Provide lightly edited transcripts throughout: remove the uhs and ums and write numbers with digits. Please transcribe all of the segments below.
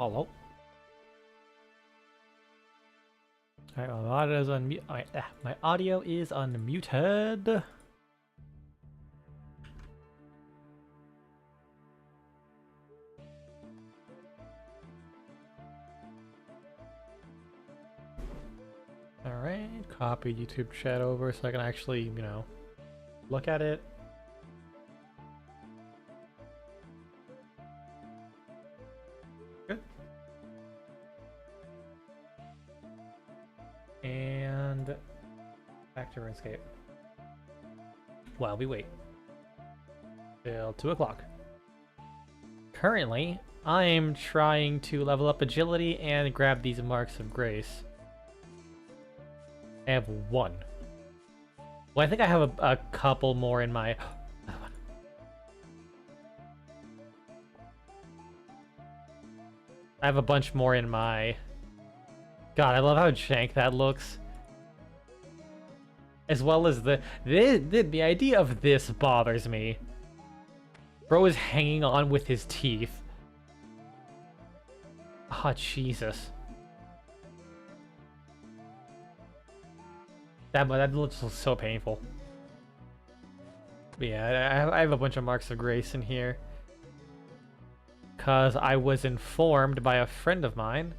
Hello. Alright, my audio is my audio is unmuted. Alright, copy YouTube chat over so I can actually, look at it. Good. And back to RuneScape. While we wait till 2 o'clock. Currently, I'm trying to level up agility and grab these marks of grace. I have one. Well, I think I have a couple more in my... I have a bunch more in my... God, I love how jank that looks. As well as the idea of this bothers me. Bro is hanging on with his teeth. Oh, Jesus. That looks so painful. But yeah, I have a bunch of marks of grace in here. Because I was informed by a friend of mine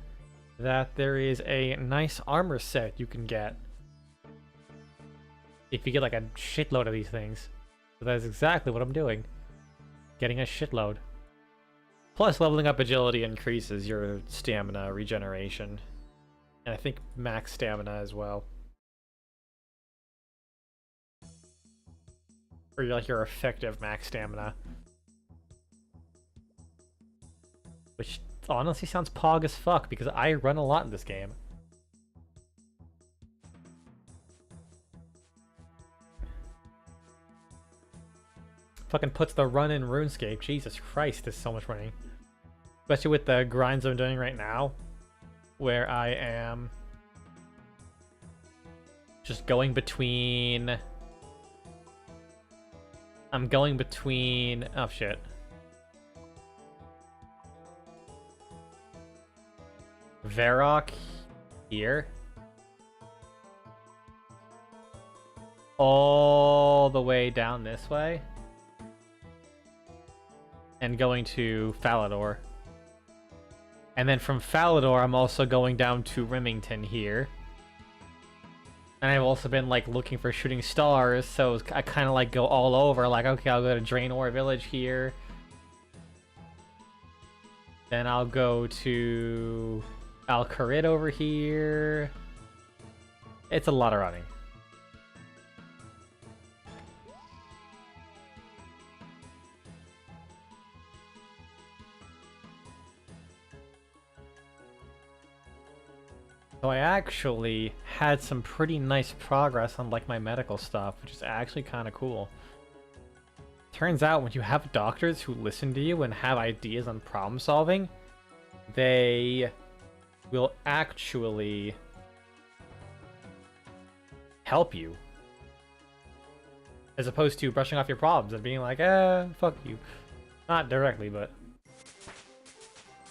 that there is a nice armor set you can get if you get like a shitload of these things. So that is exactly what I'm doing. Getting a shitload. Plus, leveling up agility increases your stamina regeneration. And I think max stamina as well. Or your effective max stamina. Which honestly sounds pog as fuck, because I run a lot in this game. Fucking puts the run in RuneScape. Jesus Christ, there's so much running. Especially with the grinds I'm doing right now. Where I am... just going between... I'm going between... oh shit. Varrock here. All the way down this way. And going to Falador. And then from Falador, I'm also going down to Remington here. And I've also been like looking for shooting stars, so I kind of like go all over. Like, okay, I'll go to Draenor Village here. Then I'll go to Al-Kharid over here. It's a lot of running. So I actually had some pretty nice progress on like my medical stuff, which is actually kind of cool. Turns out when you have doctors who listen to you and have ideas on problem solving, they will actually help you. As opposed to brushing off your problems and being like, fuck you. Not directly, but...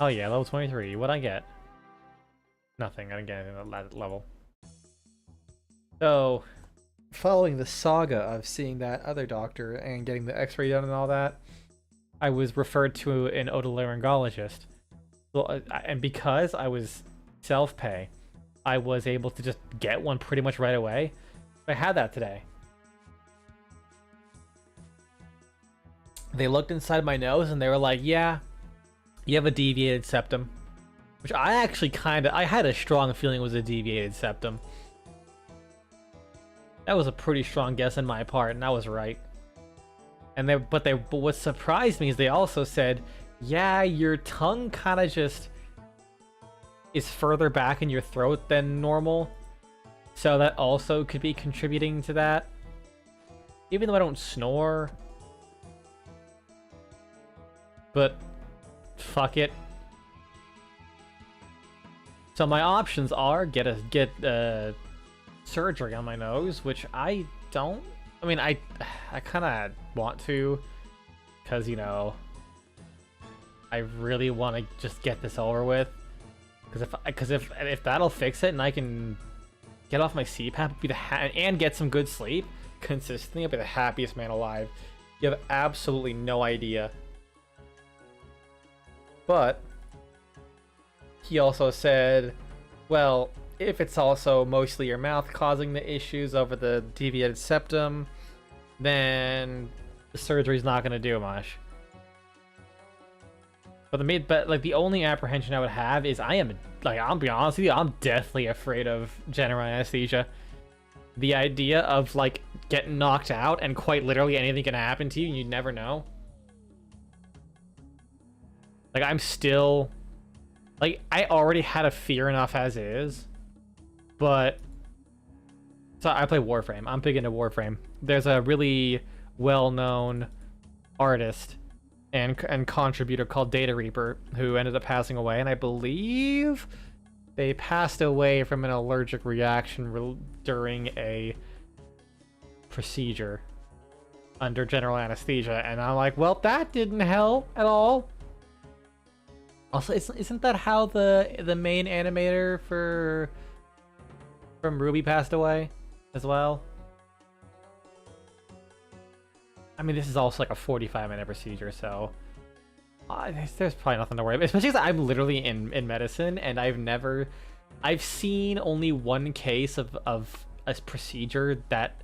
oh yeah, level 23. What'd I get? Nothing. I didn't get anything at that level. So, following the saga of seeing that other doctor and getting the x-ray done and all that, I was referred to an otolaryngologist. Well, and because I was self-pay, I was able to just get one pretty much right away. I had that today. They looked inside my nose and they were like, yeah, you have a deviated septum. Which I actually I had a strong feeling it was a deviated septum. That was a pretty strong guess on my part, and I was right. And but what surprised me is they also said, yeah, your tongue kind of just is further back in your throat than normal. So that also could be contributing to that. Even though I don't snore. But fuck it. So my options are get surgery on my nose, which I don't. I mean, I kind of want to, because I really want to just get this over with. Because if that'll fix it and I can get off my CPAP and get some good sleep consistently, I'll be the happiest man alive. You have absolutely no idea. But he also said, well, if it's also mostly your mouth causing the issues over the deviated septum, then the surgery's not going to do much. But like the only apprehension I would have is I'll be honest with you, I'm deathly afraid of general anesthesia. The idea of like getting knocked out and quite literally anything can happen to you and you never know. Like I'm still like I already had a fear enough as is, but so I play Warframe. I'm big into Warframe. There's a really well-known artist and contributor called Data Reaper who ended up passing away, and I believe they passed away from an allergic reaction during a procedure under general anesthesia, and I'm like, well, that didn't help at all. Also, isn't that how the main animator from Ruby passed away as well? I mean, this is also like a 45-minute procedure, so there's probably nothing to worry about. Especially because I'm literally in medicine, and I've seen only one case of a procedure that,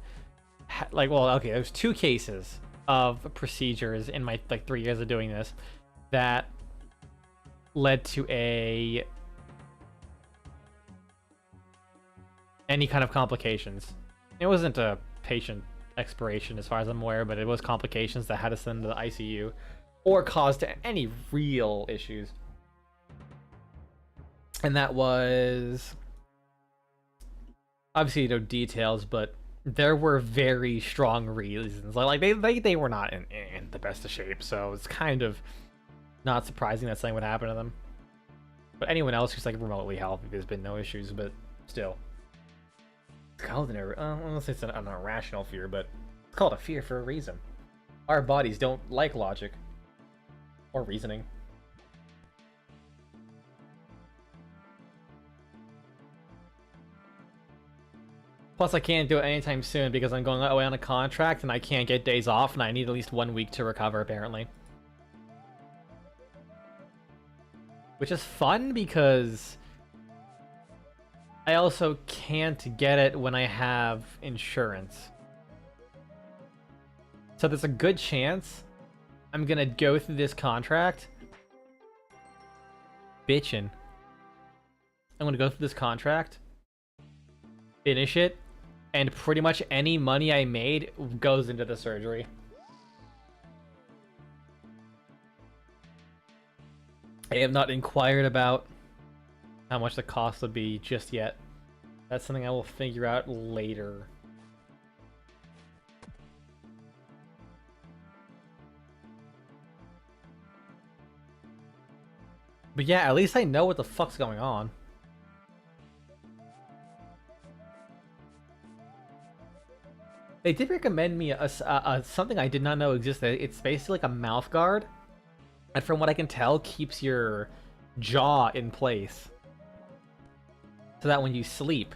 there's 2 cases of procedures in my 3 years of doing this that led to any kind of complications. It wasn't a patient expiration as far as I'm aware, but it was complications that had to send to the ICU or caused any real issues. And that was obviously no details, but there were very strong reasons. Like they were not in the best of shape, so it's kind of not surprising that something would happen to them. But anyone else who's like remotely healthy, there's been no issues, but still. It's called I don't want to say it's an irrational fear, but it's called a fear for a reason. Our bodies don't like logic or reasoning. Plus, I can't do it anytime soon because I'm going away on a contract and I can't get days off, and I need at least 1 week to recover, apparently. Which is fun because I also can't get it when I have insurance. So there's a good chance I'm gonna go through this contract bitching. I'm gonna go through this contract, finish it, and pretty much any money I made goes into the surgery. I have not inquired about how much the cost would be just yet. That's something I will figure out later. But yeah, at least I know what the fuck's going on. They did recommend me something I did not know existed. It's basically like a mouth guard. And from what I can tell, keeps your jaw in place. So that when you sleep...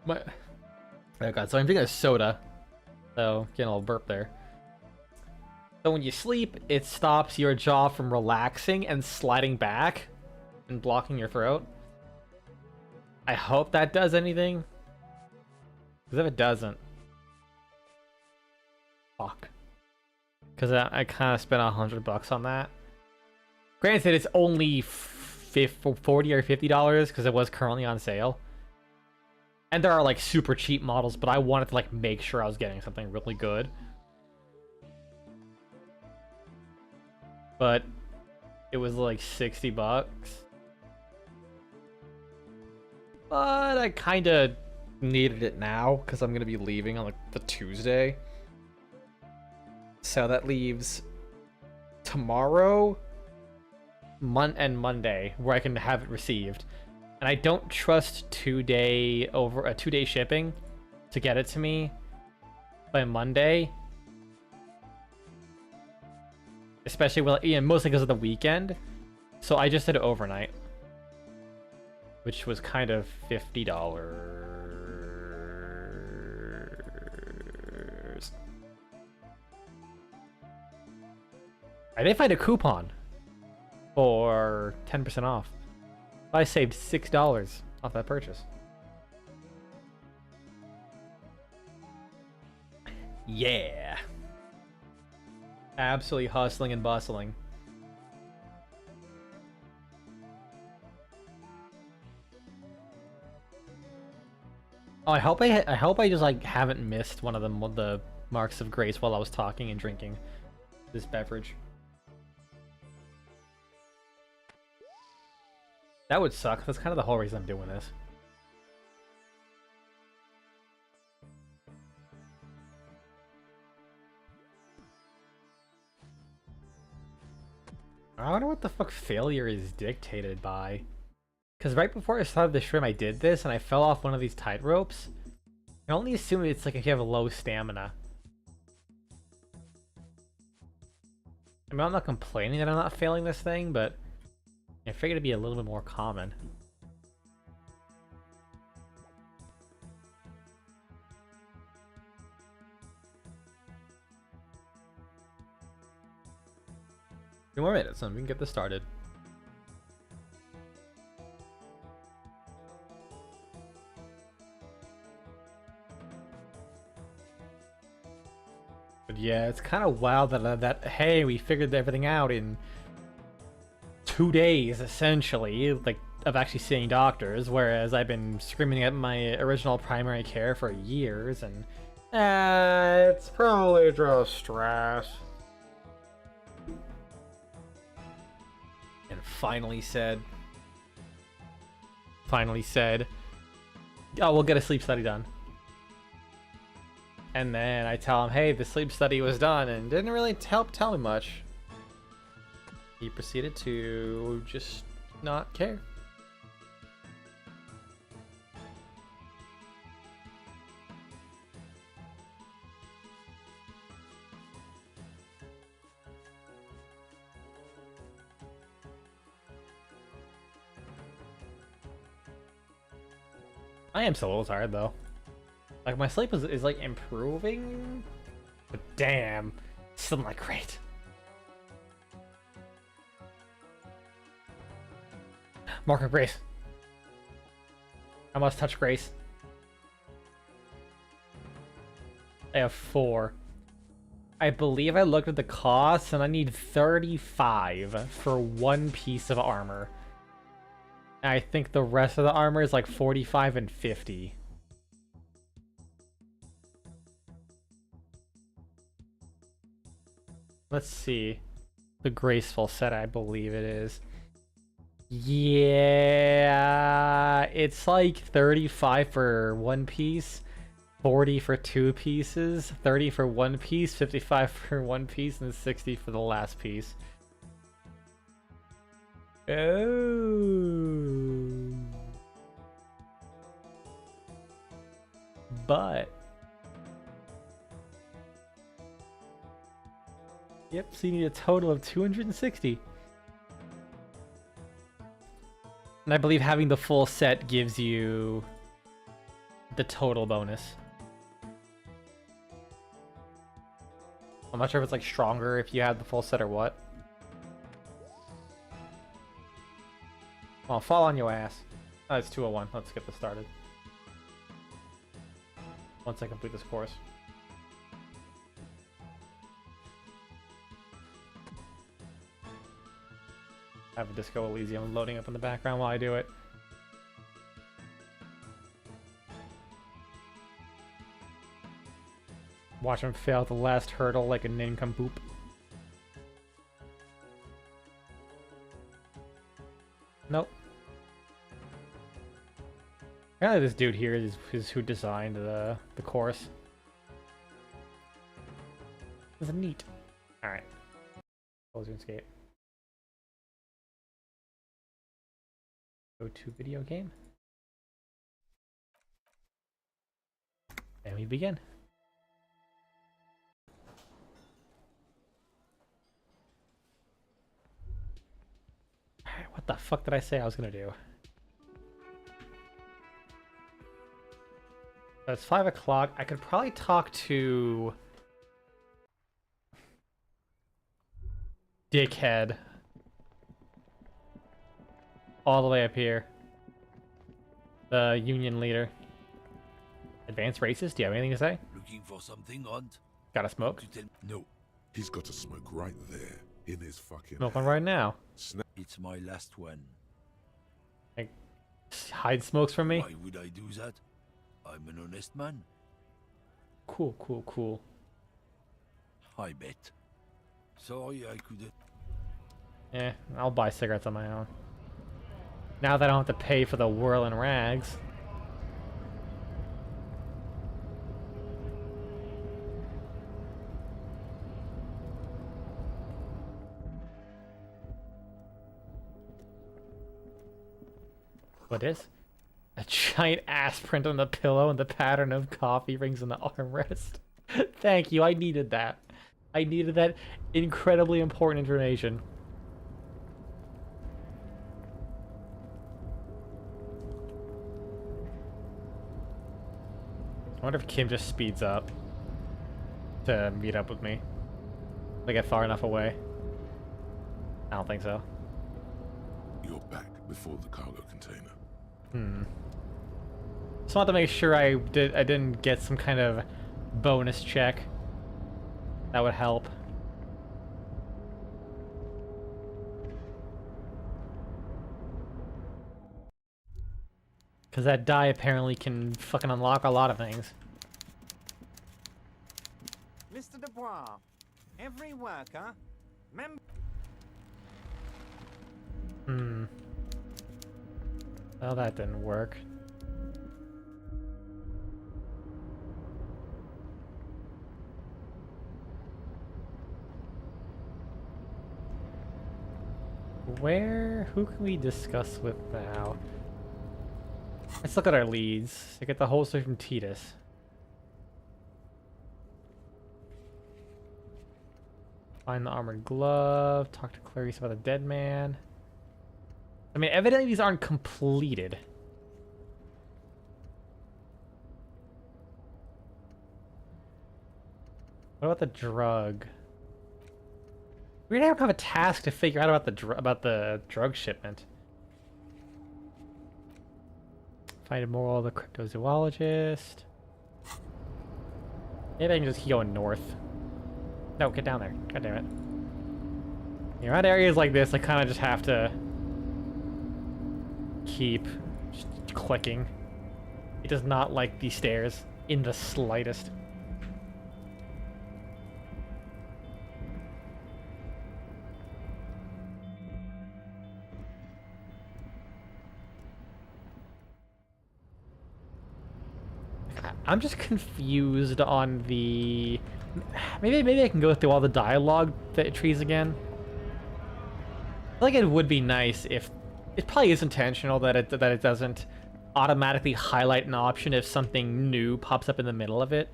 Oh god, so I'm drinking a soda. So, getting a little burp there. So when you sleep, it stops your jaw from relaxing and sliding back and blocking your throat. I hope that does anything. Because if it doesn't... Fuck. Because I kind of spent $100 on that. Granted, it's only $40 or $50 because it was currently on sale. And there are like super cheap models, but I wanted to like make sure I was getting something really good. But it was like $60. But I kind of needed it now because I'm going to be leaving on like the Tuesday. So that leaves tomorrow and Monday where I can have it received. And I don't trust 2-day shipping to get it to me by Monday. Especially when, yeah, mostly because of the weekend. So I just did it overnight. Which was kind of $50. I did find a coupon for 10% off. I saved $6 off that purchase. Yeah. Absolutely hustling and bustling. Oh, I hope I just like haven't missed one of the marks of grace while I was talking and drinking this beverage. That would suck. That's kind of the whole reason I'm doing this. I wonder what the fuck failure is dictated by. Because right before I started the stream, I did this, and I fell off one of these tight ropes. I only assume it's like if you have a low stamina. I mean, I'm not complaining that I'm not failing this thing, but I figured it'd be a little bit more common. A few more minutes and we can get this started. But yeah, it's kind of wild that hey, we figured everything out in 2 days, essentially, like, of actually seeing doctors, whereas I've been screaming at my original primary care for years, and it's probably just stress. And finally said, oh, we'll get a sleep study done. And then I tell him, hey, the sleep study was done, and didn't really help tell me much. He proceeded to just not care. I am still a little tired though. Like my sleep is like improving, but damn, still not great. Mark of Grace. I must touch Grace. I have 4. I believe I looked at the cost and I need 35 for 1 piece of armor. And I think the rest of the armor is like 45 and 50. Let's see. The graceful set, I believe it is. Yeah, it's like 35 for 1 piece, 40 for 2 pieces, 30 for 1 piece, 55 for 1 piece, and 60 for the last piece. Oh. But yep, so you need a total of 260. And I believe having the full set gives you the total bonus. I'm not sure if it's like stronger if you have the full set or what. Well, fall on your ass. Oh, it's 201. Let's get this started. Once I complete this course. I have a Disco Elysium loading up in the background while I do it. Watch him fail the last hurdle like a nincompoop. Nope. Apparently this dude here is who designed the course. This is neat. Alright. Close your skate. Go to video game. And we begin. What the fuck did I say I was gonna do? So it's 5 o'clock. I could probably talk to Dickhead all the way up here. The union leader. Advanced racist? Do you have anything to say? Looking for something, Hunt? Gotta smoke? No. He's got a smoke right there in his fucking Smoke one right now. It's my last one. Like, hide smokes from me? Why would I do that? I'm an honest man. Cool, cool, cool. I bet. Sorry, I couldn't. I'll buy cigarettes on my own. Now that I don't have to pay for the whirling rags. What is? A giant ass print on the pillow and the pattern of coffee rings on the armrest. Thank you, I needed that. I needed that incredibly important information. I wonder if Kim just speeds up to meet up with me. If I get far enough away. I don't think so. You're back before the cargo container. Just want to make sure I didn't get some kind of bonus check. That would help. Because that die apparently can fucking unlock a lot of things. Mr. Dubois, every worker, Well, that didn't work. Who can we discuss with now? Let's look at our leads. To get the whole story from Titus. Find the armored glove. Talk to Clarice about the dead man. I mean, evidently these aren't completed. What about the drug? We don't have a task to figure out about the drug shipment. Find more of the cryptozoologist. Maybe I can just keep going north. No, get down there. God damn it. You're around areas like this, I kind of just have to keep just clicking. It does not like these stairs in the slightest. I'm just confused on the... Maybe I can go through all the dialogue trees again. I feel like it would be nice if... It probably is intentional that it doesn't automatically highlight an option if something new pops up in the middle of it.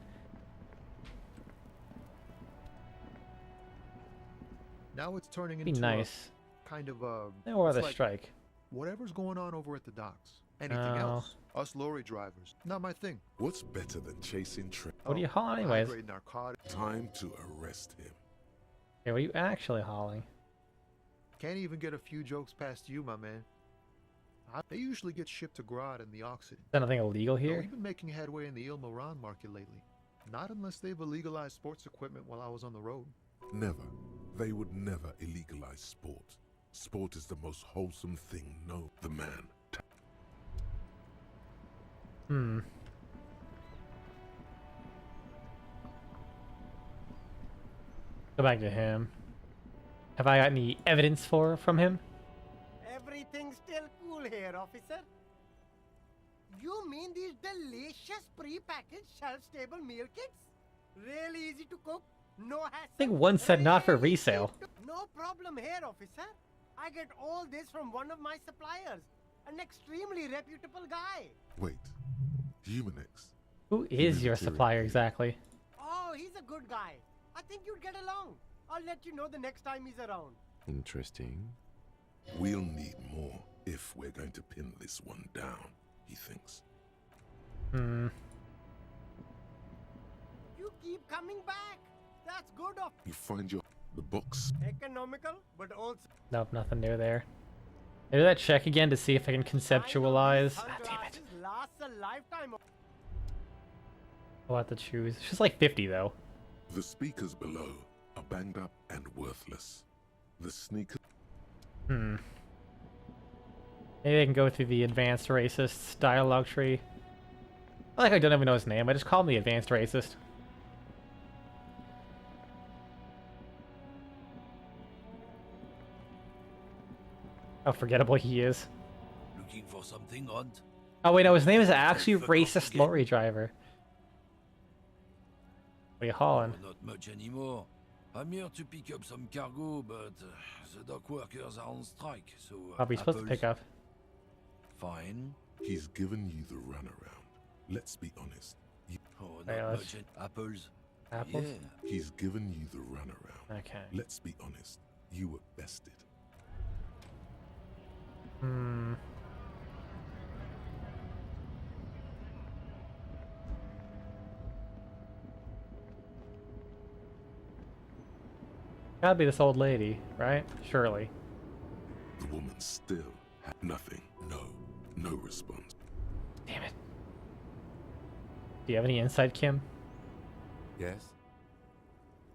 Now it's turning It'd into be nice. a kind of a... Or it's the like strike. whatever's going on over at the docks. Anything Oh. else? Us lorry drivers. Not my thing. What's better than chasing train? What are you hauling anyways? High-grade narcotics. Time to arrest him. Okay, what are you actually hauling? Can't even get a few jokes past you, my man. They usually get shipped to Grodd and the Occident. Is there nothing illegal No, here? we've been making headway in the Il Moran market lately. Not unless they've illegalized sports equipment while I was on the road. Never. They would never illegalize sport. Sport is the most wholesome thing known. The man. Go back to him. Have I got any evidence from him? everything's still cool here, officer. You mean these delicious pre-packaged shelf-stable meal kits? Really easy to cook, no hassle. I think one said not for really resale. easy to- No problem here, officer. I get all this from one of my suppliers, an extremely reputable guy. Wait. Humanix. Who is your supplier exactly? Oh, he's a good guy. I think you'd get along. I'll let you know the next time he's around. Interesting. We'll need more. if we're going to pin this one down, he thinks. Hmm. You keep coming back. That's good of You find the box. economical, but also Nope, nothing new there. Maybe that check again to see if I can conceptualize. Ah, damn it. lasts a lifetime. I'll have to choose. It's just like 50 though. The speakers below are banged up and worthless. The sneakers. Hmm. Maybe I can go through the advanced racist dialogue tree. I like I don't even know his name. I just call him the advanced racist. How forgettable he is. Looking for something, Hunt? Oh wait, no, his name is actually Fuck off racist again. lorry driver. What are you hauling? Oh, not much anymore. I'm here to pick up some cargo, but the dock workers are on strike, so... What are we supposed to pick up? Fine. He's given you the runaround. Let's be honest. Oh, Wait, not let's- much. Apples? Apples? Yeah. He's given you the runaround. Okay. Let's be honest. You were bested. Hmm. Gotta be this old lady, right? Surely. The woman still had nothing. No response. Damn it. Do you have any insight, Kim? Yes?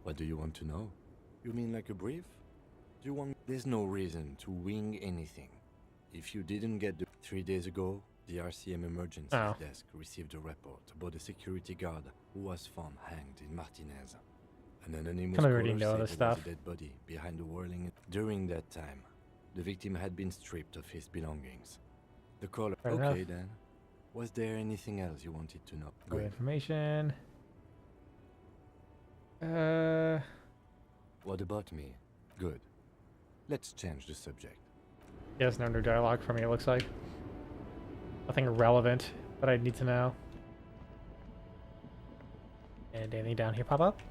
What do you want to know? You mean like a brief? Do you want... There's no reason to wing anything. If you didn't get the... 3 days ago, the RCM emergency Oh. desk received a report about a security guard who was found hanged in Martinez. An anonymous Kinda already caller know said this there was stuff. a dead body behind the whirling... During that time, the victim had been stripped of his belongings. The caller... Fair okay enough. then. Was there anything else you wanted to know? Good Good. information. What about me? Good. Let's change the subject. He has no new dialogue for me, it looks like. Nothing relevant, but I need to know. And anything down here pop up?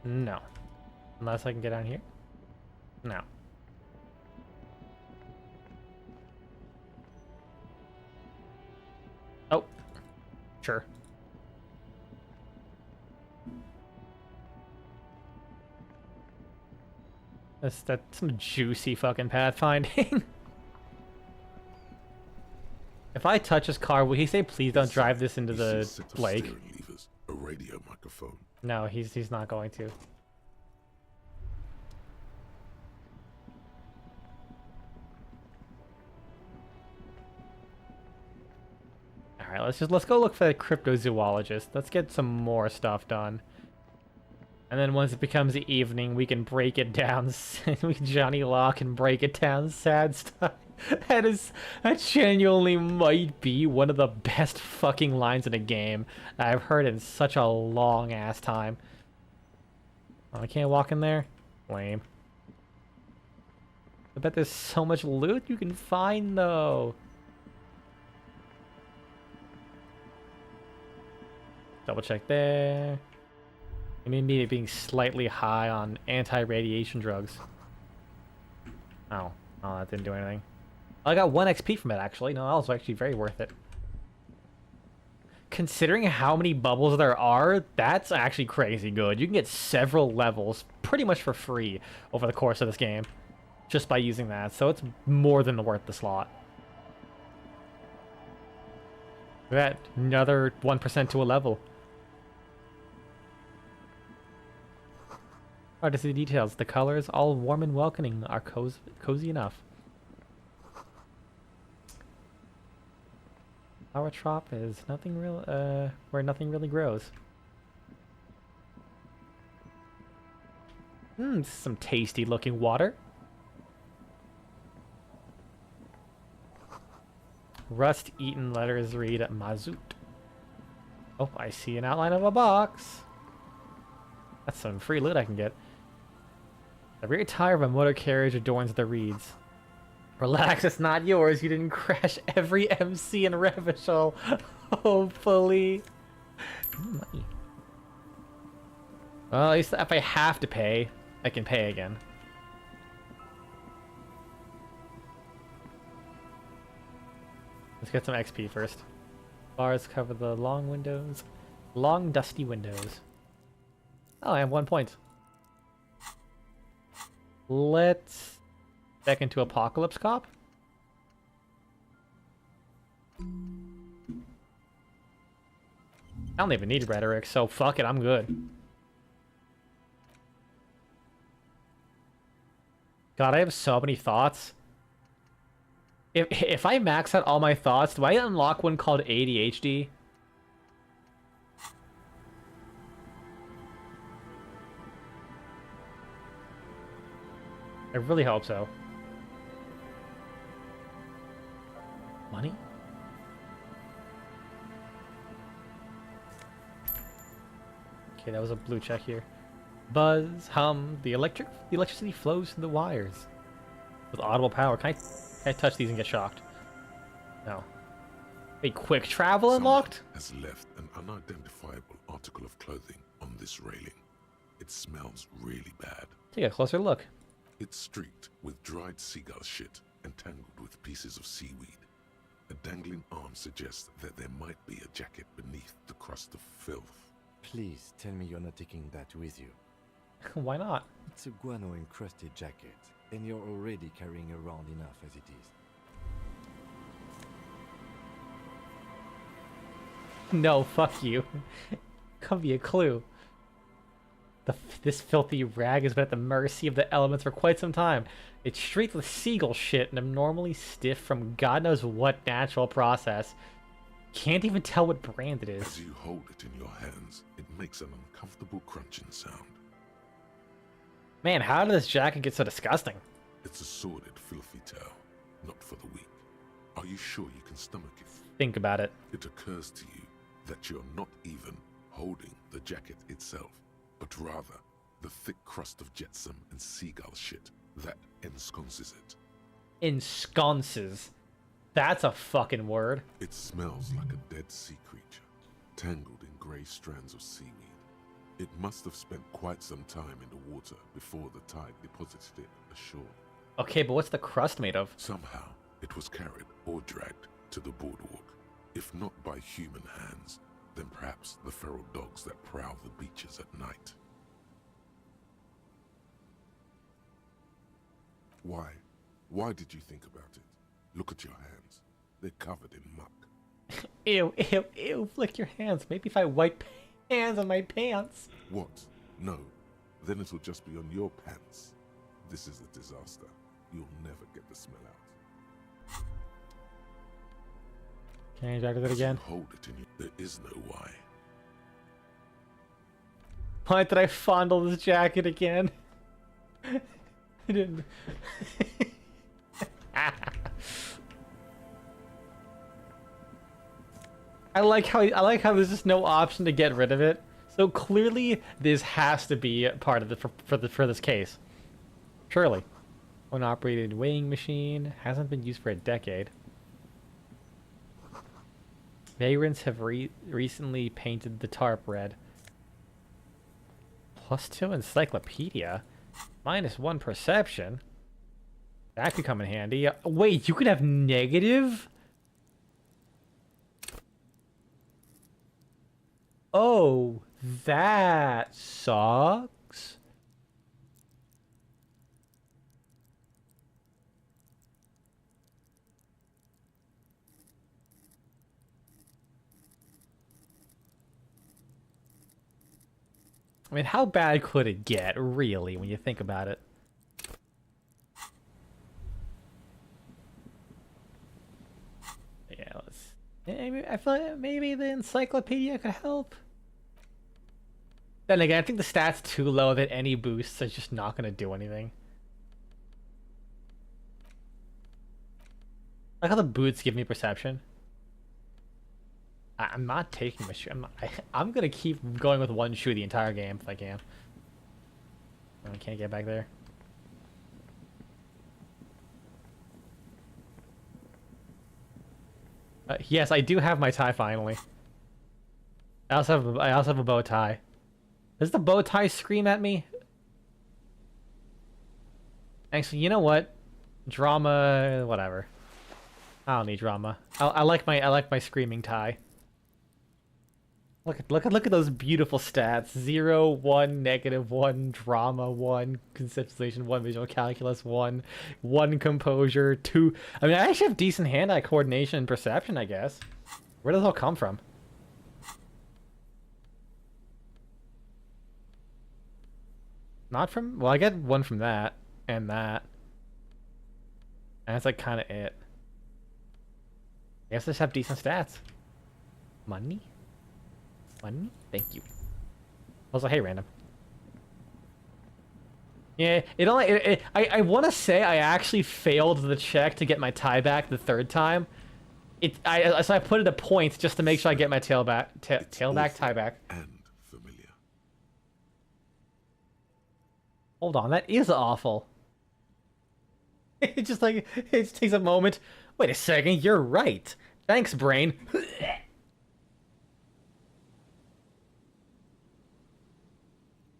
No. Unless I can get down here? No. Oh. Sure. That's some juicy fucking pathfinding. If I touch his car, will he say, please don't drive this into He sees a the set of lake? steering levers, a radio microphone. No, he's not going to. Alright, let's go look for the cryptozoologist. Let's get some more stuff done. And then once it becomes the evening, we can break it down. Johnny Law can break it down. Sad stuff. That genuinely might be one of the best fucking lines in a game I've heard in such a long ass time. Oh, I can't walk in there? Lame. I bet there's so much loot you can find though. Double check there. It may be being slightly high on anti-radiation drugs. Oh, that didn't do anything. I got 1 XP from it, actually. No, that was actually very worth it. Considering how many bubbles there are, that's actually crazy good. You can get several levels pretty much for free over the course of this game. Just by using that, so it's more than worth the slot. Look at that, another 1% to a level. Hard to see the details. The colors, all warm and welcoming, are cozy enough. Our trop is nothing real, where nothing really grows. This is some tasty looking water. Rust-eaten letters read Mazout. Oh, I see an outline of a box. That's some free loot I can get. The rear tire of a motor carriage adorns the reeds. Relax, it's not yours. You didn't crash every MC in Revachol. Hopefully. Money. Well, at least if I have to pay, I can pay again. Let's get some XP first. Bars cover the long windows. Long, dusty windows. Oh, I have 1 point. Let's back into Apocalypse Cop. I don't even need rhetoric, so fuck it, I'm good. God, I have so many thoughts. If I max out all my thoughts, do I unlock one called ADHD? I really hope so. Money? Okay, that was a blue check here. Buzz, hum, the electricity flows through the wires with audible power. Can I touch these and get shocked? No. Wait, quick travel unlocked? Someone has left an unidentifiable article of clothing on this railing. It smells really bad. Take a closer look. It's streaked with dried seagull shit and tangled with pieces of seaweed. A dangling arm suggests that there might be a jacket beneath the crust of filth. Please tell me you're not taking that with you. Why not? It's a guano-encrusted jacket, and you're already carrying around enough as it is. No, fuck you. Could be a clue. This filthy rag has been at the mercy of the elements for quite some time. It's streaked with seagull shit and abnormally stiff from God knows what natural process. Can't even tell what brand it is. As you hold it in your hands, it makes an uncomfortable crunching sound. Man, how did this jacket get so disgusting? It's a sordid, filthy tale, not for the weak. Are you sure you can stomach it? Think about it. It occurs to you that you're not even holding the jacket itself, but rather the thick crust of jetsam and seagull shit that ensconces it. Ensconces. That's a fucking word. It smells like a dead sea creature, tangled in grey strands of seaweed. It must have spent quite some time in the water before the tide deposited it ashore. Okay, but what's the crust made of? Somehow, it was carried or dragged to the boardwalk. If not by human hands, then perhaps the feral dogs that prowl the beaches at night. Why? Why did you think about it? Look at your hands. They're covered in muck. Ew, ew, ew, flick your hands. Maybe if I wipe hands on my pants. What? No. Then it'll just be on your pants. This is a disaster. You'll never get the smell out. Can I drag it again? Hold it in you. There is no why. Why did I fondle this jacket again? I didn't. I like how there's just no option to get rid of it. So clearly, this has to be part of for this case. Surely, unoperated weighing machine hasn't been used for a decade. Vagrants have recently painted the tarp red. +2 encyclopedia, -1 perception. That could come in handy. Wait, you could have negative? Oh, that sucks. I mean, how bad could it get, really, when you think about it? Yeah, I feel like maybe the encyclopedia could help. Then again, I think the stat's too low that any boosts are just not going to do anything. Like how the boots give me perception. I'm not taking my shoe. I'm going to keep going with one shoe the entire game if I can. I can't get back there. Yes, I do have my tie finally. I also have a bow tie. Does the bow tie scream at me? Actually, you know what? Drama, whatever. I don't need drama. I like my screaming tie. Look at those beautiful stats. 0, 1, -1, drama 1, conceptualization 1, visual calculus 1, 1 composure 2. I mean, I actually have decent hand-eye coordination and perception, I guess. Where does it all come from? Not from... Well, I get 1 from that and that. And that's like kind of it. I guess I just have decent stats. Money? Money? Thank you. Also, hey, random. Yeah, I want to say I actually failed the check to get my tie back the 3rd time. So I put it a point just to make sure I get my tail back, tie back. And familiar. Hold on, that is awful. It just like, it just takes a moment. Wait a second, you're right. Thanks, brain.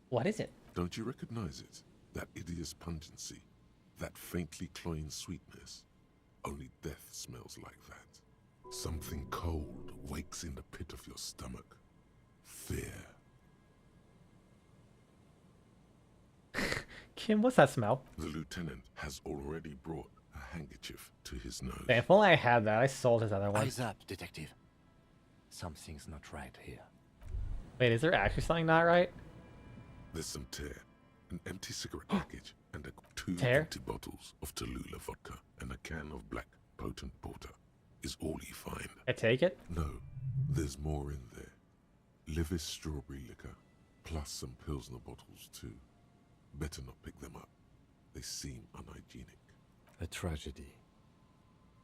What is it? Don't you recognize it? That hideous pungency, that faintly cloying sweetness. Only death smells like that. Something cold wakes in the pit of your stomach. Fear. Kim, what's that smell? The lieutenant has already brought a handkerchief to his nose. Man, if only I had that, I sold his other one. Eyes up, detective. Something's not right here. Wait, is there actually something not right? There's some tear, an empty cigarette package, and 2 Tear? empty bottles of Tallulah vodka and a can of black potent porter is all you find. I take it? No, there's more in there. Livis strawberry liquor, plus some Pilsner bottles too. Better not pick them up. They seem unhygienic. A tragedy.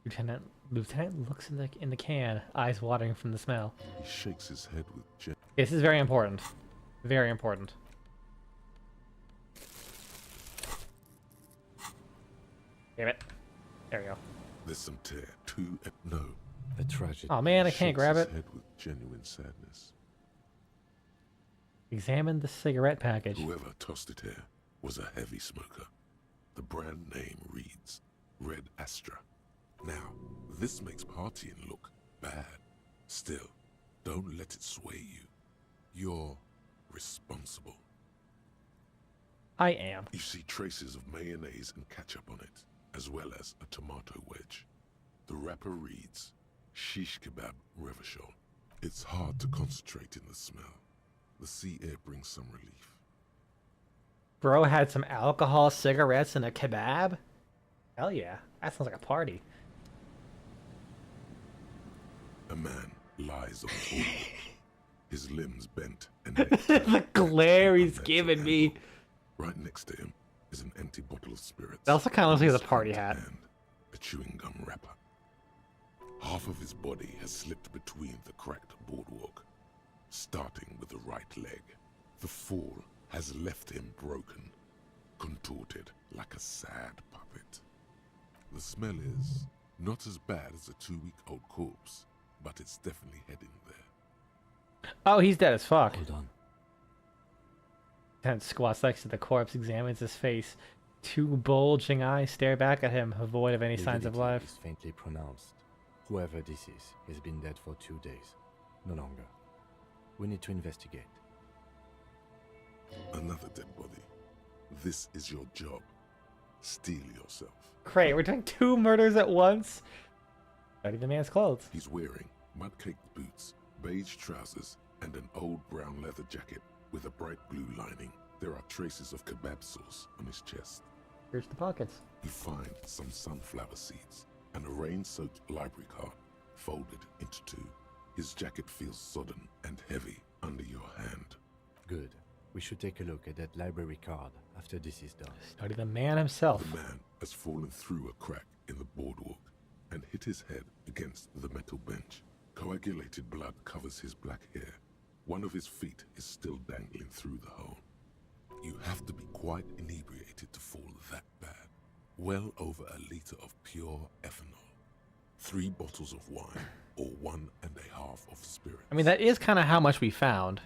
Lieutenant looks in the can, eyes watering from the smell. He shakes his head with This is very important. Very important. Damn it. There we go. There's some tear, no. A tragedy. Oh man, I He can't grab shakes it. his head with genuine sadness. Examine the cigarette package. Whoever tossed it here was a heavy smoker. The brand name reads Red Astra. Now, this makes partying look bad. Still, don't let it sway you. You're responsible. I am. You see traces of mayonnaise and ketchup on it, as well as a tomato wedge. The wrapper reads Shish Kebab Revachol. It's hard to concentrate in the smell. The sea air brings some relief. Bro had some alcohol, cigarettes, and a kebab? Hell yeah. That sounds like a party. A man lies on the boardwalk, his limbs bent and neck The glare he's on giving that me. angle. Right next to him is an empty bottle of spirits. That also kind of looks like His a party front hat. hand, a chewing gum wrapper. Half of his body has slipped between the cracked boardwalk, starting with the right leg. The fall has left him broken, contorted like a sad puppet. The smell is not as bad as a 2-week-old corpse, but it's definitely heading there. Oh, he's dead as fuck. Hold on. Lieutenant squats next to the corpse, examines his face. 2 bulging eyes stare back at him, void of any signs of Lividity life. is faintly pronounced. Whoever this is has been dead for 2 days. No longer. We need to investigate. Another dead body. This is your job. Steel yourself. Great, we're doing 2 murders at once. Study the man's clothes. He's wearing mud-caked boots, beige trousers, and an old brown leather jacket with a bright blue lining. There are traces of kebab sauce on his chest. Here's the pockets. You find some sunflower seeds and a rain-soaked library card folded into 2. His jacket feels sodden and heavy under your hand. Good. We should take a look at that library card after this is done. Study the man himself. The man has fallen through a crack in the boardwalk and hit his head against the metal bench. Coagulated blood covers his black hair. One of his feet is still dangling through the hole. You have to be quite inebriated to fall that bad. Well over a liter of pure ethanol. 3 bottles of wine, or 1.5 of spirit. I mean, that is kind of how much we found.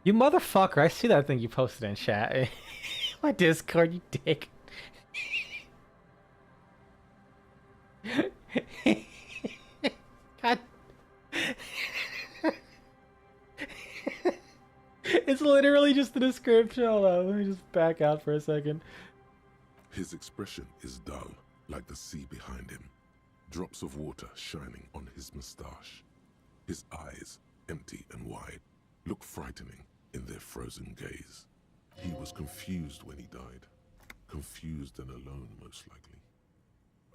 You motherfucker, I see that thing you posted in chat. My Discord, you dick. God. It's literally just the description. Hold on, let me just back out for a second. His expression is dull, like the sea behind him. Drops of water shining on his moustache. His eyes, empty and wide, look frightening in their frozen gaze. He was confused when he died. Confused and alone, most likely.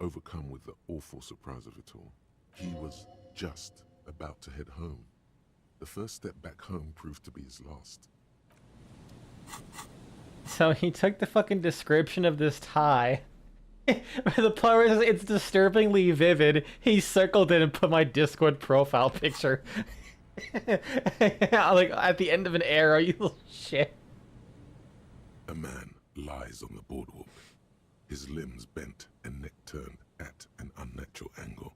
Overcome with the awful surprise of it all. He was just about to head home. The first step back home proved to be his last. So he took the fucking description of this tie. The part where it says it's disturbingly vivid, he circled it and put my Discord profile picture. Like at the end of an arrow, you little shit. A man lies on the boardwalk, his limbs bent and neck turned at an unnatural angle.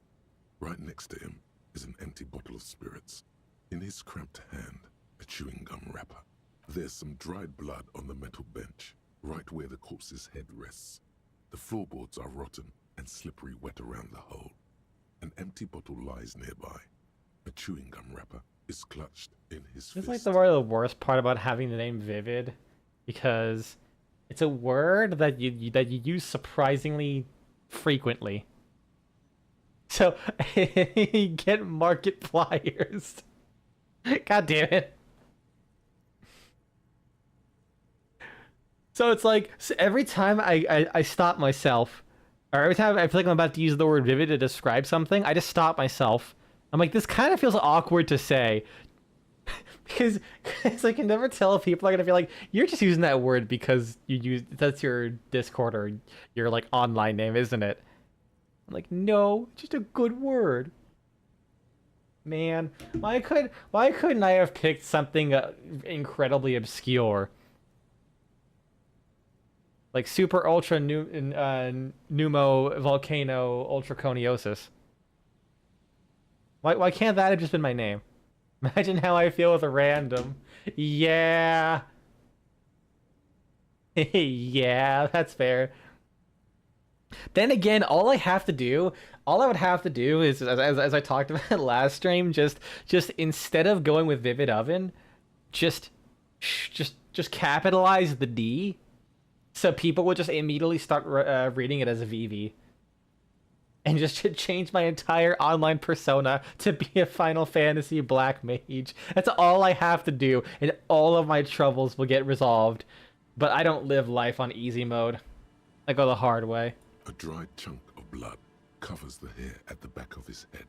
Right next to him is an empty bottle of spirits. In his cramped hand, a chewing gum wrapper. There's some dried blood on the metal bench, right where the corpse's head rests. The floorboards are rotten and slippery wet around the hole. An empty bottle lies nearby. A chewing gum wrapper is clutched in his fist. It's like the worst part about having the name Vivid, because it's a word that you use surprisingly frequently. So you get Markipliers. God damn it. So it's like, so every time I stop myself, or every time I feel like I'm about to use the word vivid to describe something, I just stop myself. I'm like, this kind of feels awkward to say. because I can never tell if people are going to feel like, you're just using that word because that's your Discord or your like online name, isn't it? I'm like, no, just a good word. Man, why couldn't I have picked something incredibly obscure? Like super ultra pneumo volcano ultraconiosis. Why can't that have just been my name? Imagine how I feel with a random. Yeah. Yeah, that's fair. Then again, all I would have to do is, as I talked about last stream, just instead of going with Vivid Oven, just capitalize the D, so people would just immediately start reading it as a VV. And just to change my entire online persona to be a Final Fantasy Black Mage. That's all I have to do, and all of my troubles will get resolved. But I don't live life on easy mode. I go the hard way. A dried chunk of blood covers the hair at the back of his head.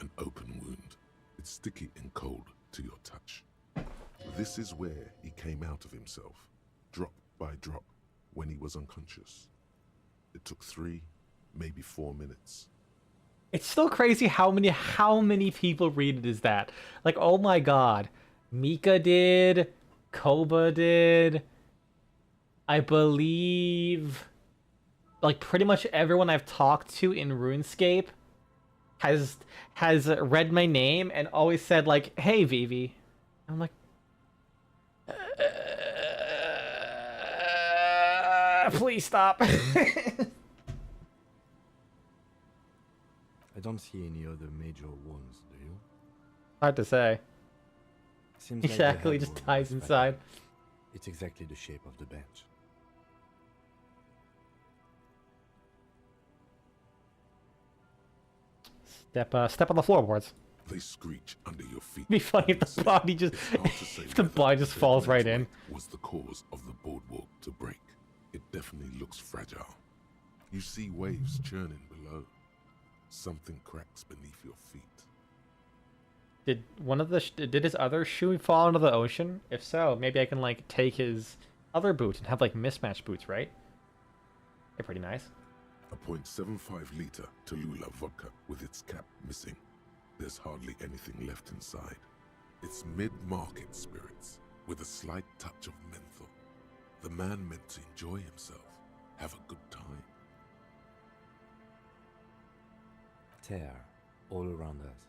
An open wound. It's sticky and cold to your touch. This is where he came out of himself, drop by drop, when he was unconscious. It took 3, maybe 4 minutes. It's still crazy how many people read it as that. Like, oh my god. Mika did, Koba did, I believe, like pretty much everyone I've talked to in RuneScape has read my name and always said like, "Hey, Vivi." I'm like, please stop. I don't see any other major wounds, do you? Hard to say. Seems like the Exactly, head just wound ties was inside. fatal. It's exactly the shape of the bench. Step on the floorboards. They screech under your feet. It'd be funny if the body just It's hard to say if the whether body just the falls dead right man's in. weight was the cause of the boardwalk to break. It definitely looks fragile. You see waves churning below. Something cracks beneath your feet. Did his other shoe fall into the ocean? If so, maybe I can like take his other boot and have like mismatched boots, right? They're pretty nice. A .75 liter Tallulah vodka with its cap missing. There's hardly anything left inside. It's mid-market spirits with a slight touch of menthol. The man meant to enjoy himself, have a good time. Tear all around us.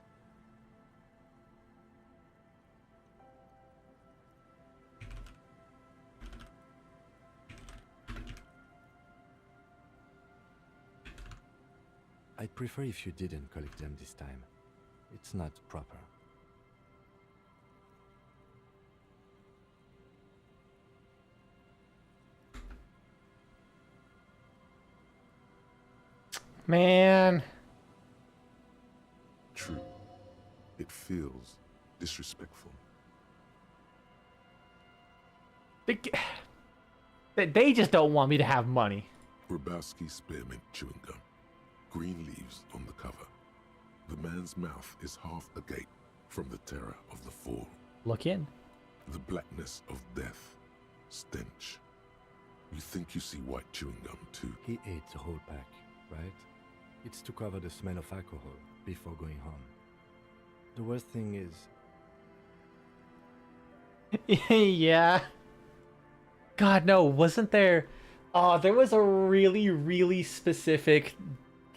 I'd prefer if you didn't collect them this time. It's not proper. Man. True. It feels disrespectful. They just don't want me to have money. Grabowski spearmint chewing gum. Green leaves on the cover. The man's mouth is half agape from the terror of the fall. Look in. The blackness of death. Stench. You think you see white chewing gum too? He ate the whole pack, right? It's to cover the smell of alcohol before going home. The worst thing is... Yeah. God, no, wasn't there... Oh, there was a really, really specific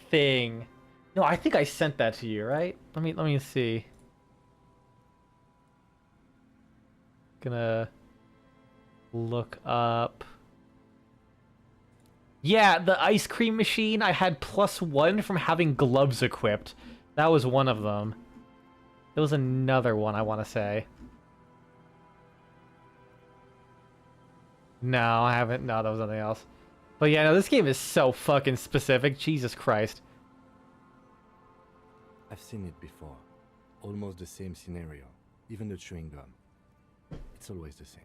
thing. No, I think I sent that to you, right? Let me see. Gonna look up. Yeah, the ice cream machine, I had +1 from having gloves equipped. That was one of them. There was another one, I want to say. No, I haven't. No, that was nothing else. But yeah, no, this game is so fucking specific. Jesus Christ. I've seen it before. Almost the same scenario. Even the chewing gum. It's always the same.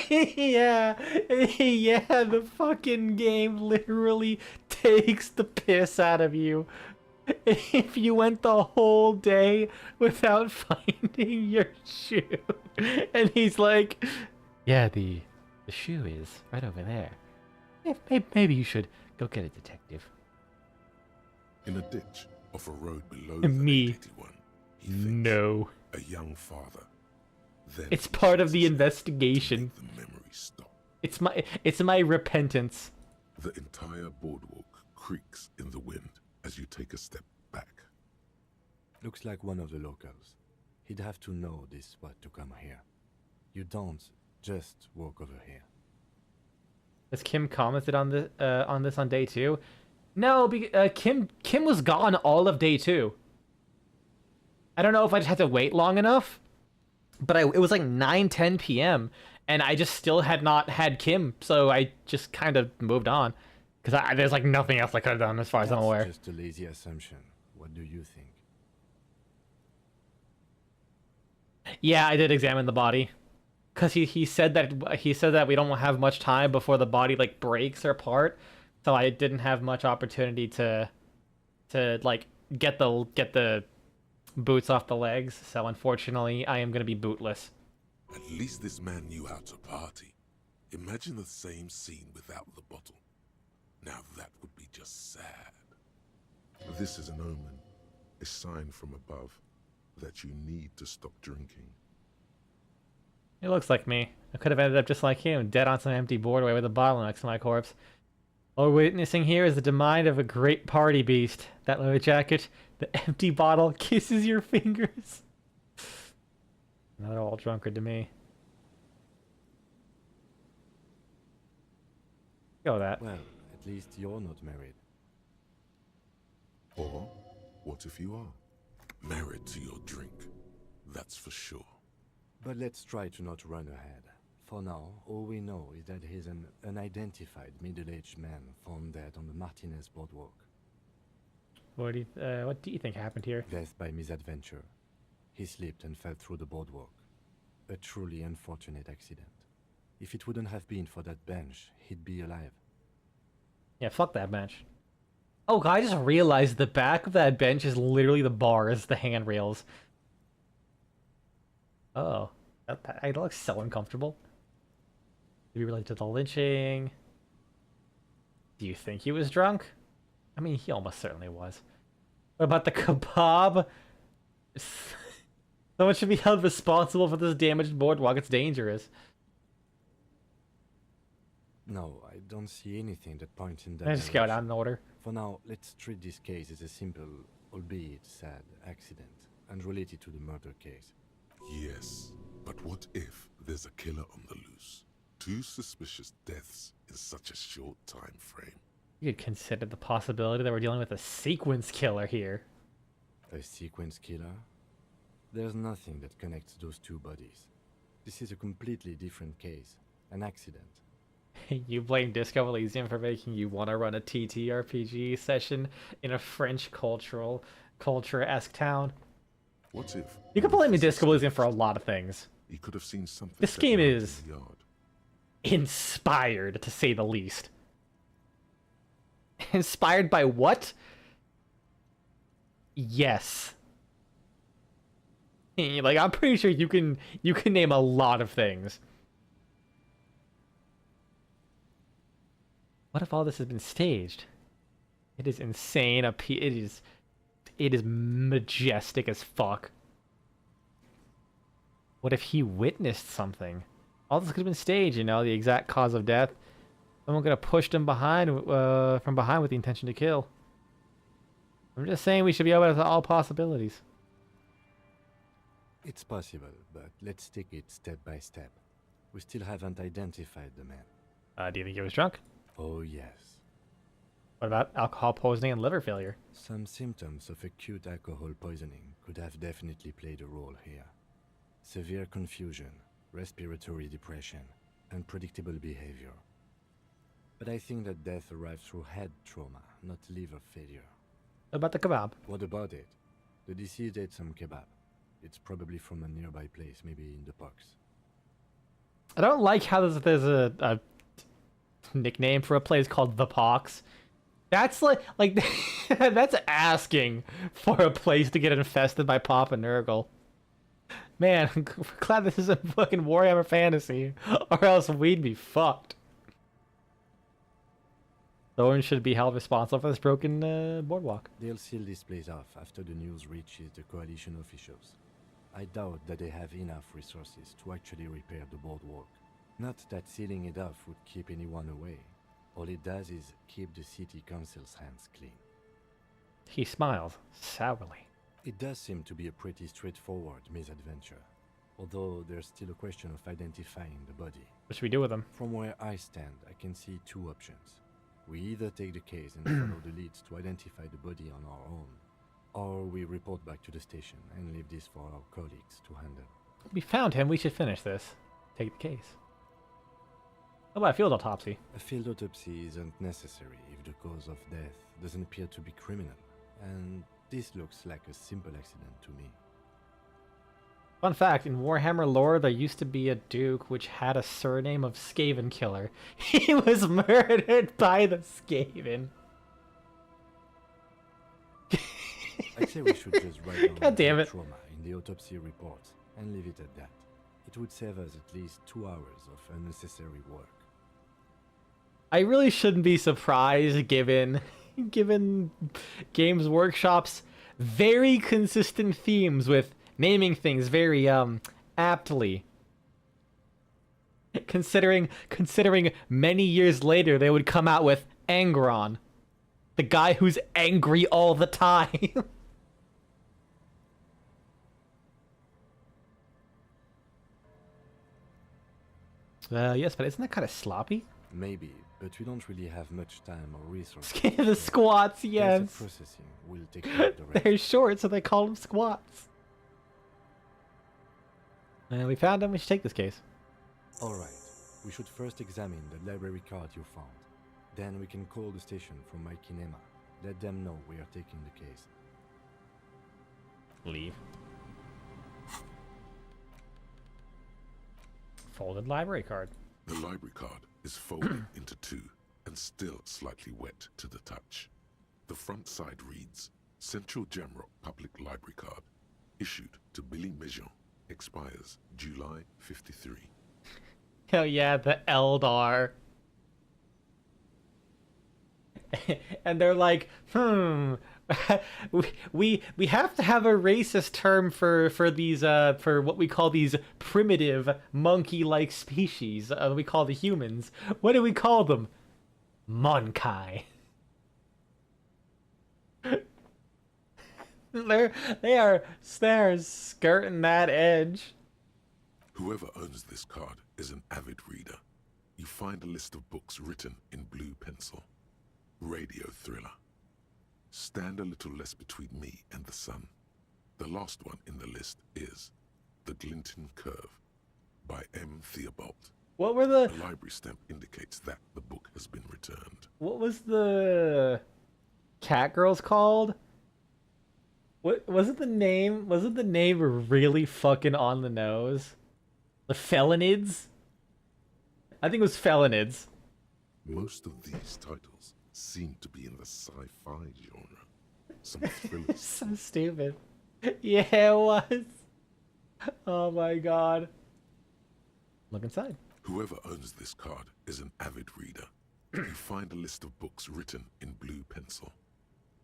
Yeah, yeah, the fucking game literally takes the piss out of you. If you went the whole day without finding your shoe. And he's like, yeah, the shoe is right over there. Maybe you should go get it, detective. In a ditch off a road below Me. the 881, he thinks No. a young father. Then It's he part of shoots the his head to investigation. make the memory stop. It's my repentance. The entire boardwalk creaks in the wind as you take a step back. Looks like one of the locals. He'd have to know this spot to come here. You don't just walk over here. Has Kim commented on this on day 2? No, Kim was gone all of day 2. I don't know if I just had to wait long enough, but it was like 9:10 p.m. and I just still had not had Kim, so I just kind of moved on because there's like nothing else I could have done as far as I'm aware. That's just a lazy assumption. What do you think? Yeah, I did examine the body. Cause he said that we don't have much time before the body like breaks or apart, so I didn't have much opportunity to like get the boots off the legs. So unfortunately, I am gonna be bootless. At least this man knew how to party. Imagine the same scene without the bottle. Now that would be just sad. This is an omen, a sign from above that you need to stop drinking. It looks like me. I could have ended up just like him, dead on some empty boardway with a bottle next to my corpse. All we're witnessing here is the demise of a great party beast. That leather jacket, the empty bottle, kisses your fingers. Now they're all drunkard to me. Go with that. Well, at least you're not married. Or, what if you are? Married to your drink, that's for sure. But let's try to not run ahead. For now, all we know is that he's an unidentified middle-aged man found dead on the Martinez boardwalk. What do you think happened here? Death by misadventure. He slipped and fell through the boardwalk. A truly unfortunate accident. If it wouldn't have been for that bench, he'd be alive. Yeah, fuck that bench. Oh, God, I just realized the back of that bench is literally the bars, the handrails. Oh, that looks so uncomfortable. Maybe related to the lynching. Do you think he was drunk? I mean, he almost certainly was. What about the kebab? Someone should be held responsible for this damaged boardwalk. It's dangerous. No, I don't see anything that points in that Let's just go direction. down in order. For now, let's treat this case as a simple, albeit sad, accident, unrelated to the murder case. Yes, but what if there's a killer on the loose? 2 suspicious deaths in such a short time frame. You could consider the possibility that we're dealing with a sequence killer here. A sequence killer? There's nothing that connects those two bodies. This is a completely different case. An accident. You blame Disco Elysium for making you want to run a TTRPG session in a French culture-esque town. What if You could blame Disco Elysium for a lot of things. he could have seen something? This set game right in is the yard? inspired, to say the least. Inspired by what? Yes. Like, I'm pretty sure you can name a lot of things. What if all this has been staged? It is insane. It is majestic as fuck. What if he witnessed something? All this could have been staged, you know, the exact cause of death. Someone could have pushed him from behind with the intention to kill. I'm just saying we should be open to all possibilities. It's possible, but let's take it step by step. We still haven't identified the man. Do you think he was drunk? Oh yes. What about alcohol poisoning and liver failure? Some symptoms of acute alcohol poisoning could have definitely played a role here. Severe confusion, respiratory depression, unpredictable behavior. But I think that death arrived through head trauma, not liver failure. What about the kebab? What about it? The deceased ate some kebab. It's probably from a nearby place, maybe in the parks. I don't like how there's a nickname for a place called The Pox. That's like that's asking for a place to get infested by Papa Nurgle. Man, I'm glad this isn't fucking Warhammer Fantasy, or else we'd be fucked. Thorin should be held responsible for this broken boardwalk. They'll seal this place off after the news reaches the coalition officials. I doubt that they have enough resources to actually repair the boardwalk. Not that sealing it off would keep anyone away. All it does is keep the city council's hands clean. He smiled sourly. It does seem to be a pretty straightforward misadventure, although there's still a question of identifying the body. What should we do with him? From where I stand, I can see two options. We either take the case and follow the leads to identify the body on our own, or we report back to the station and leave this for our colleagues to handle. We found him. We should finish this. Take the case. How about a field autopsy? A field autopsy isn't necessary if the cause of death doesn't appear to be criminal, and this looks like a simple accident to me. Fun fact, in Warhammer lore, there used to be a duke which had a surname of Skaven Killer. He was murdered by the Skaven. I'd say we should just write down God damn the it. trauma in the autopsy report and leave it at that. It would save us at least 2 hours of unnecessary work. I really shouldn't be surprised given Games Workshop's very consistent themes with naming things very aptly. Considering many years later they would come out with Angron, the guy who's angry all the time. Yes, but isn't that kind of sloppy? Maybe, but we don't really have much time or resources. The squats, Basic yes. processing will take care of the rest. They're short, so they call them squats. And we found him. We should take this case. Alright, we should first examine the library card you found. Then we can call the station from my kinema. Let them know we are taking the case. Leave. Folded library card. The library card is folded into 2 and still slightly wet to the touch. The front side reads, Central Jamrock Public Library Card, issued to Billy Mejean, expires July 53. Hell yeah, the Eldar. And they're like, we have to have a racist term for these for what we call these primitive monkey-like species. We call the humans. What do we call them? Monkai. They are skirting that edge. Whoever owns this card is an avid reader. You find a list of books written in blue pencil. Radio thriller. Stand a little less between me and the sun. The last one in the list is The Glinton Curve by M. Theobald. What were the... A library stamp indicates that the book has been returned. What was the cat girls called? What was it? The name? Was it the name really fucking on the nose? The Felonids? I think it was Felonids. Most of these titles seem to be in the sci-fi genre. Some thrillers. So stupid. Yeah, it was. Oh my god. Look inside. Whoever owns this card is an avid reader. You find a list of books written in blue pencil.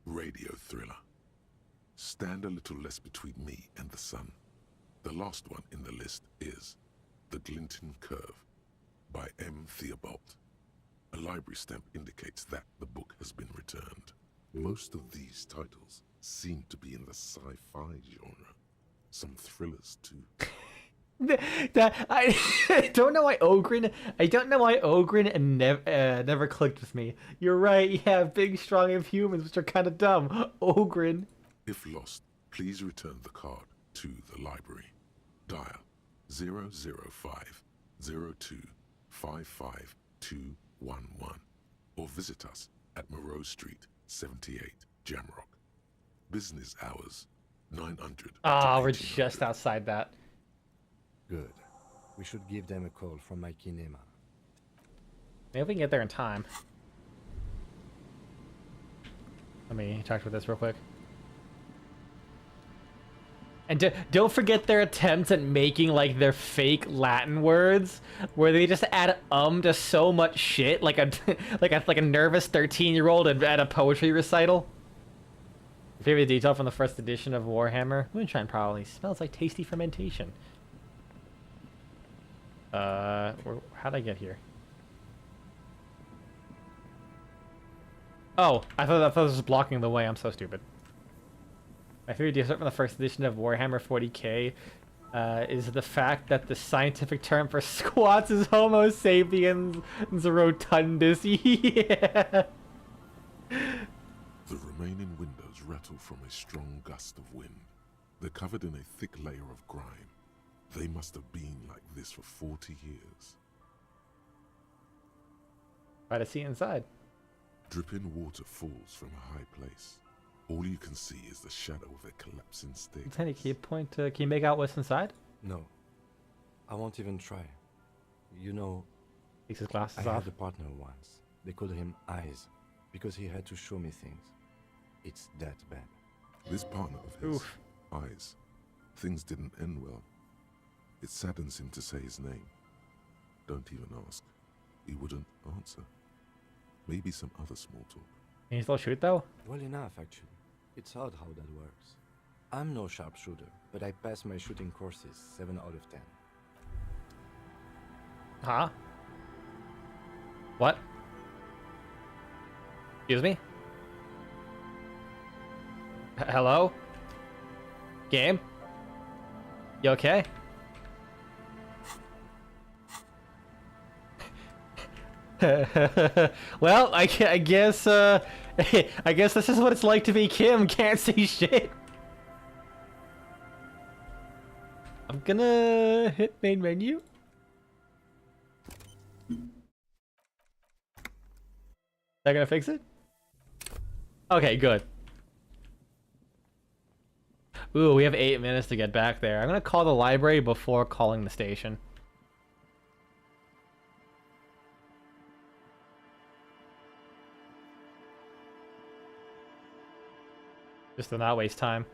Radio thriller. Stand a little less between me and the sun. The last one in the list is The Glinton Curve by M. Theobald. A library stamp indicates that the book has been returned. Most of these titles seem to be in the sci-fi genre. Some thrillers too. I don't know why Ogren. I don't know why Ogren and never clicked with me. You're right. You have big, strong of humans, which are kind of dumb. Ogren. If lost, please return the card to the library. Dial 005 02 55211 or visit us at Moreau Street, 78, Jamrock. Business hours 900. Ah, we're just outside that. Good. We should give them a call from my kinema. Maybe we can get there in time. Let me talk about this real quick. And don't forget their attempts at making like their fake Latin words, where they just add to so much shit, like a like a nervous 13-year-old at a poetry recital. Favorite detail from the first edition of Warhammer: moonshine probably smells like tasty fermentation. How'd I get here? Oh, I thought this was blocking the way. I'm so stupid. My favorite detail from the first edition of Warhammer 40k is the fact that the scientific term for squats is Homo sapiens rotundus. Yeah. The remaining windows rattle from a strong gust of wind. They're covered in a thick layer of grime. They must have been like this for 40 years. Try to see inside. Dripping water falls from a high place. All you can see is the shadow of a collapsing staircase. Lieutenant, can you point to? Can you make out what's inside? No. I won't even try. You know, Takes his glasses I off. had a partner once. They called him Eyes because he had to show me things. It's that bad. This partner of his, Oof. Eyes, things didn't end well. It saddens him to say his name. Don't even ask. He wouldn't answer. Maybe some other small talk. Can you still shoot though? Well enough, actually. It's odd how that works. I'm no sharpshooter, but I pass my shooting courses 7 out of 10. Huh? What? Excuse me? Hello? Game? You okay? Well, I guess, I guess this is what it's like to be Kim. Can't see shit. I'm gonna hit main menu. Is that gonna fix it? Okay, good. Ooh, we have 8 minutes to get back there. I'm gonna call the library before calling the station. Just to not waste time.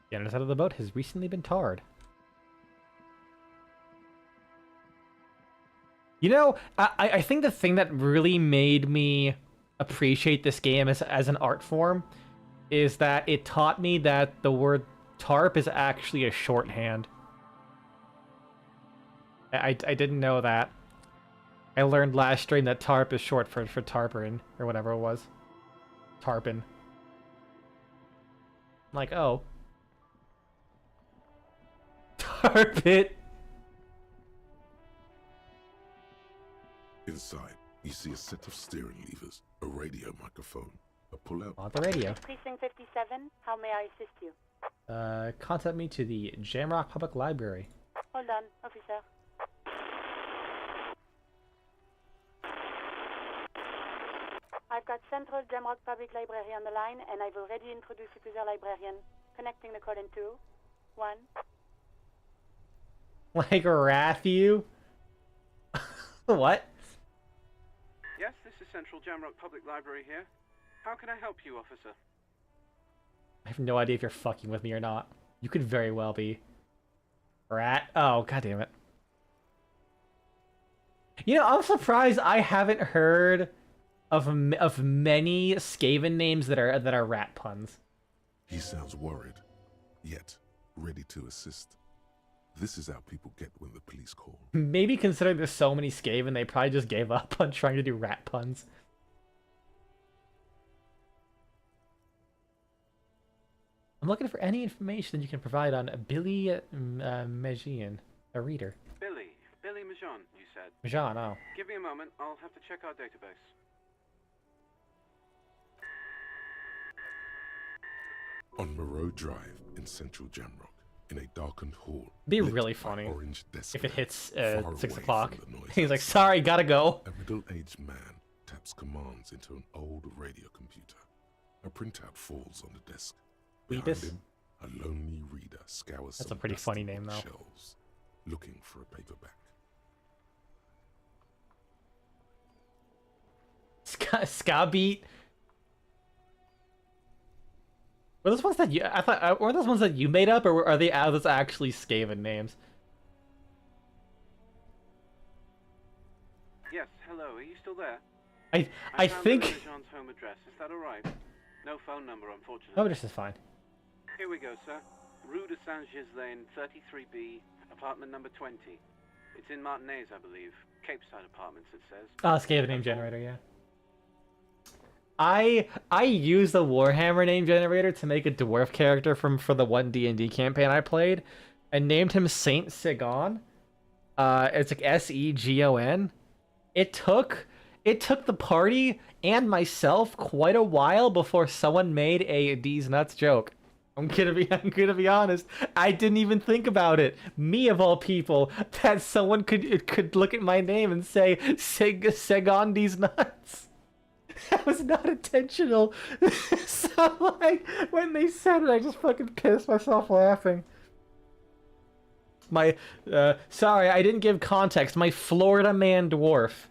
The underside of the boat has recently been tarred. You know, I think the thing that really made me appreciate this game as an art form is that it taught me that the word tarp is actually a shorthand. I didn't know that. I learned last stream that tarp is short for tarparin, or whatever it was. Tarpon. I'm like, oh. Tarpit! Inside, you see a set of steering levers, a radio microphone, a pull-out. On the radio. Precinct 57, how may I assist you? Contact me to the Jamrock Public Library. Hold on, officer. I've got Central Jamrock Public Library on the line, and I've already introduced you to the librarian. Connecting the call in 2, 1. Like Rathu? What? Yes, this is Central Jamrock Public Library here. How can I help you, officer? I have no idea if you're fucking with me or not. You could very well be. Rat? Oh, god damn it. You know, I'm surprised I haven't heard of many Skaven names that are rat puns. He sounds worried, yet ready to assist. This is how people get when the police call. Maybe considering there's so many Skaven, they probably just gave up on trying to do rat puns. I'm looking for any information that you can provide on Billy Majian, a reader. Billy Majan, you said. Majan, oh. Give me a moment, I'll have to check our database. On Moreau Drive in central Jamrock, in a darkened hall. Be lit really by funny orange desk if it lamp, hits far 6 away o'clock. from the noises, He's like, sorry, gotta go. a middle-aged man taps commands into an old radio computer. A printout falls on the desk. Behind Weebus? him, a lonely reader scours That's some a pretty funny dusty name, though. shelves, looking for a paperback. Ska beat. Were those ones that you? I thought were those ones that you made up, or are they those actually Skaven names? Yes, hello, are you still there? I found think. Billy Majan's home address, is that alright? No phone number, unfortunately. Oh, this is fine. Here we go, sir. Rue de Saint-Ghislain, 33B, apartment number 20. It's in Martinez, I believe. Cape Side Apartments, it says. Oh, Skaven name generator, yeah. I used the Warhammer name generator to make a dwarf character for the one D&D campaign I played, and named him Saint Segon. It's like Segon. It took the party and myself quite a while before someone made a D's nuts joke. I'm gonna be honest. I didn't even think about it. Me of all people, that someone could look at my name and say Segon D's nuts. That was not intentional. So like when they said it, I just fucking pissed myself laughing. My sorry, I didn't give context. My Florida man dwarf.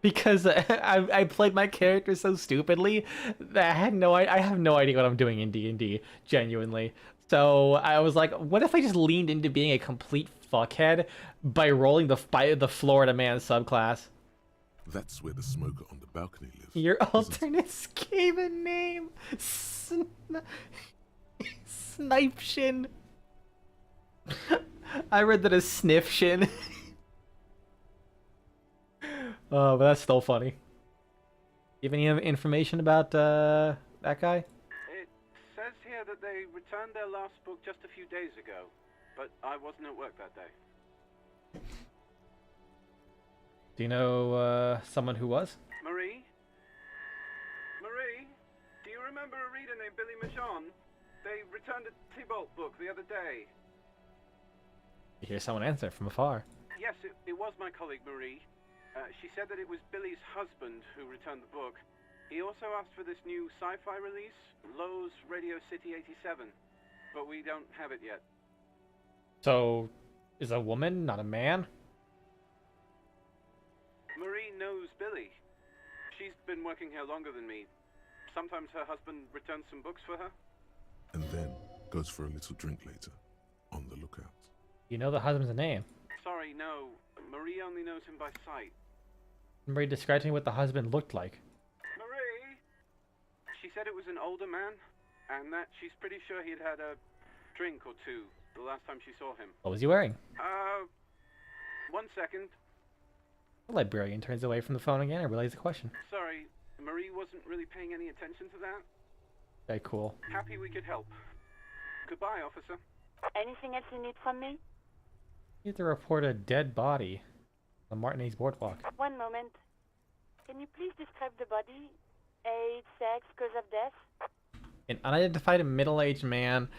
Because I played my character so stupidly that I have no idea what I'm doing in D&D, genuinely. So I was like, what if I just leaned into being a complete fuckhead by rolling the Florida man subclass? That's where the smoker on the balcony lives. Your isn't it? alternate Skaven name, Snipeshin. I read that as Sniffshin. Oh, but that's still funny. You have any information about that guy? It says here that they returned their last book just a few days ago, but I wasn't at work that day. Do you know someone who was? Marie? Marie? Do you remember a reader named Billy Majan? They returned a Tybalt book the other day. You hear someone answer from afar. Yes, it was my colleague Marie. She said that it was Billy's husband who returned the book. He also asked for this new sci-fi release, Lowe's Radio City 87, but we don't have it yet. So, is a woman, not a man? Marie knows Billy. She's been working here longer than me. Sometimes her husband returns some books for her. And then goes for a little drink later. On the lookout. You know the husband's name. Sorry, no. Marie only knows him by sight. Marie described to me what the husband looked like. Marie? She said it was an older man, and that she's pretty sure he'd had a drink or two the last time she saw him. What was he wearing? 1 second. The librarian turns away from the phone again and relays the question. Sorry, Marie wasn't really paying any attention to that. Okay, cool. Happy we could help. Goodbye, officer. Anything else you need from me? You have to report a dead body on the Martinez boardwalk. One moment. Can you please describe the body? Age, sex, cause of death? An unidentified middle-aged man.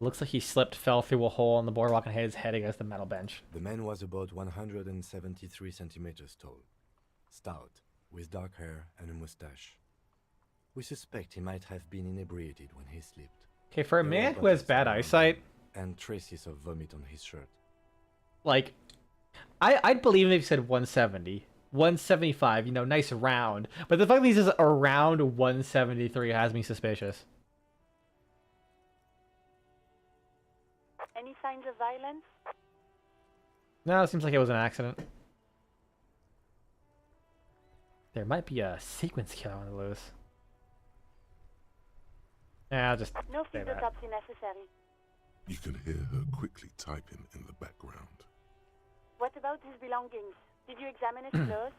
Looks like he slipped, fell through a hole in the boardwalk, and hit his head against the metal bench. The man was about 173 centimeters tall, stout, with dark hair and a mustache. We suspect he might have been inebriated when he slipped. Okay, for a man who has bad eyesight, and traces of vomit on his shirt. like, I'd believe if he said 170. 175, you know, nice round. But the fact that he says around 173 has me suspicious. Any signs of violence? No, it seems like it was an accident. There might be a sequence killer on the loose. Yeah, I'll just No say field that. autopsy necessary. You can hear her quickly typing in the background. What about his belongings? Did you examine his clothes?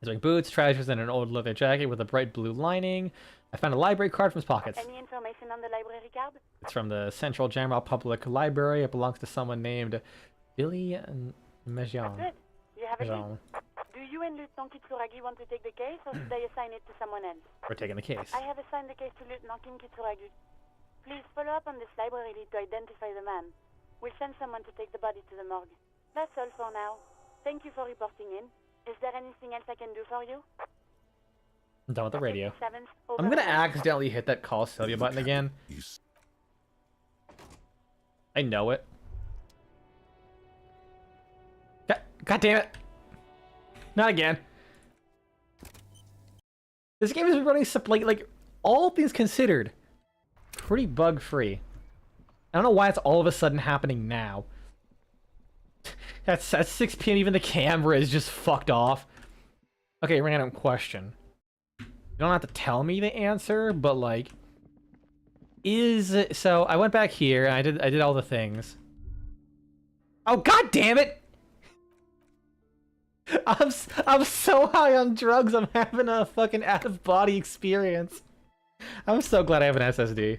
He's wearing boots, trousers, and an old leather jacket with a bright blue lining. I found a library card from his pockets. Any information on the library card? It's from the Central Jamrock Public Library. It belongs to someone named Billy Mejian. Good. You have a Mejian. lead. Do you and Lieutenant Kitsuragi want to take the case, or should I assign it to someone else? We're taking the case. I have assigned the case to Lieutenant Kim Kitsuragi. Please follow up on this library lead to identify the man. We'll send someone to take the body to the morgue. That's all for now. Thank you for reporting in. Is there anything else I can do for you? I'm done with the radio. 7th, I'm over. gonna accidentally hit that call Sylvia button again. I know it. God damn it! Not again. This game is running like all things considered, pretty bug free. I don't know why it's all of a sudden happening now. At 6 p.m. even the camera is just fucked off. Okay, random question. You don't have to tell me the answer, but like, so I went back here and I did all the things. Oh god damn it! I'm so high on drugs. I'm having a fucking out of body experience. I'm so glad I have an SSD.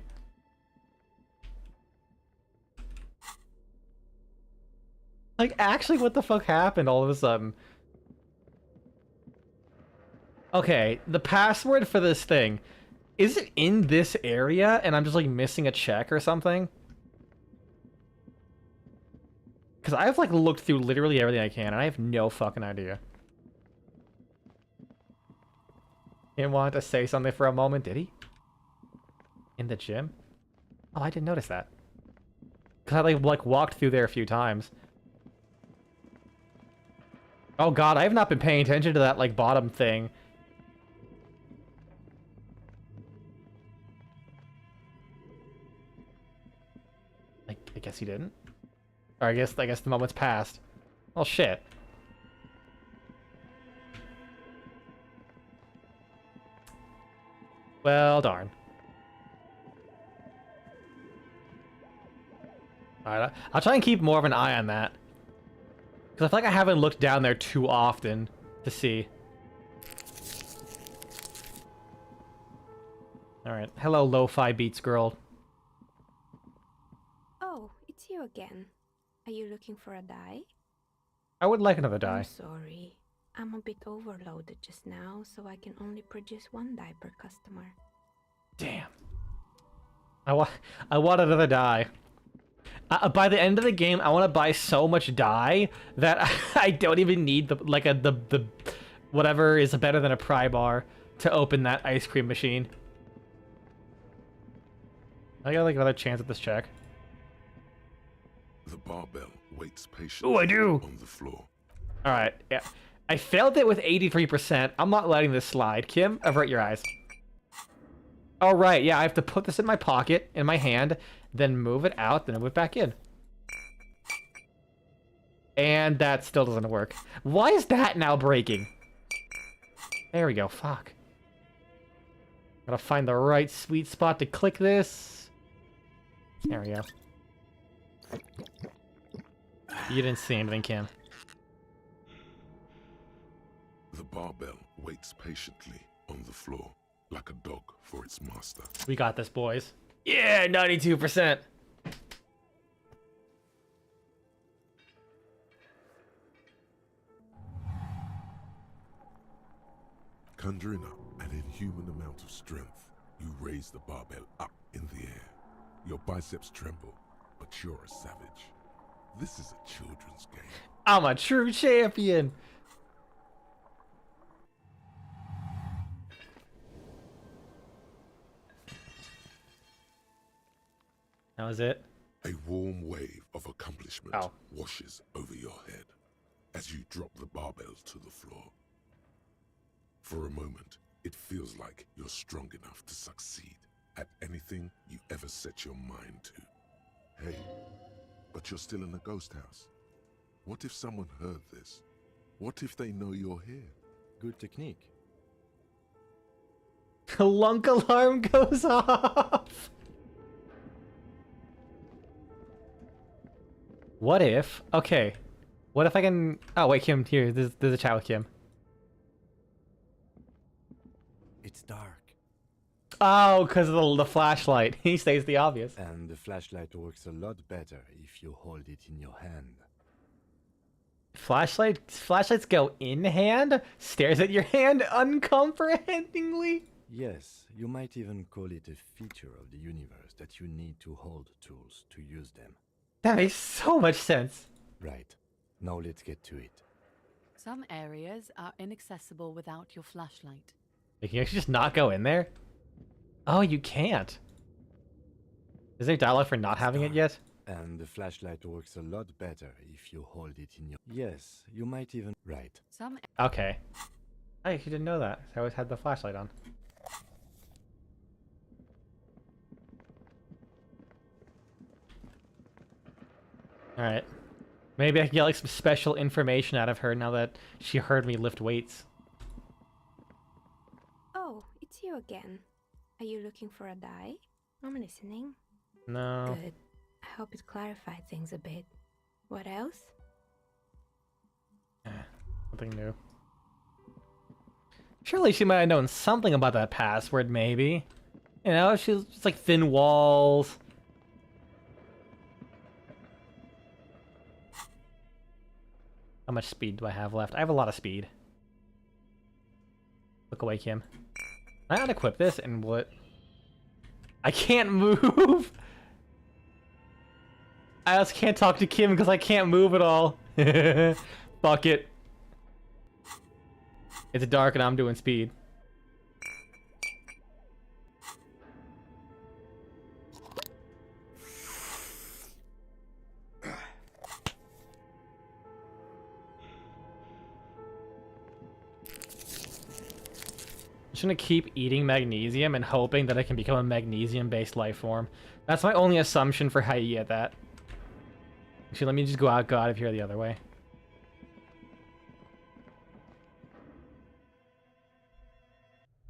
Like, actually, what the fuck happened all of a sudden? Okay, the password for this thing, is it in this area and I'm just like missing a check or something? Because I've like looked through literally everything I can and I have no fucking idea. He wanted to say something for a moment, did he? In the gym? Oh, I didn't notice that. Because I like walked through there a few times. Oh god, I have not been paying attention to that like bottom thing. I guess he didn't. Or I guess the moment's passed. Well, shit. Well, darn. Alright, I'll try and keep more of an eye on that. Because I feel like I haven't looked down there too often to see. Alright, hello lo-fi beats girl. Oh, it's you again. Are you looking for a die? I would like another die. I'm sorry. I'm a bit overloaded just now, so I can only produce one die per customer. Damn. I want another die. By the end of the game, I want to buy so much dye that I don't even need the whatever is better than a pry bar to open that ice cream machine. I got like another chance at this check. The barbell waits patiently Ooh, I do. on the floor. All right, yeah. I failed it with 83%. I'm not letting this slide. Kim, avert your eyes. All right, yeah, I have to put this in my pocket, in my hand, then move it out, then move it back in. And that still doesn't work. Why is that now breaking? There we go, fuck. Gotta find the right sweet spot to click this. There we go. You didn't see anything, Kim. The barbell waits patiently on the floor, like a dog for its master. We got this, boys. Yeah, 92%. Conjuring up an inhuman amount of strength, you raise the barbell up in the air. Your biceps tremble, but you're a savage. This is a children's game. I'm a true champion. That was it. A warm wave of accomplishment Oh. washes over your head as you drop the barbell to the floor. For a moment, it feels like you're strong enough to succeed at anything you ever set your mind to. Hey, but you're still in a ghost house. What if someone heard this? What if they know you're here? Good technique. The lunk alarm goes off. What if? Okay. What if I can? Oh wait, Kim. Here, there's a chat with Kim. It's dark. Oh, because of the flashlight. He states the obvious. And the flashlight works a lot better if you hold it in your hand. Flashlights go in hand, stares at your hand uncomprehendingly. Yes, you might even call it a feature of the universe that you need to hold tools to use them. That makes so much sense. Right. Now let's get to it. Some areas are inaccessible without your flashlight. You can actually just not go in there? Oh, you can't. Is there dialogue for not having it yet? And the flashlight works a lot better if you hold it in your... Yes, you might even... Right. Some Okay. I actually didn't know that. I always had the flashlight on. Alright. Maybe I can get like some special information out of her now that she heard me lift weights. Oh, it's you again. Are you looking for a die? I'm listening. No. Good. I hope it clarified things a bit. What else? Nothing new. Surely she might have known something about that password, maybe. You know, she's just like thin walls. How much speed do I have left? I have a lot of speed. Look away, Kim. I unequip this and what? I can't move! I also can't talk to Kim because I can't move at all. Fuck it. It's dark and I'm doing speed. I'm just gonna keep eating magnesium and hoping that I can become a magnesium-based life form. That's my only assumption for how you get that. Actually, let me just go out of here the other way.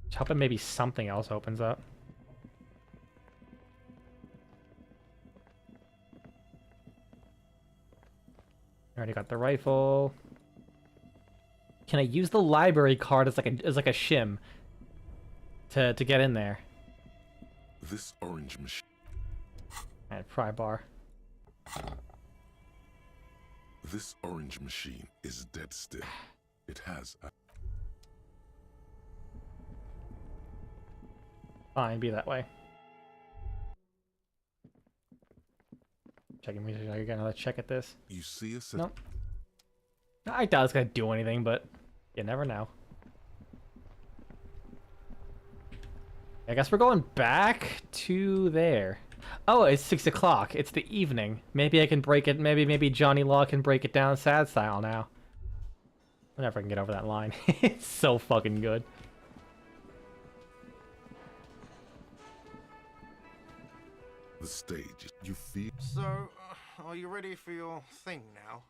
Just hoping maybe something else opens up. Already got the rifle. Can I use the library card as like a shim to get in there? This orange machine. Alright, pry bar. This orange machine is dead still. It has a... Fine, be that way. Checking music. I got another check at this. You see a set... Nope. I doubt it's gonna do anything, but you never know. I guess we're going back to there. Oh, it's 6 o'clock. It's the evening. Maybe I can break it. Maybe Johnny Law can break it down sad style now. Whenever I can get over that line. It's so fucking good. The stage. You feel... So, are you ready for your thing now?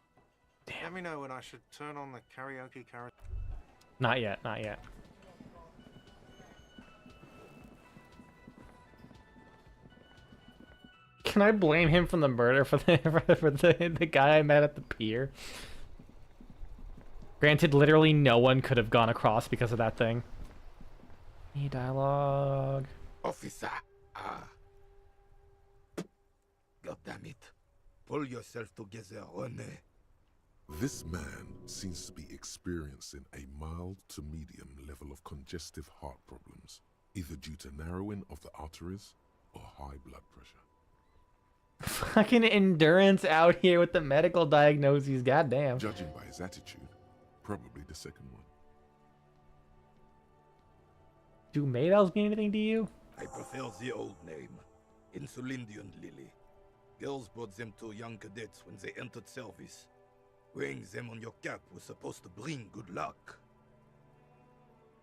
Damn. Let me know when I should turn on the karaoke karaoke. Not yet, not yet. Can I blame him for the murder for the guy I met at the pier? Granted, literally no one could have gone across because of that thing. Any dialogue? Officer! God damn it. Pull yourself together, René. This man seems to be experiencing a mild to medium level of congestive heart problems, either due to narrowing of the arteries or high blood pressure. Fucking endurance out here with the medical diagnoses, goddamn. Judging by his attitude, probably the second one. Do Maybells mean anything to you? I prefer the old name, Insulindian Lily. Girls brought them to young cadets when they entered service. Wearing them on your cap was supposed to bring good luck.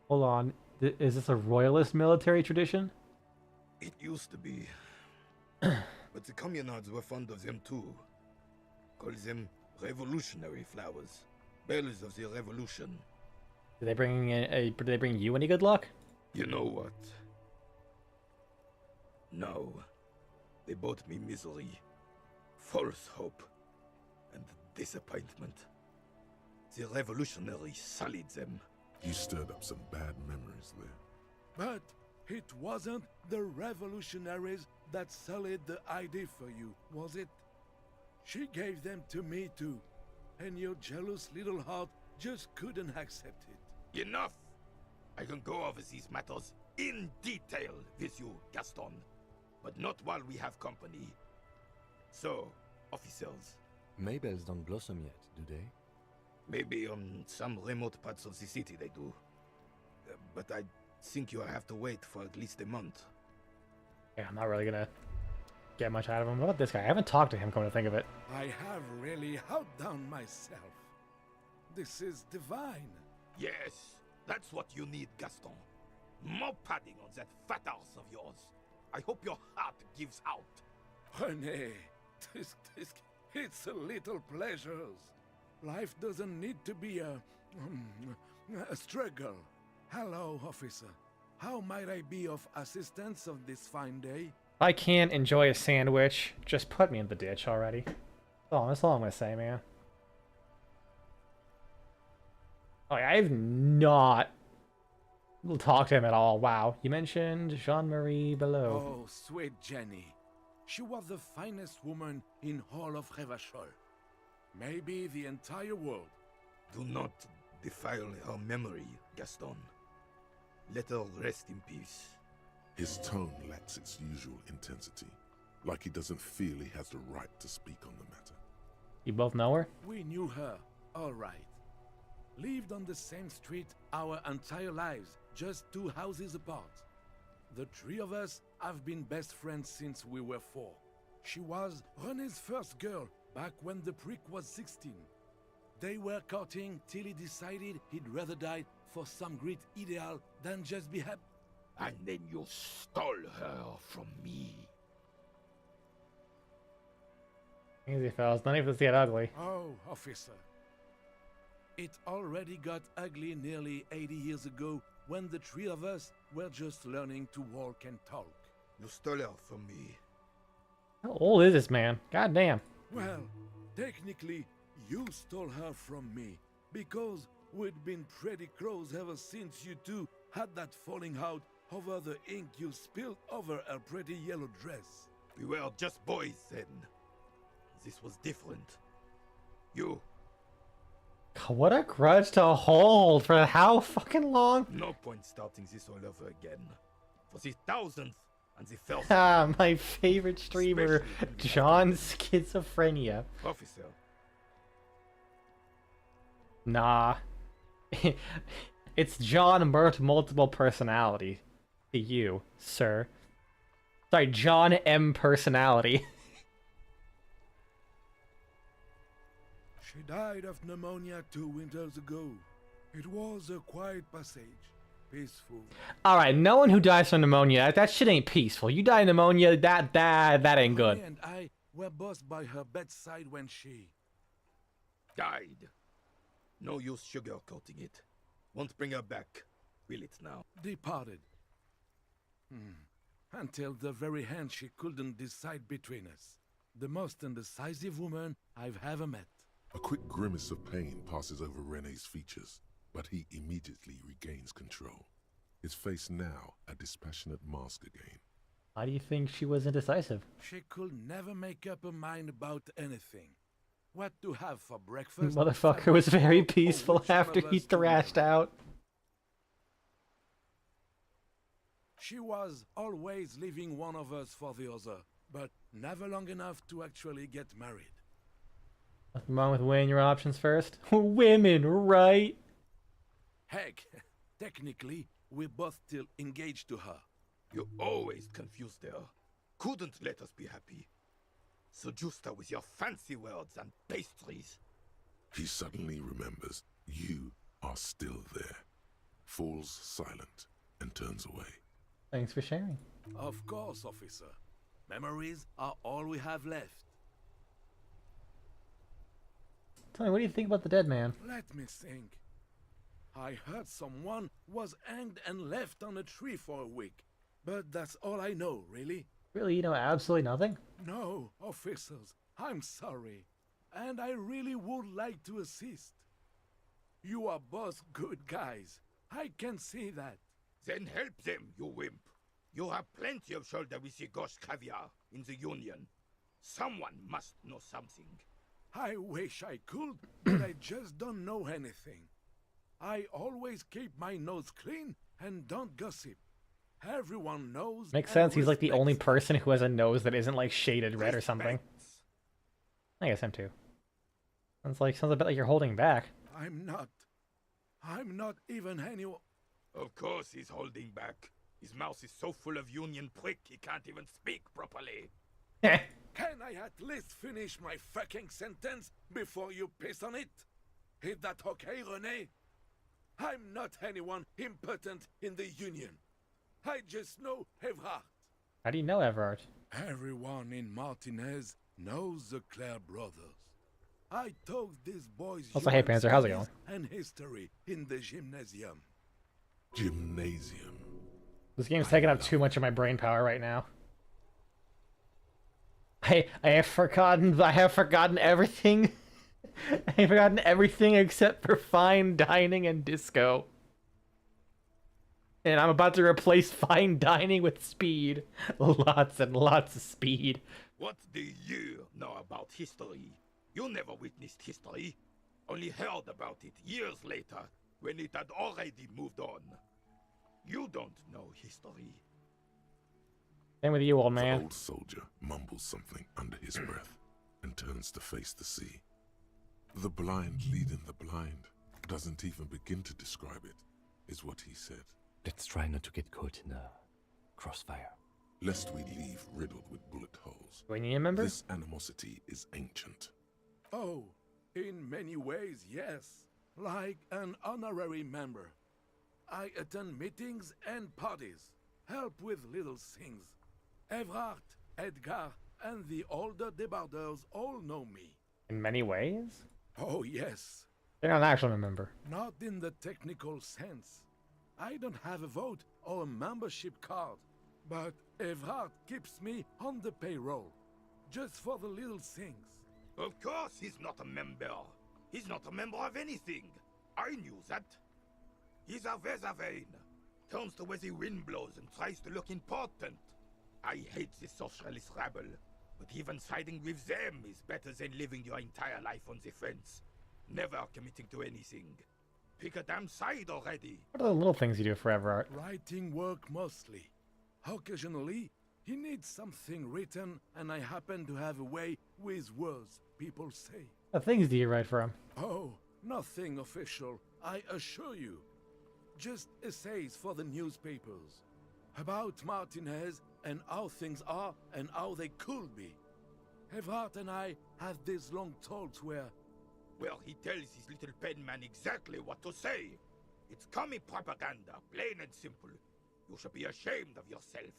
Hold on. Is this a royalist military tradition? It used to be. But the communards were fond of them too. Call them revolutionary flowers. Bells of the revolution. Did they bring you any good luck? You know what? No. They brought me misery, false hope, and disappointment. The revolutionaries sullied them. You stirred up some bad memories there. But it wasn't the revolutionaries that sullied the idea for you, was it? She gave them to me too, and your jealous little heart just couldn't accept it. Enough! I can go over these matters in detail with you, Gaston. But not while we have company. So, officers. Maybells don't blossom yet, do they? Maybe on some remote parts of the city they do. But I think you have to wait for at least a month. Yeah, I'm not really gonna get much out of him. What about this guy? I haven't talked to him, come to think of it. I have really outdone myself. This is divine. Yes, that's what you need, Gaston. More padding on that fat arse of yours. I hope your heart gives out. René, it's a little pleasures. Life doesn't need to be a struggle. Hello, officer. How might I be of assistance on this fine day? I can't enjoy a sandwich. Just put me in the ditch already. That's all I'm gonna say, man. Oh, yeah, I've not talked to him at all. Wow. You mentioned Jean-Marie Below. Oh, sweet Jenny. She was the finest woman in all of Revachol. Maybe the entire world. Do not defile her memory, Gaston. Let her rest in peace. His tone lacks its usual intensity, like he doesn't feel he has the right to speak on the matter. You both know her? We knew her, all right. Lived on the same street our entire lives, just 2 houses apart. The 3 of us have been best friends since we were 4. She was René's first girl, back when the prick was 16. They were courting till he decided he'd rather die for some great ideal than just be happy. And then you stole her from me. Easy, fellas. None of this get ugly. Oh, officer. It already got ugly nearly 80 years ago when the 3 of us were just learning to walk and talk. You stole her from me. How old is this man? God damn. Well, technically, you stole her from me, because we'd been pretty close ever since you two had that falling out over the ink you spilled over her pretty yellow dress. We were just boys then. This was different. You. What a grudge to hold for how fucking long? No point starting this all over again. For the 1000th and the 1st. Ah, my favorite streamer, John Schizophrenia. Officer. Nah. It's John Mert Multiple Personality. To you, sir. Sorry, John M Personality. She died of pneumonia 2 winters ago. It was a quiet passage. Peaceful. Alright, no one who dies from pneumonia, that shit ain't peaceful. You die of pneumonia, that ain't good. René and I were both by her bedside when she died. No use sugarcoating it. Won't bring her back. Will it now? Departed. Until the very end she couldn't decide between us. The most indecisive woman I've ever met. A quick grimace of pain passes over Rene's features, but he immediately regains control. His face now a dispassionate mask again. Why do you think she was indecisive? She could never make up her mind about anything. What to have for breakfast? Motherfucker was very peaceful after he thrashed out. She was always leaving one of us for the other, but never long enough to actually get married. Nothing wrong with weighing your options first. Women, right? Heck, technically, we're both still engaged to her. You always confused her. Couldn't let us be happy. Seduced her with your fancy words and pastries. He suddenly remembers you are still there, falls silent, and turns away. Thanks for sharing. Of course, officer. Memories are all we have left. Tell me, what do you think about the dead man? Let me think. I heard someone was hanged and left on a tree for a week. But that's all I know, really. Really, you know absolutely nothing? No, officers, I'm sorry. And I really would like to assist. You are both good guys. I can see that. Then help them, you wimp. You have plenty of shoulder with the ghost caviar in the Union. Someone must know something. I wish I could, but I just don't know anything. I always keep my nose clean and don't gossip. Everyone knows. Makes sense, he's like the only person who has a nose that isn't like shaded red or something. I guess him too. Sounds a bit like you're holding back. I'm not even anyone. Of course he's holding back. His mouth is so full of Union prick he can't even speak properly. Can I at least finish my fucking sentence before you piss on it? Is that okay, René? I'm not anyone important in the Union. I just know Evrard. How do you know Everard? Everyone in Martinez knows the Clare brothers. I taught these boys Also, hey Panzer, how's it going? and history in the gymnasium. Gymnasium. This game's taking up too much of my brain power right now. I have forgotten everything. I have forgotten everything except for fine dining and disco. And I'm about to replace fine dining with speed. Lots and lots of speed. What do you know about history? You never witnessed history. Only heard about it years later, when it had already moved on. You don't know history. Same with you, old man. The old soldier mumbles something under his breath and turns to face the sea. The blind leading the blind doesn't even begin to describe it, is what he said. Let's try not to get caught in a crossfire. Lest we leave riddled with bullet holes. Do we need a member? This animosity is ancient. Oh, in many ways, yes. Like an honorary member. I attend meetings and parties, help with little things. Evrard, Edgar, and the older debarders all know me. In many ways? Oh, yes. They're not actually a member. Not in the technical sense. I don't have a vote or a membership card, but Evrard keeps me on the payroll, just for the little things. Of course he's not a member. He's not a member of anything. I knew that. He's a Weservein. Turns to where the wind blows and tries to look important. I hate this socialist rabble, but even siding with them is better than living your entire life on the fence. Never committing to anything. Pick a damn side already. What are the little things you do for Everard? Writing work mostly. Occasionally, he needs something written, and I happen to have a way with words, people say. What things do you write for him? Oh, nothing official, I assure you. Just essays for the newspapers. About Martinez and how things are and how they could be. Evrard and I had these long talks where... Well, he tells his little pen man exactly what to say. It's commie propaganda, plain and simple. You should be ashamed of yourself.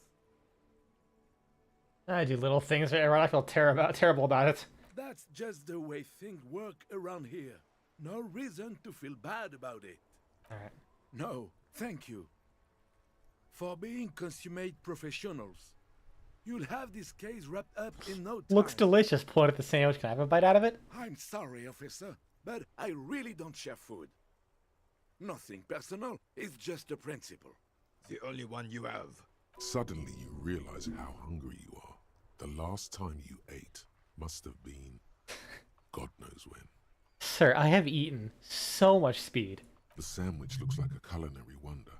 I do little things for Everard. I feel terrible about it. That's just the way things work around here. No reason to feel bad about it. Alright. No, thank you. For being consummate professionals. You'll have this case wrapped up in no time. Looks delicious. Pull out the sandwich. Can I have a bite out of it? I'm sorry, officer, but I really don't share food. Nothing personal, it's just a principle. The only one you have. Suddenly you realize how hungry you are. The last time you ate must have been God knows when. Sir, I have eaten so much speed. The sandwich looks like a culinary wonder.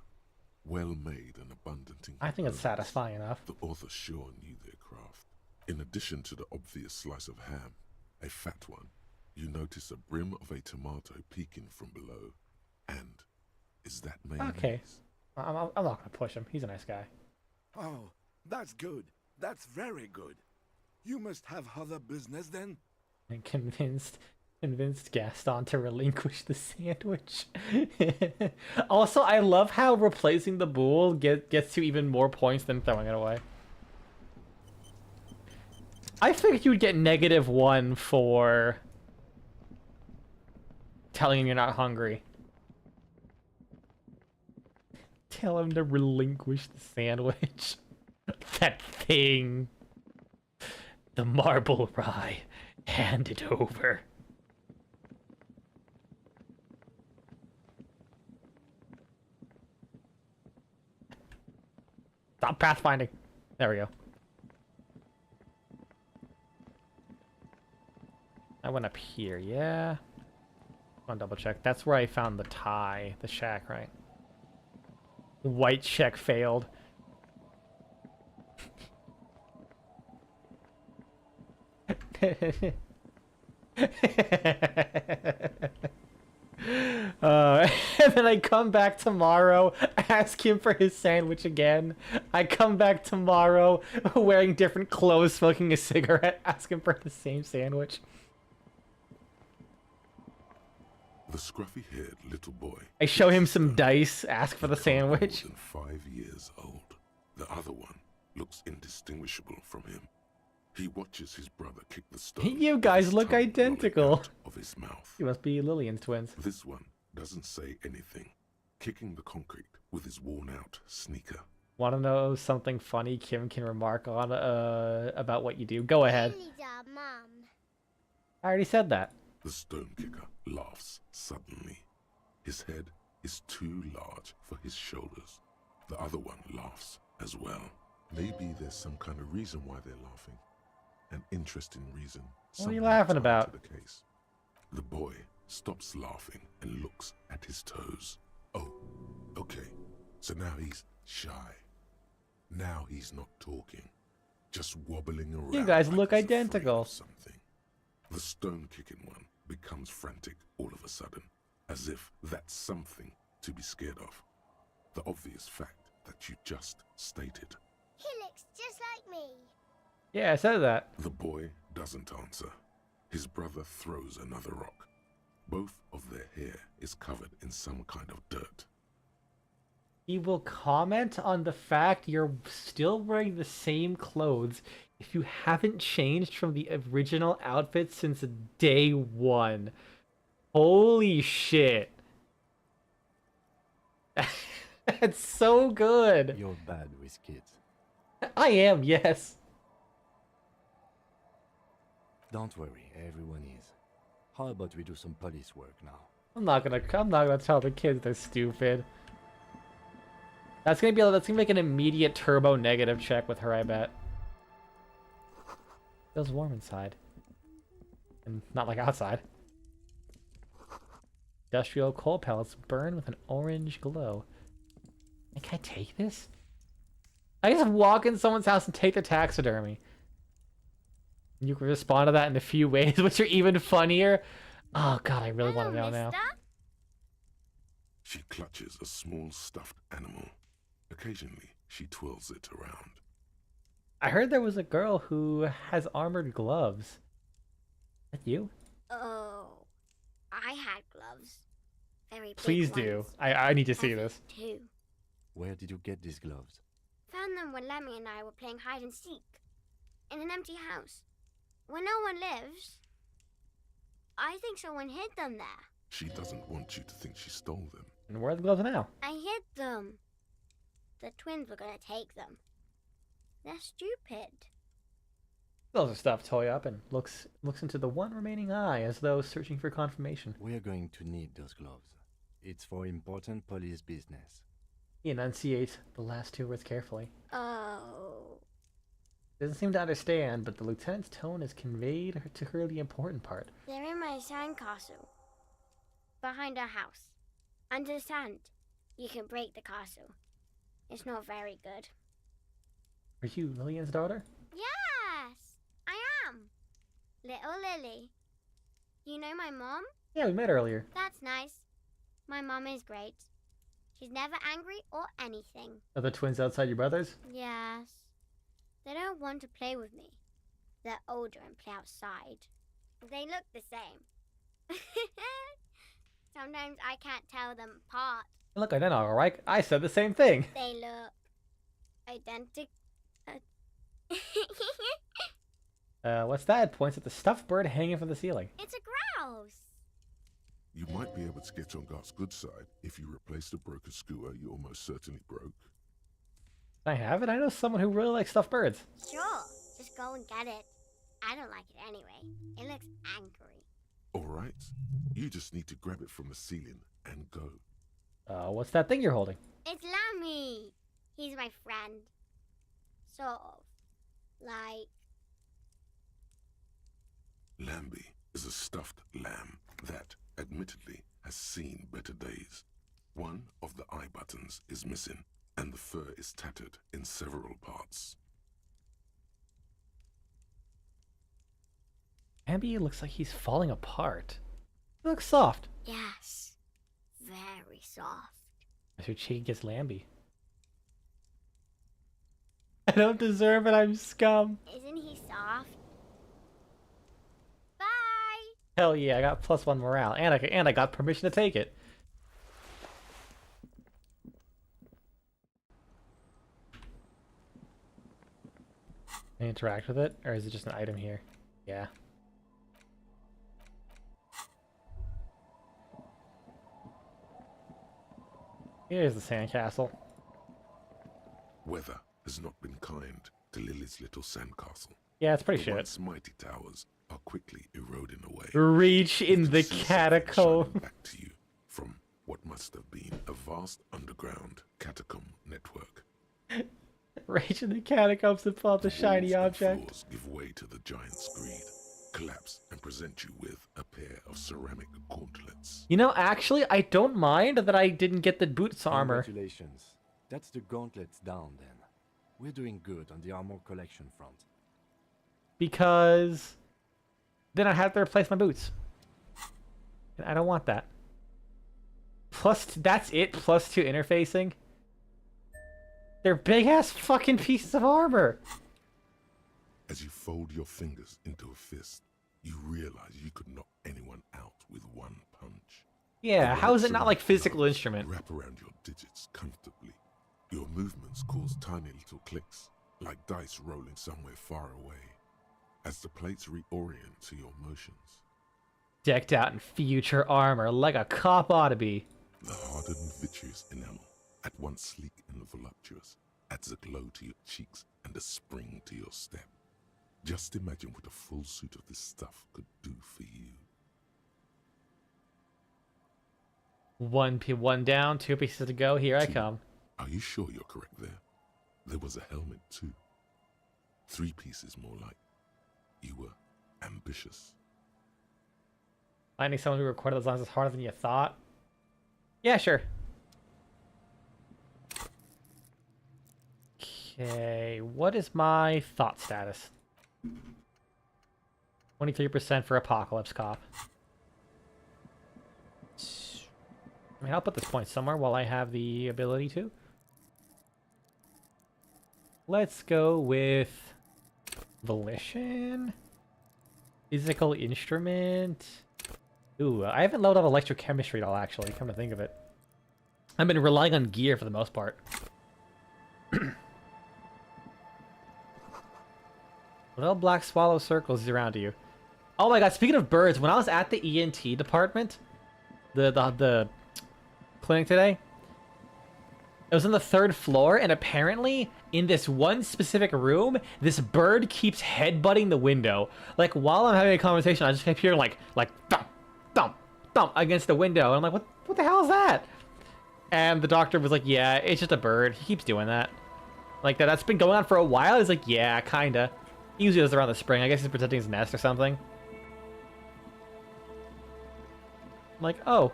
Well made and abundant in I think it's components. satisfying enough. The author sure knew their craft. In addition to the obvious slice of ham, a fat one, you notice a brim of a tomato peeking from below. And is that mayonnaise? Okay. I'm not going to push him. He's a nice guy. Oh, that's good. That's very good. You must have other business then? And convinced Gaston to relinquish the sandwich. Also, I love how replacing the bowl gets you even more points than throwing it away. I figured you would get -1 for telling him you're not hungry. Tell him to relinquish the sandwich. That thing. The marble rye. Hand it over. Stop pathfinding. There we go. I went up here, yeah. I'll double check. That's where I found the tie, the shack, right? White check failed. And then I come back tomorrow, ask him for his sandwich again. I come back tomorrow wearing different clothes, smoking a cigarette, ask him for the same sandwich. The scruffy-haired little boy. I show him some dice, ask for the sandwich. More than 5 years old. The other one looks indistinguishable from him. He watches his brother kick the stone. You guys look identical. Out of his mouth. You must be Lillian's twins. This one doesn't say anything, kicking the concrete with his worn-out sneaker. Want to know something funny Kim can remark on about what you do? Go ahead. Mom. I already said that. The stone kicker laughs suddenly. His head is too large for his shoulders. The other one laughs as well. Maybe there's some kind of reason why they're laughing. An interesting reason. What are you laughing about? The case. The boy stops laughing and looks at his toes. Oh, okay. So now he's shy. Now he's not talking. Just wobbling around. You guys like look he's afraid identical. of something. The stone-kicking one becomes frantic all of a sudden, as if that's something to be scared of. The obvious fact that you just stated. He looks just like me. Yeah, I said that. The boy doesn't answer. His brother throws another rock. Both of their hair is covered in some kind of dirt. He will comment on the fact you're still wearing the same clothes if you haven't changed from the original outfit since day 1. Holy shit. That's so good. You're bad with kids. I am, yes. Don't worry, everyone is. How about we do some police work now? I'm not gonna tell the kids they're stupid. That's gonna make an immediate turbo negative check with her, I bet. Feels warm inside. And not like outside. Industrial coal pellets burn with an orange glow. Can I take this? I just walk in someone's house and take the taxidermy. You can respond to that in a few ways, which are even funnier. Oh god, I really want to know now. She clutches a small stuffed animal. Occasionally, she twirls it around. I heard there was a girl who has armored gloves. Is that you? Oh, I had gloves. Very big Please ones. do. I need to see this. Too. Where did you get these gloves? Found them when Lemmy and I were playing hide and seek. In an empty house. Where no one lives. I think someone hid them there. She doesn't want you to think she stole them. And where are the gloves now? I hid them. The twins were gonna take them. They're stupid. Those are stuff Toy up and looks into the one remaining eye as though searching for confirmation. We are going to need those gloves. It's for important police business. He enunciates the last two words carefully. Oh. Doesn't seem to understand, but the lieutenant's tone has conveyed to her the important part. They're in my sandcastle. Behind our house. Under the sand. You can break the castle. It's not very good. Are you Lillian's daughter? Yes, I am. Little Lily. You know my mom? Yeah, we met earlier. That's nice. My mom is great. She's never angry or anything. Are the twins outside your brothers? Yes. They don't want to play with me. They're older and play outside. They look the same. Sometimes I can't tell them apart. They look identical, right? I said the same thing. They look identical. What's that? Points at the stuffed bird hanging from the ceiling. It's a grouse. You might be able to get on Gart's good side if you replace the broken skewer you almost certainly broke. I have it. I know someone who really likes stuffed birds. Sure, just go and get it. I don't like it anyway. It looks angry. Alright, you just need to grab it from the ceiling and go. What's that thing you're holding? It's Lammy. He's my friend. Sort of. Like... Lambie is a stuffed lamb that, admittedly, has seen better days. One of the eye buttons is missing, and the fur is tattered in several parts. Ambi looks like he's falling apart. He looks soft. Yes. Very soft. As your cheek gets Lambie. I don't deserve it, I'm scum. Isn't he soft? Bye! Hell yeah, I got +1 morale, and I got permission to take it. Can I interact with it, or is it just an item here? Yeah. Here's the sandcastle. Weather has not been kind to Lily's little sandcastle. Yeah, it's pretty The shit. once mighty towers are quickly eroding away. Reach You in can the see something catacomb. shining back to you from what must have been a vast underground catacomb network. Reach in the catacombs and pull out the shiny Walls and object. floors give way to the giant's greed, collapse and present you with a pair of ceramic gauntlets. You know, actually, I don't mind that I didn't get the boots armor. Congratulations. That's the gauntlets down then. We're doing good on the armor collection front. Because then I have to replace my boots. And I don't want that. That's it, +2 interfacing. They're big-ass fucking pieces of armor. As you fold your fingers into a fist, you realize you could knock anyone out with one punch. Yeah, The how is it ropes not around like your physical arms instrument? Wrap around your digits comfortably. Your movements cause tiny little clicks, like dice rolling somewhere far away, as the plates reorient to your motions. Decked out in future armor, like a cop ought to be. The hardened vitreous enamel, at once sleek and voluptuous, adds a glow to your cheeks and a spring to your step. Just imagine what a full suit of this stuff could do for you. One down, 2 pieces to go. Here I come. Are you sure you're correct there? There was a helmet too. 3 pieces more like. You were ambitious. Finding someone who recorded those lines is harder than you thought. Yeah, sure. Okay, what is my thought status? 23% for Apocalypse Cop. I mean, I'll put this point somewhere while I have the ability to. Let's go with Volition. Physical Instrument. Ooh, I haven't loaded up Electrochemistry at all, actually, come to think of it. I've been relying on gear for the most part. Little black swallow circles around you. Oh my god, speaking of birds, when I was at the ENT department, the clinic today, It was on the 3rd floor, and apparently, in this one specific room, this bird keeps headbutting the window. Like, while I'm having a conversation, I just keep hearing, like thump, thump, thump against the window. And I'm like, what the hell is that? And the doctor was like, yeah, it's just a bird. He keeps doing that. Like, that's been going on for a while. He's like, yeah, kinda. He usually does it around the spring. I guess he's protecting his nest or something. I'm like, oh.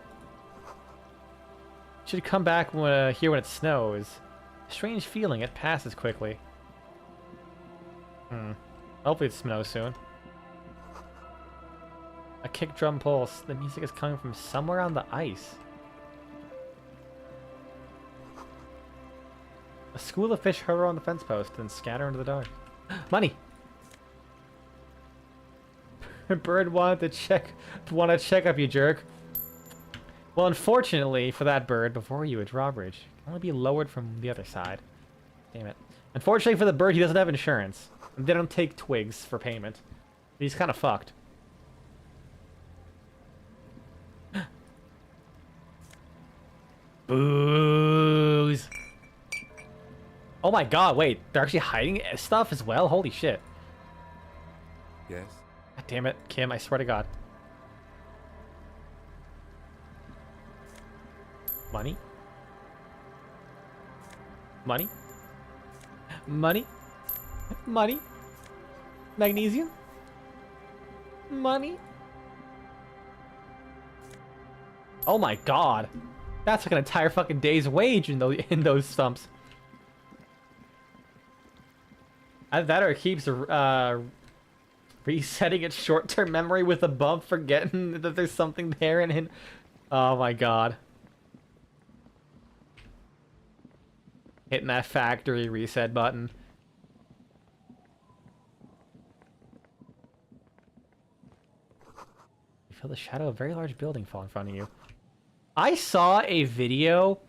Should come back here when it snows. Strange feeling, it passes quickly. Hopefully it snows soon. A kick drum pulse. The music is coming from somewhere on the ice. A school of fish hurtle on the fence post and scatter into the dark. Money! Bird wanted to check up, you jerk. Well, unfortunately for that bird, before you, a drawbridge can only be lowered from the other side. Damn it. Unfortunately for the bird, he doesn't have insurance. And they don't take twigs for payment. He's kind of fucked. Booze. Oh my god, wait. They're actually hiding stuff as well? Holy shit. Yes? God damn it, Kim, I swear to god. Money? Money? Money? Money? Magnesium? Money? Oh my god. That's like an entire fucking day's wage in those stumps. Either that or it keeps resetting its short-term memory with a bump, forgetting that there's something there and oh my god. Hitting that factory reset button. You feel the shadow of a very large building fall in front of you. I saw a video.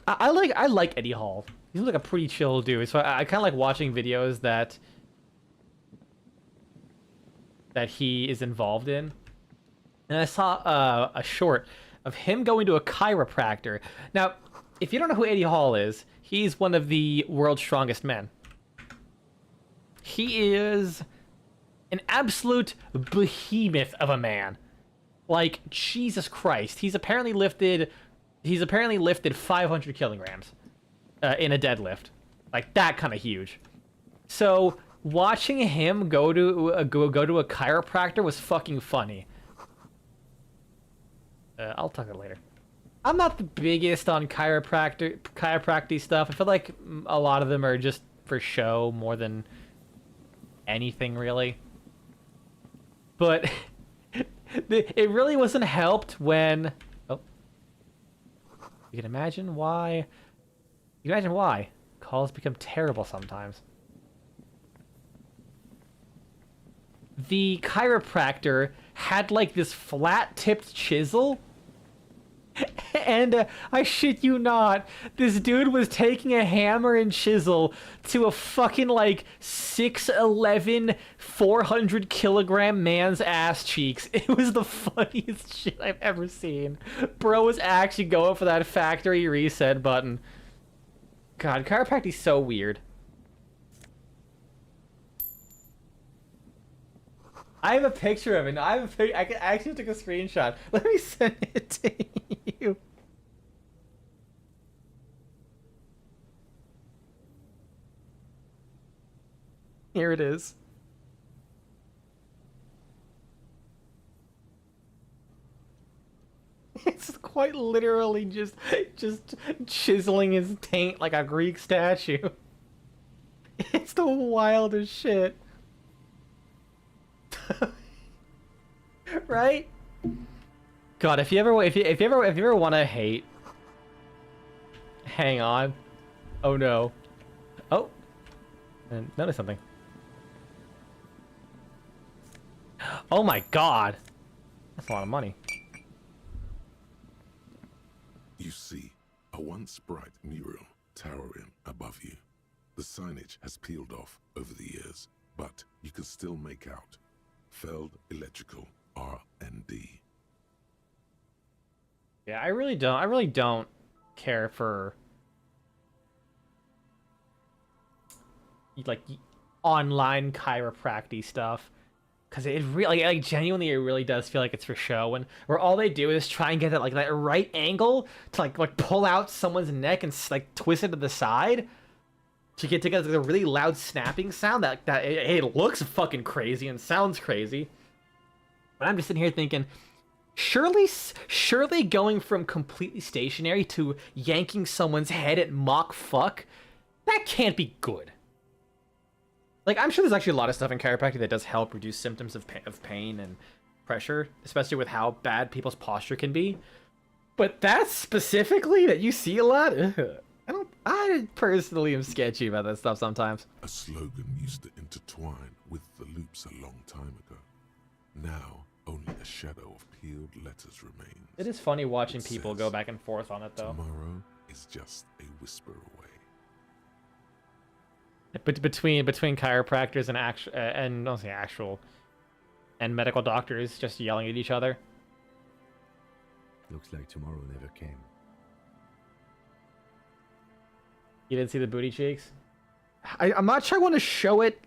I like Eddie Hall. He's like a pretty chill dude, so I kind of like watching videos that he is involved in. And I saw a short of him going to a chiropractor. Now, if you don't know who Eddie Hall is, he's one of the world's strongest men. He is an absolute behemoth of a man. Like, Jesus Christ. He's apparently lifted 500 kilograms in a deadlift. Like, that kind of huge. So, watching him go to a chiropractor was fucking funny. I'll talk about it later. I'm not the biggest on chiropractic stuff. I feel like a lot of them are just for show more than anything, really. But it really wasn't helped when... Oh. You can imagine why... You can imagine why calls become terrible sometimes. The chiropractor had, like, this flat-tipped chisel... And I shit you not, this dude was taking a hammer and chisel to a fucking like 6'11", 400 kilogram man's ass cheeks. It was the funniest shit I've ever seen. Bro was actually going for that factory reset button. God, chiropractic's so weird. I have a picture of it. I actually took a screenshot. Let me send it to you. Here it is. It's quite literally just chiseling his taint like a Greek statue. It's the wildest shit. Right? God, if you ever want to hate, hang on. Oh no. Oh, and notice something. Oh my God, that's a lot of money. You see a once bright mural towering above you. The signage has peeled off over the years, but you can still make out Feld Electrical R&D. Yeah, I really don't care for like online chiropractic stuff. Because it really, like, genuinely, it really does feel like it's for show, and where all they do is try and get that right angle to like pull out someone's neck and like twist it to the side to get together the really loud snapping sound that it looks fucking crazy and sounds crazy. But I'm just sitting here thinking, surely going from completely stationary to yanking someone's head at Mach fuck, that can't be good. Like, I'm sure there's actually a lot of stuff in chiropractic that does help reduce symptoms of pain and pressure, especially with how bad people's posture can be. But that specifically, that you see a lot, I personally am sketchy about that stuff sometimes. A slogan used to intertwine with the loops a long time ago. Now, only a shadow of peeled letters remains. It is funny watching people go back and forth on it, though. Tomorrow is just a whisper away. But between chiropractors and medical doctors just yelling at each other. Looks like tomorrow never came. You didn't see the booty cheeks? I'm not sure I want to show it.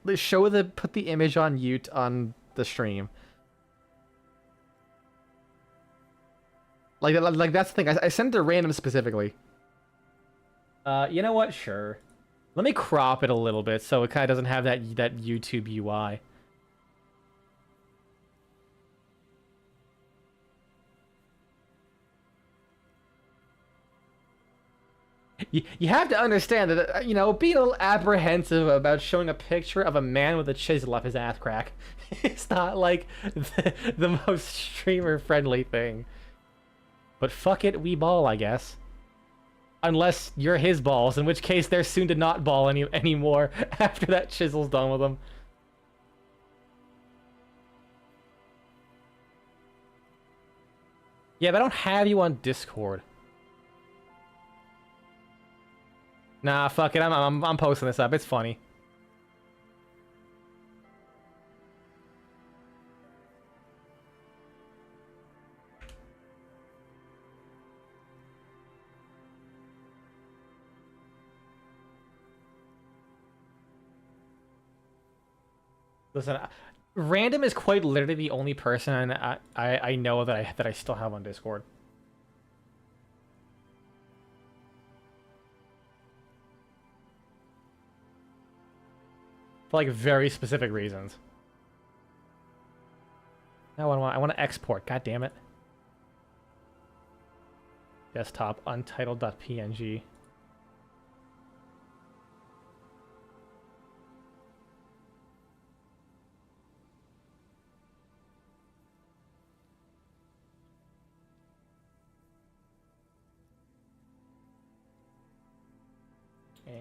Put the image on on the stream. Like that's the thing. I sent it to random specifically. You know what? Sure. Let me crop it a little bit so it kind of doesn't have that YouTube UI. You have to understand that, you know, being a little apprehensive about showing a picture of a man with a chisel up his ass crack. It's not like the most streamer-friendly thing. But fuck it, we ball, I guess. Unless you're his balls, in which case they're soon to not ball anymore after that chisel's done with them. Yeah, but I don't have you on Discord. Nah, fuck it. I'm posting this up. It's funny. Listen, Random is quite literally the only person I know that I still have on Discord. For like very specific reasons. Now I want to export. God damn it. Desktop untitled.png.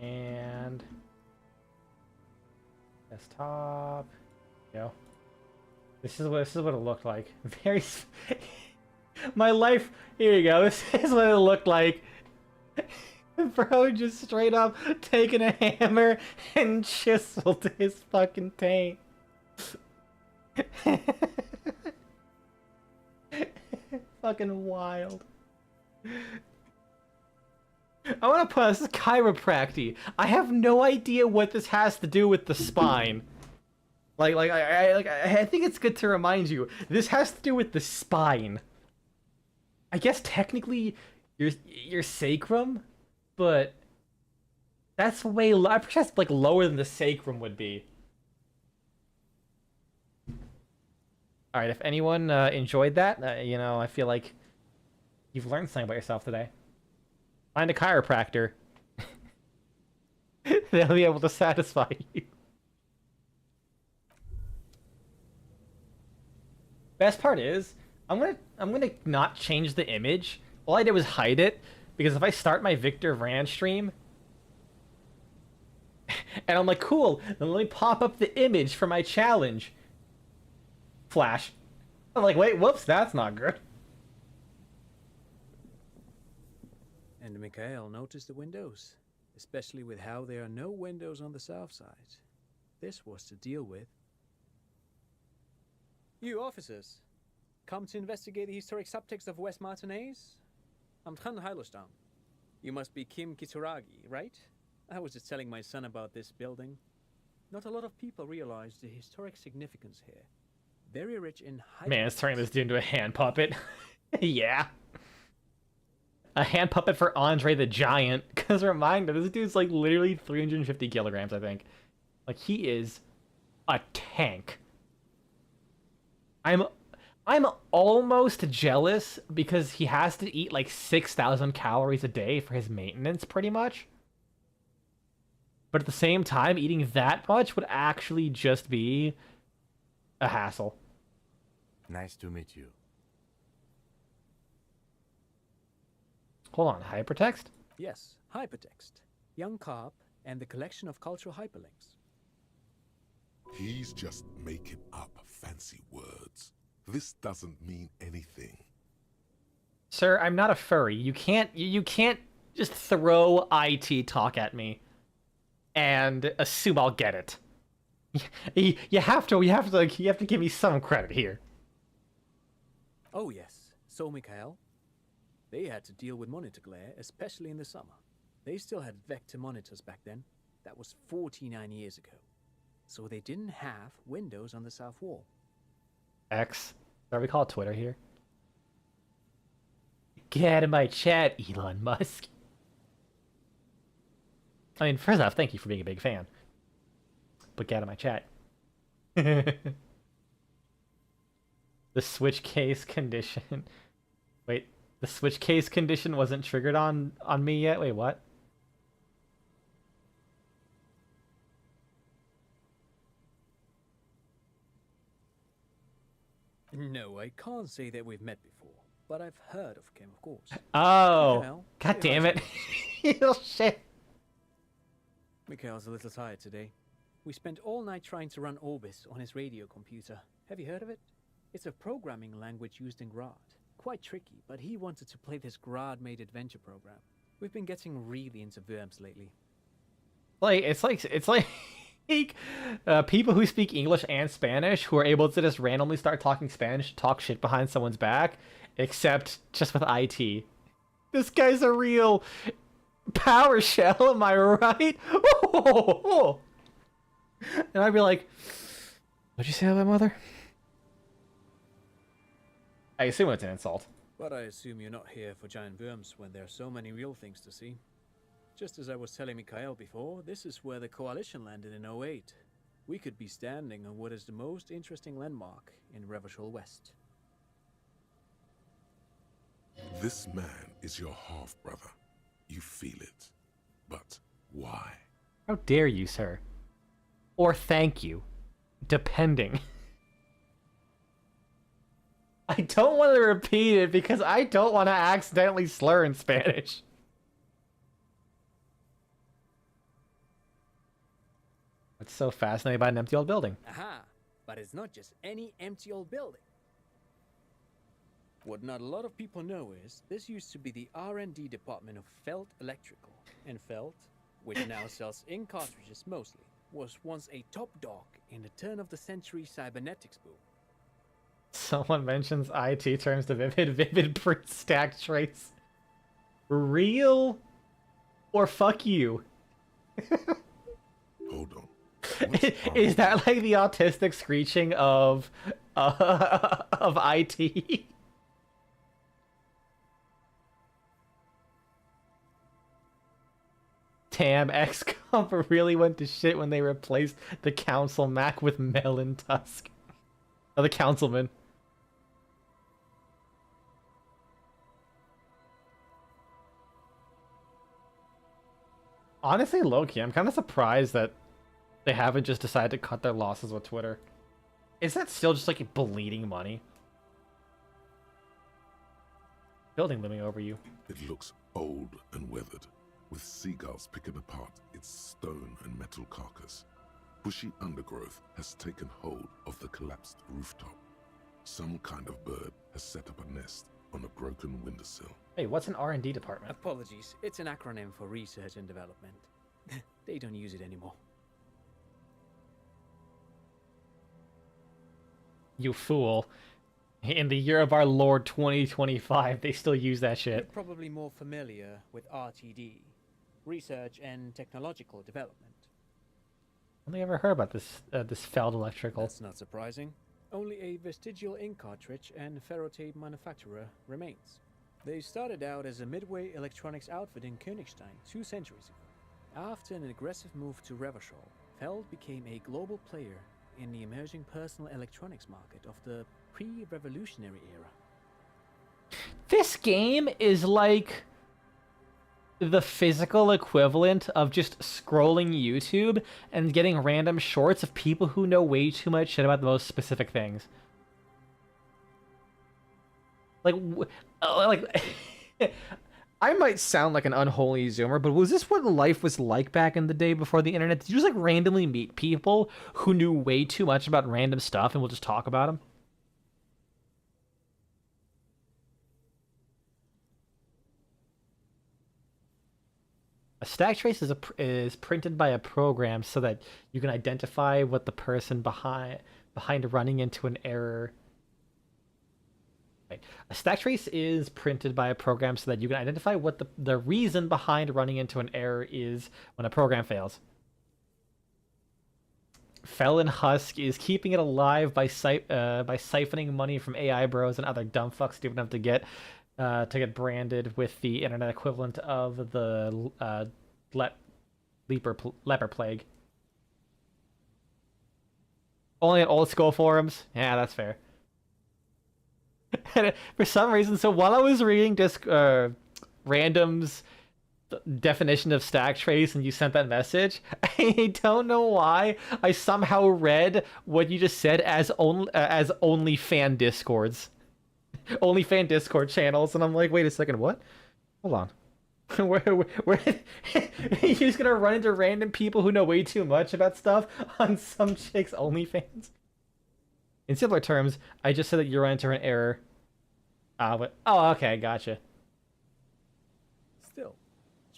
And desktop. Go. This is what it looked like. Very. My life. Here you go. This is what it looked like. Bro just straight up taking a hammer and chiseled his fucking taint. Fucking wild. I want to put this is chiropractic. I have no idea what this has to do with the spine. I think it's good to remind you. This has to do with the spine. I guess technically your sacrum, but that's way low. I'm sure that's like lower than the sacrum would be. All right, if anyone enjoyed that, you know, I feel like you've learned something about yourself today. Find a chiropractor. They'll be able to satisfy you. Best part is, I'm gonna not change the image. All I did was hide it, because if I start my Victor Vran stream, and I'm like, cool, then let me pop up the image for my challenge. Flash. I'm like, wait, whoops, that's not good. And Mikhail noticed the windows, especially with how there are no windows on the south side. This was to deal with. You officers, come to investigate the historic subtext of West Martinez? I'm Tran Heilostam. You must be Kim Kitsuragi, right? I was just telling my son about this building. Not a lot of people realize the historic significance here. Very rich in Man, it's turning this dude into a hand puppet. Yeah. A hand puppet for Andre the Giant. Because reminder, this dude's like literally 350 kilograms, I think. Like, he is a tank. I'm almost jealous because he has to eat like 6,000 calories a day for his maintenance, pretty much. But at the same time, eating that much would actually just be a hassle. Nice to meet you. Hold on, hypertext? Yes, hypertext. Young Carp and the collection of cultural hyperlinks. He's just making up fancy words. This doesn't mean anything. Sir, I'm not a furry. You can't just throw IT talk at me and assume I'll get it. You have to give me some credit here. Oh yes, so Mikhail. They had to deal with monitor glare, especially in the summer. They still had vector monitors back then. That was 49 years ago. So they didn't have windows on the south wall. X. Or we call it Twitter here. Get out of my chat, Elon Musk. I mean, first off, thank you for being a big fan. But get out of my chat. The switch case condition. Wait, the switch case condition wasn't triggered on me yet? Wait, what? No, I can't say that we've met before, but I've heard of him, of course. Oh, Mikhail, god say damn hi it. to You little shit. Mikhail's a little tired today. We spent all night trying to run Orbis on his radio computer. Have you heard of it? It's a programming language used in Grad. Quite tricky, but he wanted to play this Grad-made adventure program. We've been getting really into Worms lately. It's like people who speak English and Spanish who are able to just randomly start talking Spanish, talk shit behind someone's back, except just with IT. This guy's a real PowerShell, am I right? And I'd be like, what'd you say about my mother? I assume it's an insult. But I assume you're not here for giant worms when there are so many real things to see. Just as I was telling Mikhail before, this is where the Coalition landed in '08. We could be standing on what is the most interesting landmark in Revachol West. This man is your half-brother. You feel it. But why? How dare you, sir? Or thank you. Depending. I don't want to repeat it because I don't want to accidentally slur in Spanish. It's so fascinated by an empty old building. Aha! But it's not just any empty old building. What not a lot of people know is this used to be the R&D department of Felt Electrical. And Felt, which now sells ink cartridges mostly, was once a top dog in the turn-of-the-century cybernetics boom. Someone mentions IT terms to vivid print stack trace. Real or fuck you? Hold on. Is that like the autistic screeching of IT? Damn, XCOM really went to shit when they replaced the Council Mac with Melon Tusk. Oh, the Councilman. Honestly, low-key, I'm kind of surprised that they haven't just decided to cut their losses with Twitter. Is that still just like bleeding money? Building looming over you. It looks old and weathered, with seagulls picking apart its stone and metal carcass. Bushy undergrowth has taken hold of the collapsed rooftop. Some kind of bird has set up a nest on a broken windowsill. Hey, what's an R&D department? Apologies, it's an acronym for research and development. They don't use it anymore. You fool. In the year of our Lord 2025, they still use that shit. You're probably more familiar with RTD, Research and Technological Development. Only ever heard about this Feld Electrical. That's not surprising. Only a vestigial ink cartridge and ferrotape manufacturer remains. They started out as a midway electronics outfit in Königstein 2 centuries ago. After an aggressive move to Revachol, Feld became a global player in the emerging personal electronics market of the pre-revolutionary era. This game is like the physical equivalent of just scrolling YouTube and getting random shorts of people who know way too much shit about the most specific things. Like I might sound like an unholy zoomer, but was this what life was like back in the day before the internet? Did you just like randomly meet people who knew way too much about random stuff and we'll just talk about them? A stack trace is printed by a program so that you can identify what the person behind running into an error. Right. A stack trace is printed by a program so that you can identify what the reason behind running into an error is when a program fails. Felon Husk is keeping it alive by siphoning money from AI bros and other dumb fucks stupid enough to get branded with the internet equivalent of the leper plague. Only on old school forums? Yeah, that's fair. And for some reason, so while I was reading Random's definition of stack trace and you sent that message, I don't know why I somehow read what you just said as only fan discords. Only fan Discord channels, and I'm like, wait a second, what? Hold on. Where you're just gonna run into random people who know way too much about stuff on some chick's OnlyFans? In simpler terms, I just said that you run into an error. Oh, okay, gotcha. Still,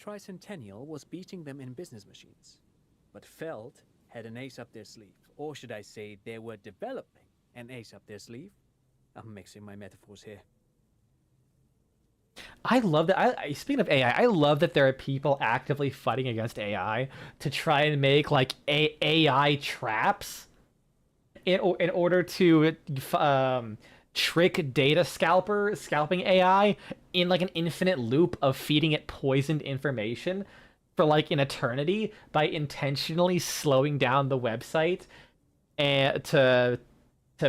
Tricentennial was beating them in business machines. But Feld had an ace up their sleeve. Or should I say, they were developing an ace up their sleeve? I'm mixing my metaphors here. I love that. Speaking of AI, I love that there are people actively fighting against AI to try and make like AI traps in order to trick data scalping AI in like an infinite loop of feeding it poisoned information for like an eternity by intentionally slowing down the website and to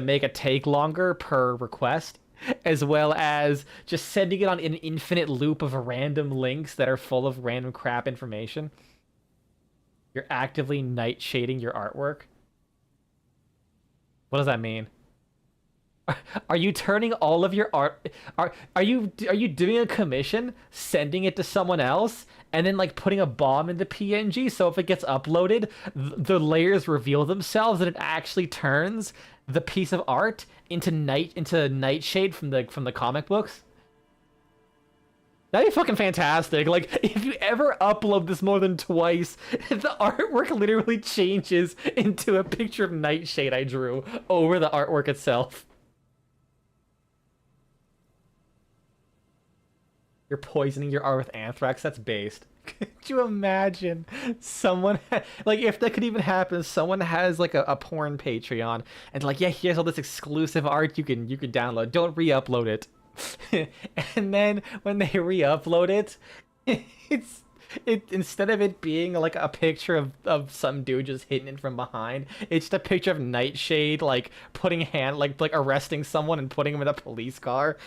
make it take longer per request, as well as just sending it on an infinite loop of random links that are full of random crap information. You're actively nightshading your artwork. What does that mean? Are you turning all of your art? Are you doing a commission, sending it to someone else, and then like putting a bomb in the PNG so if it gets uploaded, the layers reveal themselves and it actually turns the piece of art into Nightshade from the comic books? That'd be fucking fantastic. Like, if you ever upload this more than twice, the artwork literally changes into a picture of Nightshade I drew over the artwork itself. You're poisoning your art with anthrax? That's based. Could you imagine someone like, if that could even happen, someone has like a porn Patreon and like, yeah, here's all this exclusive art you can download, don't re-upload it. And then when they re-upload it, it instead of it being like a picture of some dude just hitting it from behind, it's just a picture of Nightshade like putting like arresting someone and putting him in a police car.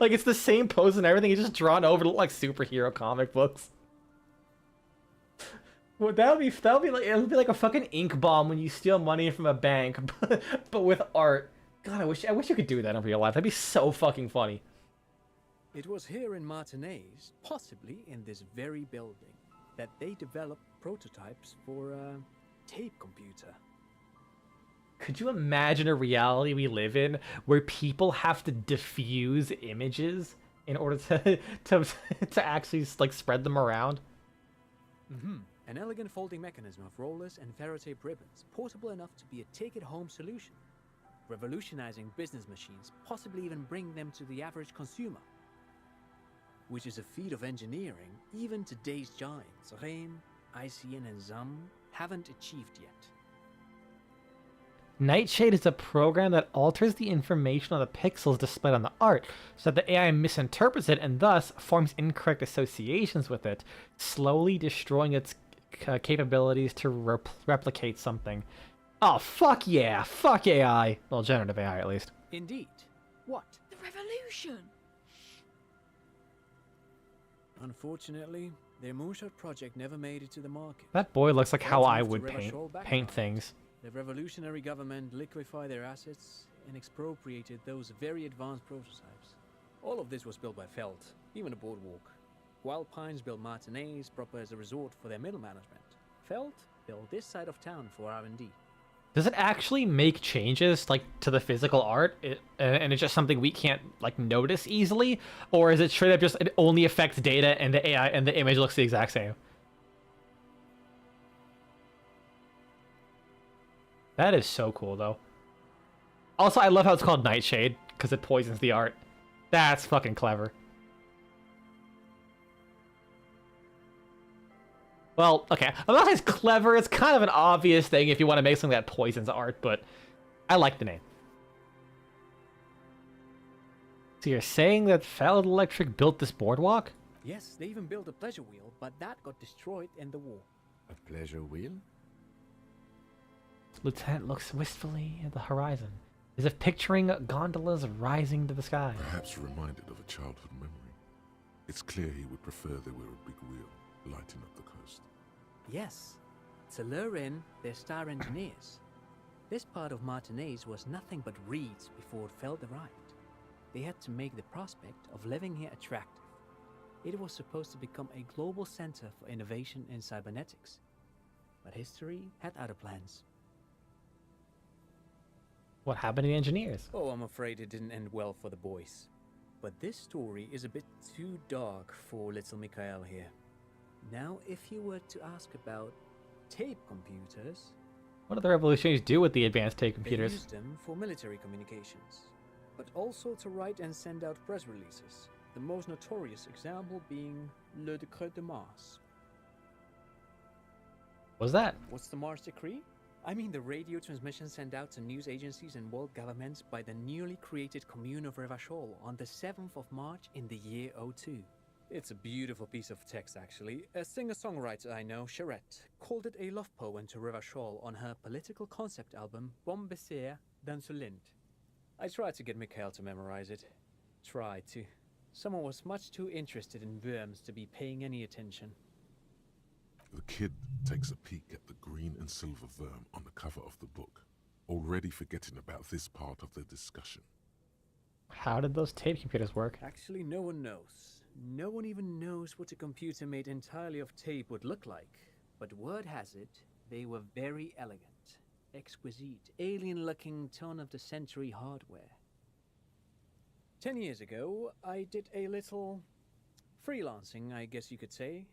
Like, it's the same pose and everything, it's just drawn over to look like superhero comic books. Well, that'll be like, it'll be like a fucking ink bomb when you steal money from a bank, but with art. God, I wish you could do that in real life. That'd be so fucking funny. It was here in Martinez, possibly in this very building, that they developed prototypes for a tape computer. Could you imagine a reality we live in where people have to diffuse images in order to actually like spread them around? Mm-hmm. An elegant folding mechanism of rollers and ferrotape ribbons, portable enough to be a take-it-home solution, revolutionizing business machines, possibly even bring them to the average consumer, which is a feat of engineering even today's giants, Rehm, ICN and ZUM haven't achieved yet. Nightshade is a program that alters the information on the pixels displayed on the art so that the AI misinterprets it and thus forms incorrect associations with it, slowly destroying its capabilities to replicate something. Oh, fuck yeah! Fuck AI! Well, generative AI at least. Indeed. What? The revolution! Unfortunately, their moonshot project never made it to the market. That boy looks like how Felt I moved to would Revachol paint background. things. The revolutionary government liquefied their assets and expropriated those very advanced prototypes. All of this was built by Felt, even the boardwalk. Wild Pines built Martinez proper as a resort for their middle management. Felt built this side of town for R&D. Does it actually make changes like to the physical art, and it's just something we can't like notice easily, or is it straight up just it only affects data and the AI and the image looks the exact same? That is so cool though. Also, I love how it's called Nightshade because it poisons the art. That's fucking clever. Well, okay, I'm not saying it's clever, it's kind of an obvious thing if you want to make something that poisons art, but I like the name. So you're saying that Fallon Electric built this boardwalk? Yes, they even built a pleasure wheel, but that got destroyed in the war. A pleasure wheel? Lieutenant looks wistfully at the horizon, as if picturing gondolas rising to the sky. Perhaps reminded of a childhood memory. It's clear he would prefer there were a big wheel lighting up the coast. Yes, to lure in their star engineers. This part of Martinez was nothing but reeds before Feld arrived. They had to make the prospect of living here attractive. It was supposed to become a global center for innovation in cybernetics. But history had other plans. What happened to the engineers? Oh, I'm afraid it didn't end well for the boys. But this story is a bit too dark for little Mikhail here. Now, if you were to ask about tape computers... What do the revolutionaries do with the advanced tape They computers? used them for military communications, but also to write and send out press releases. The most notorious example being Le Décret de Mars. What's that? What's the Mars Decree? I mean the radio transmission sent out to news agencies and world governments by the newly created commune of Revachol on the 7th of March in the year 02. It's a beautiful piece of text, actually. A singer-songwriter I know, Charette, called it a love poem to Revachol on her political concept album, Bon Baiser d'Insolente. I tried to get Mikhail to memorize it. Tried to. Someone was much too interested in worms to be paying any attention. The kid takes a peek at the green and silver worm on the cover of the book, already forgetting about this part of the discussion. How did those tape computers work? Actually, no one knows. No one even knows what a computer made entirely of tape would look like. But word has it, they were very elegant, exquisite, alien-looking turn-of-the-century hardware. 10 years ago, I did a little freelancing, I guess you could say.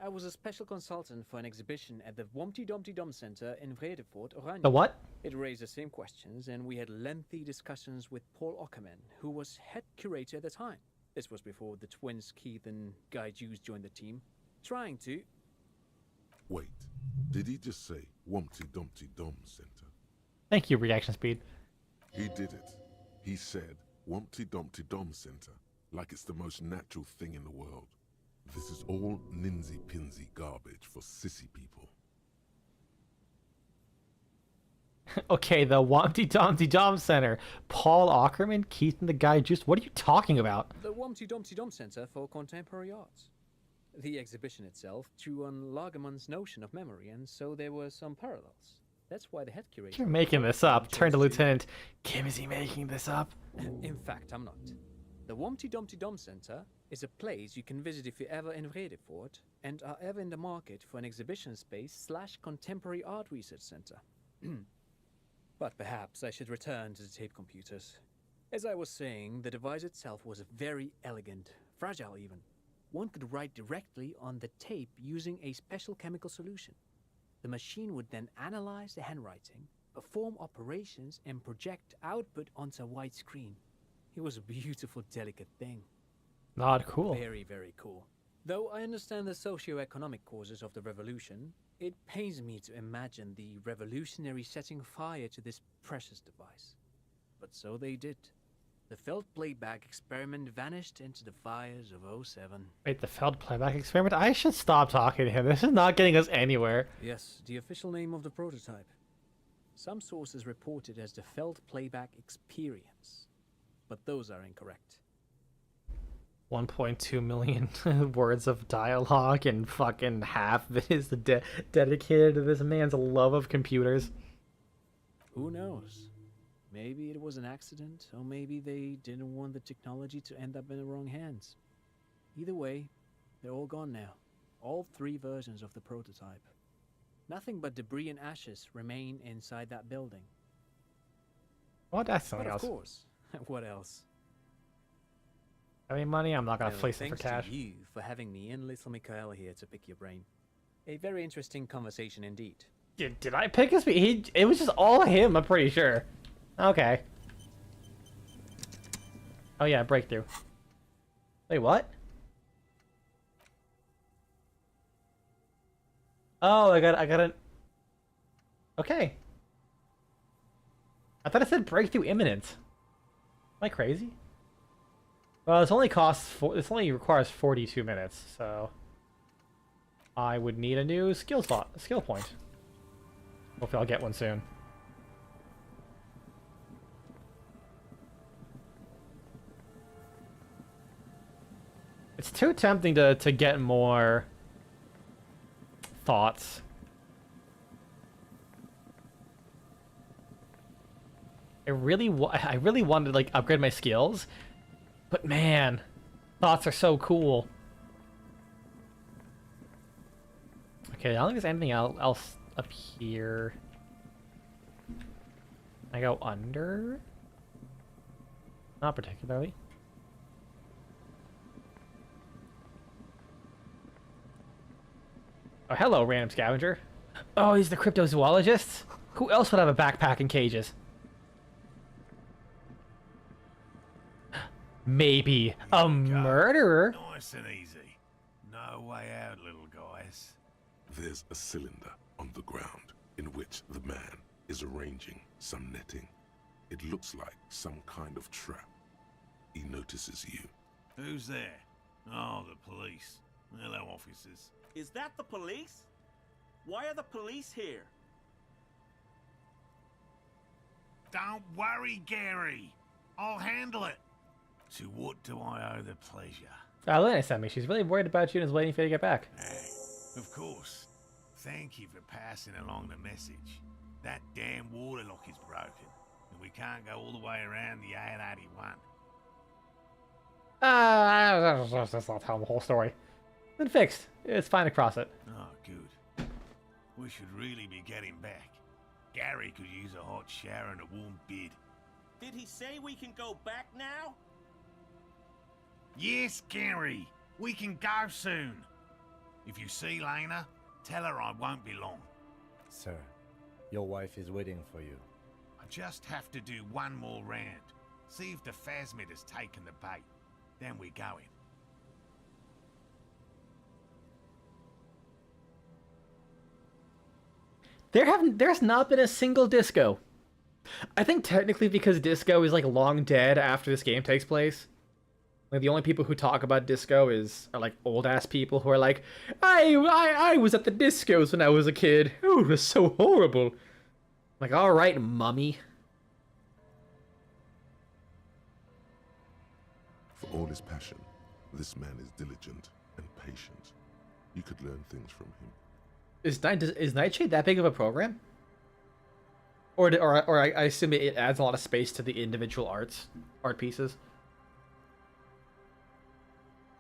I was a special consultant for an exhibition at the Wompty Dumpty Dum Center in Vredefort, Oranje. The what? It raised the same questions, and we had lengthy discussions with Paul Ockerman, who was head curator at the time. This was before the twins Keith and Guy Juice joined the team, trying to... Wait, did he just say Wompty Dumpty Dum Center? Thank you, reaction speed. He did it. He said Wompty Dumpty Dum Center, like it's the most natural thing in the world. This is all ninsy-pinsy garbage for sissy people. Okay, the Wompty Dumpty Dum Center. Paul Ockerman, Keith and the Guy Juice. What are you talking about? The Wompty Dumpty Dum Center for Contemporary Arts. The exhibition itself drew on Lagerman's notion of memory, and so there were some parallels. That's why the head curator... You're making this up. Turn to Lieutenant. Kim, is he making this up? In fact, I'm not. The Wompty Dumpty Dum Center is a place you can visit if you're ever in Vredefort and are ever in the market for an exhibition space / contemporary art research center. But perhaps I should return to the tape computers. As I was saying, the device itself was very elegant, fragile even. One could write directly on the tape using a special chemical solution. The machine would then analyze the handwriting, perform operations, and project output onto a white screen. It was a beautiful, delicate thing. Not cool. Very, very cool. Though I understand the socio-economic causes of the revolution, it pains me to imagine the revolutionary setting fire to this precious device. But so they did. The felt playback experiment vanished into the fires of '07. Wait, the failed playback experiment? I should stop talking to him. This is not getting us anywhere. Yes, the official name of the prototype. Some sources report it as the felt playback experience, but those are incorrect. 1.2 million words of dialogue, and fucking half of it is dedicated to this man's love of computers. Who knows? Maybe it was an accident, or maybe they didn't want the technology to end up in the wrong hands. Either way, they're all gone now. All 3 versions of the prototype. Nothing but debris and ashes remain inside that building. Well, that's something But of else. course, what else? Having money, I'm not gonna Well, fleece it for thanks cash. to you for having me and little Mikhail here to pick your brain. A very interesting conversation indeed. Did I pick his? It was just all him. I'm pretty sure. Okay. Oh yeah, breakthrough. Wait, what? Oh, I got an. Okay. I thought it said breakthrough imminent. Am I crazy? Well, this only this only requires 42 minutes, so I would need a new skill point. Hopefully I'll get one soon. It's too tempting to get more thoughts. I really wanted to like upgrade my skills, but man, thoughts are so cool. Okay, I don't think there's anything else up here. I go under? Not particularly. Oh, hello, random scavenger. Oh, he's the cryptozoologist? Who else would have a backpack and cages? Maybe a murderer? Nice and easy. No way out, little guys. There's a cylinder on the ground in which the man is arranging some netting. It looks like some kind of trap. He notices you. Who's there? Oh, the police. Hello, officers. Is that the police? Why are the police here? Don't worry, Gary. I'll handle it. To what do I owe the pleasure? Elena sent me. She's really worried about you and is waiting for you to get back. Of course. Thank you for passing along the message. That damn water lock is broken, and we can't go all the way around the 881. That's not telling the whole story. Been fixed. It's fine to cross it. Oh, good. We should really be getting back. Gary could use a hot shower and a warm bed. Did he say we can go back now? Yes, Gary. We can go soon. If you see Lena, tell her I won't be long. Sir, your wife is waiting for you. I just have to do one more round. See if the phasmid has taken the bait. Then we're going. There's not been a single disco. I think technically because disco is like long dead after this game takes place. Like the only people who talk about disco are like old ass people who are like, I was at the discos when I was a kid. Oh, it was so horrible. Like, all right, mummy. For all his passion, this man is diligent and patient. You could learn things from him. Is Nightshade that big of a program? Or I assume it adds a lot of space to the individual art pieces.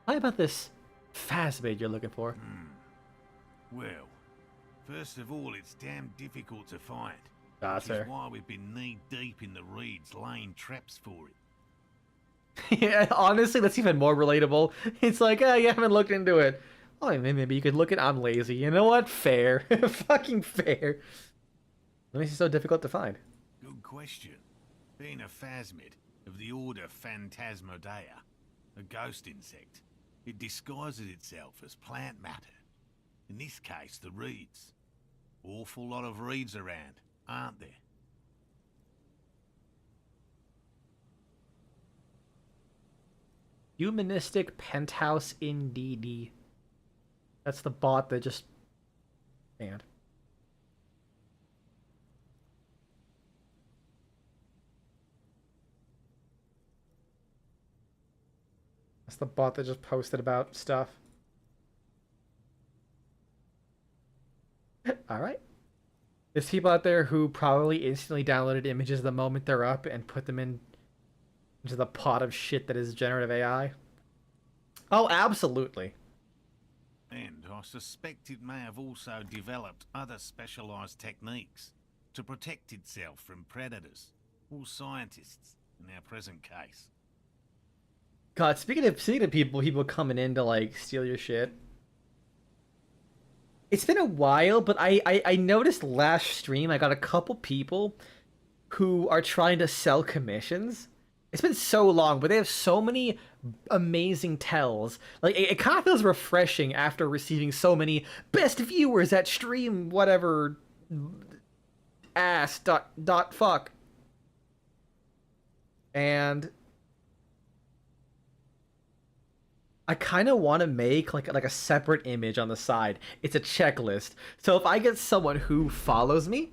How about this phasmid you're looking for? Well, first of all, it's damn difficult to find. That's which is fair. why we've been knee-deep in the reeds laying traps for it. Yeah, honestly, that's even more relatable. It's like, oh, you haven't looked into it. Oh, maybe you could look at I'm lazy. You know what? Fair. Fucking fair. What makes it so difficult to find? Good question. Being a phasmid of the order Phantasmodea, a ghost insect, It disguises itself as plant matter. In this case, the reeds. Awful lot of reeds around, aren't there? Humanistic penthouse indeedy. That's the bot that just banned. That's the bot that just posted about stuff. Alright. There's people out there who probably instantly downloaded images the moment they're up and put them into the pot of shit that is generative AI. Oh, absolutely. And I suspect it may have also developed other specialised techniques to protect itself from predators or scientists in our present case. God, speaking of people coming in to like steal your shit. It's been a while, but I noticed last stream I got a couple people who are trying to sell commissions. It's been so long, but they have so many amazing tells. Like it kind of feels refreshing after receiving so many best viewers at stream whatever ass dot fuck. And I kind of want to make like a separate image on the side. It's a checklist. So if I get someone who follows me,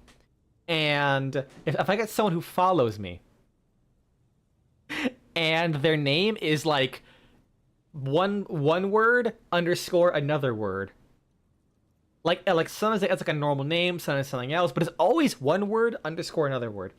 and if I get someone who follows me, and their name is like one word underscore another word, like sometimes it's like a normal name, sometimes something else, but it's always one word underscore another word.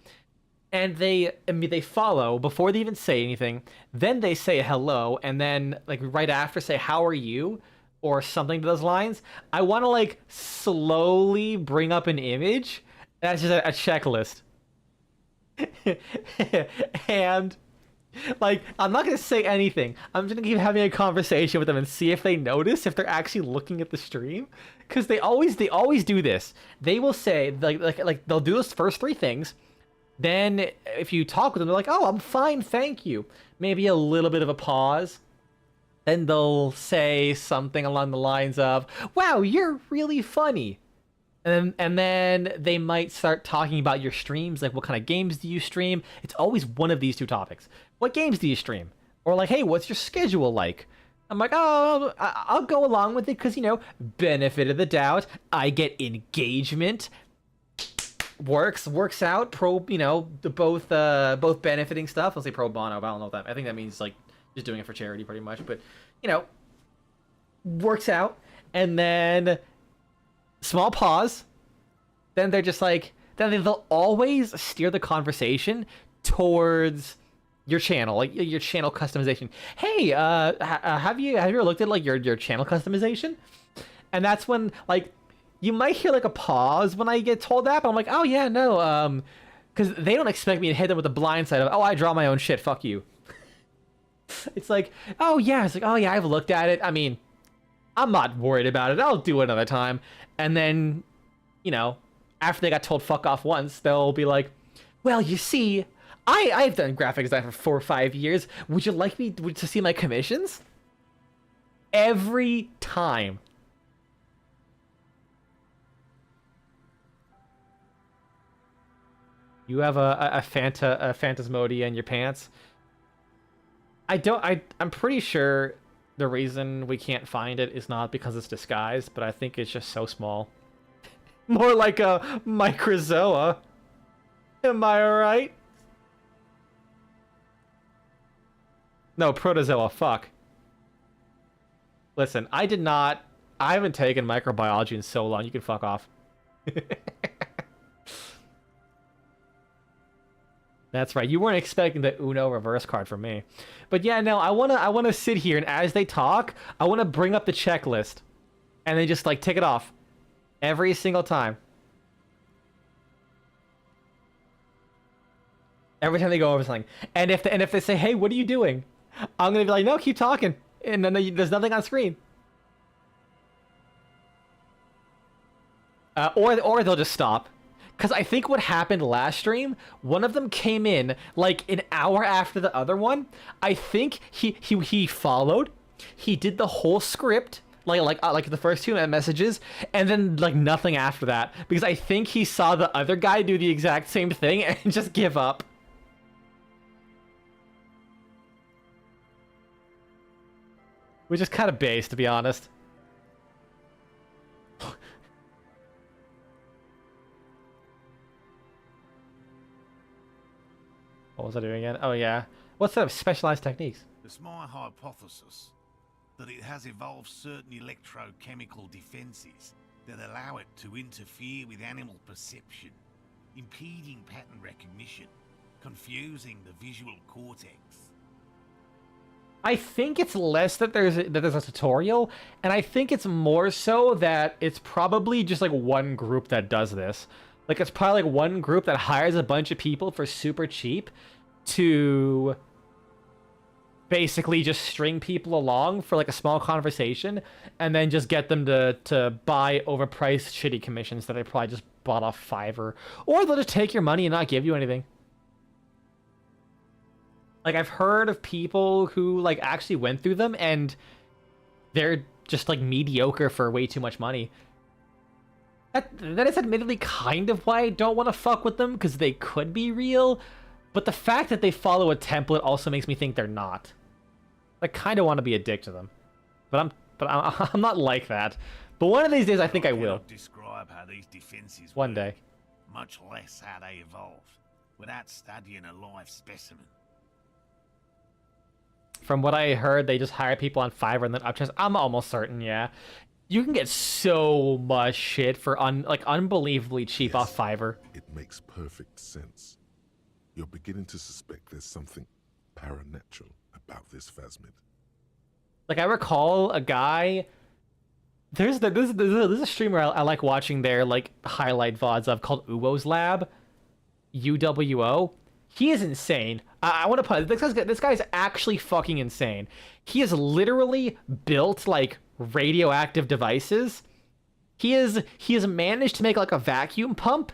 And they follow before they even say anything. Then they say hello, and then like right after say how are you, or something to those lines. I want to like slowly bring up an image. That's just a checklist. And like I'm not gonna say anything. I'm just gonna keep having a conversation with them and see if they notice if they're actually looking at the stream. Because they always do this. They will say like they'll do those first three things. Then if you talk with them, they're like, oh, I'm fine, thank you. Maybe a little bit of a pause. Then they'll say something along the lines of, wow, you're really funny. And then they might start talking about your streams, like what kind of games do you stream? It's always one of these two topics. What games do you stream? Or like, hey, what's your schedule like? I'm like, oh, I'll go along with it because, you know, benefit of the doubt. I get engagement. Works out, both benefiting stuff. I'll say pro bono, but I don't know what that, I think that means like just doing it for charity pretty much, but works out. And then small pause. Then they're just like, they'll always steer the conversation towards your channel, like your channel customization. Hey, have you ever looked at like your channel customization? And that's when like you might hear like a pause when I get told that, but I'm like, oh yeah, no, because they don't expect me to hit them with the blind side of, oh, I draw my own shit, fuck you. It's like, oh yeah, it's like, oh yeah, I've looked at it. I mean, I'm not worried about it. I'll do it another time. And then, after they got told fuck off once, they'll be like, well, you see, I've done graphic design for 4 or 5 years. Would you like me to see my commissions? Every time. You have a Phantasmodia in your pants. I'm pretty sure the reason we can't find it is not because it's disguised, but I think it's just so small. More like a microzoa. Am I right? No, protozoa, fuck. Listen, I haven't taken microbiology in so long, you can fuck off. That's right. You weren't expecting the Uno reverse card from me. But yeah, no, I wanna sit here and as they talk, I wanna bring up the checklist. And then just like tick it off. Every single time. Every time they go over something. And if they say, hey, what are you doing? I'm gonna be like, no, keep talking. And then there's nothing on screen. Or they'll just stop. Because I think what happened last stream, one of them came in like an hour after the other one. I think he followed, he did the whole script, like the first 2 messages, and then like nothing after that, because I think he saw the other guy do the exact same thing and just give up. Which is kind of base, to be honest. What was I doing again? Oh yeah. What's up? Specialized techniques. It's my hypothesis that it has evolved certain electrochemical defenses that allow it to interfere with animal perception, impeding pattern recognition, confusing the visual cortex. I think it's less that there's a tutorial, and I think it's more so that it's probably just like one group that does this. Like it's probably like one group that hires a bunch of people for super cheap to basically just string people along for like a small conversation and then just get them to buy overpriced shitty commissions that they probably just bought off Fiverr. Or they'll just take your money and not give you anything. Like, I've heard of people who, like, actually went through them, and they're just, like, mediocre for way too much money. That is admittedly kind of why I don't want to fuck with them, because they could be real, but the fact that they follow a template also makes me think they're not. I kind of want to be a dick to them. But I'm not like that. But one of these days, I think I will. Describe how these defenses one work, day. Much less how they evolve, without studying a live specimen. From what I heard, they just hire people on Fiverr and then upcharge. I'm almost certain, yeah. You can get so much shit for unbelievably cheap off Fiverr. It makes perfect sense. You're beginning to suspect there's something paranatural about this phasmid. Like, I recall a guy... There's a streamer I like watching their, like, highlight VODs of called Uwo's Lab. UWO. He is insane. I want to put this guy's actually fucking insane. He has literally built like radioactive devices. He has managed to make like a vacuum pump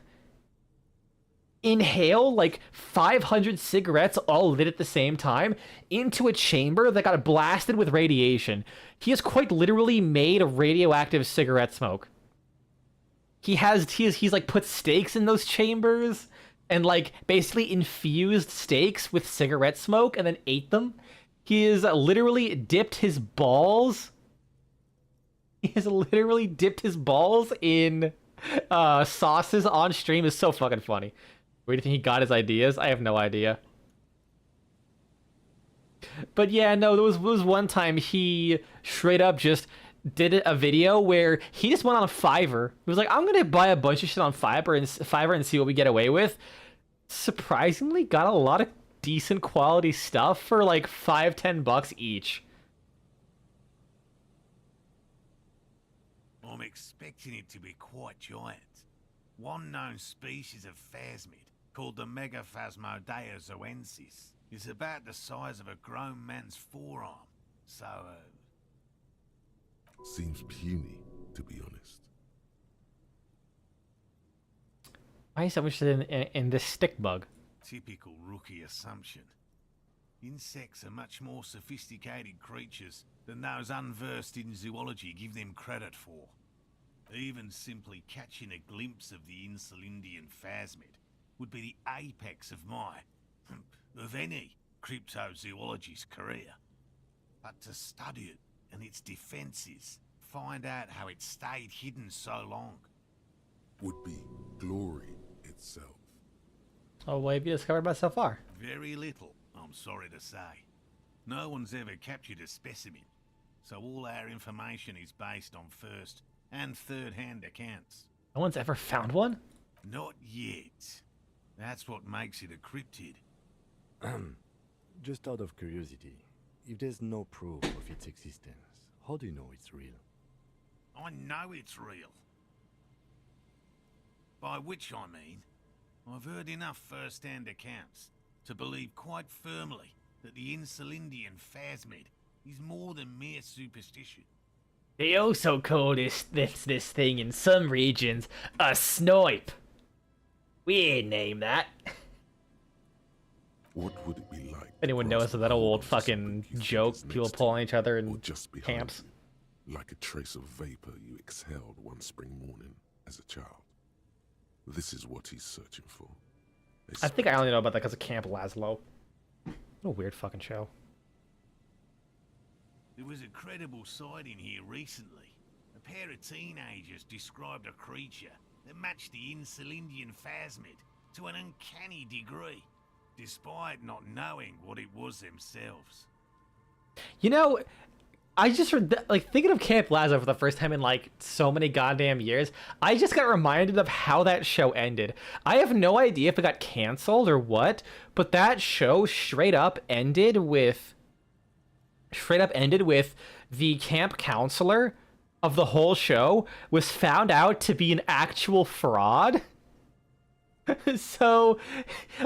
inhale like 500 cigarettes all lit at the same time into a chamber that got blasted with radiation. He has quite literally made a radioactive cigarette smoke. He's like put stakes in those chambers and like basically infused steaks with cigarette smoke and then ate them. He has literally dipped his balls. He has literally dipped his balls in sauces on stream. Is so fucking funny. Where do you think he got his ideas? I have no idea. But yeah, no, there was one time he straight up just did a video where he just went on Fiverr. He was like, I'm gonna buy a bunch of shit on Fiverr and see what we get away with. Surprisingly, got a lot of decent quality stuff for like $5-10 each. I'm expecting it to be quite giant. One known species of phasmid, called the Megaphasmodea zoensis, is about the size of a grown man's forearm. So, seems puny, to be honest. Why are you so interested in this stick bug? typical rookie assumption. Insects are much more sophisticated creatures than those unversed in zoology give them credit for. Even simply catching a glimpse of the Insulindian phasmid would be the apex of of any cryptozoologist's career. But to study it and its defenses, find out how it stayed hidden so long, would be glory itself. Oh, what have you discovered about so far? Very little, I'm sorry to say. No one's ever captured a specimen, so all our information is based on first and third-hand accounts. No one's ever found one? Not yet. That's what makes it a cryptid. Just out of curiosity, if there's no proof of its existence, how do you know it's real? I know it's real. By which I mean, I've heard enough first-hand accounts to believe quite firmly that the Insulindian phasmid is more than mere superstition. They also call this thing in some regions a snipe. Weird name, that. What would it be like Anyone knows that old fucking joke people pull on each other in just camps? You, like a trace of vapor you exhaled one spring morning as a child. This is what he's searching for. I think I only know about that because of Camp Laszlo. What a weird fucking show. There was a credible sighting here recently. A pair of teenagers described a creature that matched the Insulindian phasmid to an uncanny degree, despite not knowing what it was themselves. You know, I just like thinking of Camp Laszlo for the first time in like so many goddamn years. I just got reminded of how that show ended. I have no idea if it got canceled or what, but that show straight up ended with the camp counselor of the whole show was found out to be an actual fraud. So,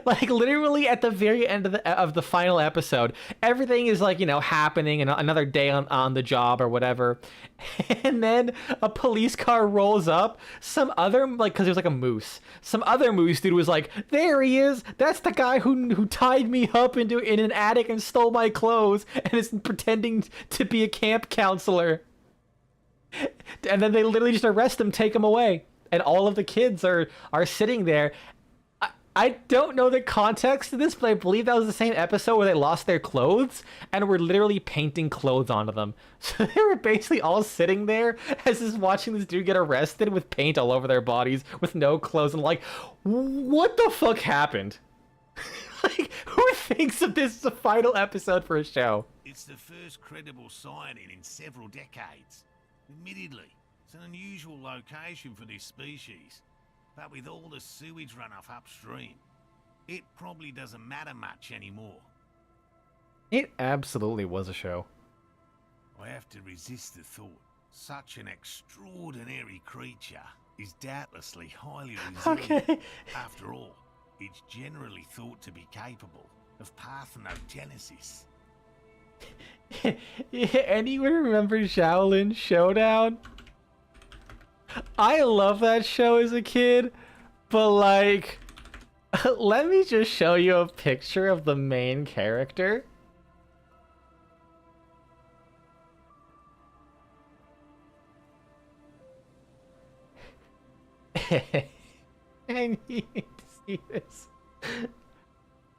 like, literally at the very end of the final episode, everything is like, you know, happening and another day on the job or whatever, and then a police car rolls up. Some other, like, because there's like a moose, some other moose dude was like, there he is, that's the guy who tied me up in an attic and stole my clothes and is pretending to be a camp counselor. And then they literally just arrest him, take him away. And all of the kids are sitting there. I don't know the context to this, but I believe that was the same episode where they lost their clothes and were literally painting clothes onto them. So they were basically all sitting there as just watching this dude get arrested with paint all over their bodies with no clothes, and like, what the fuck happened? Like, who thinks of this as a final episode for a show? It's the first credible sighting in several decades. Admittedly, it's an unusual location for this species, but with all the sewage runoff upstream, it probably doesn't matter much anymore. It absolutely was a show. I have to resist the thought. Such an extraordinary creature is doubtlessly highly resilient. Okay. After all, it's generally thought to be capable of parthenogenesis. Anyone remember Shaolin Showdown? I love that show as a kid, but like, let me just show you a picture of the main character. I need to see this.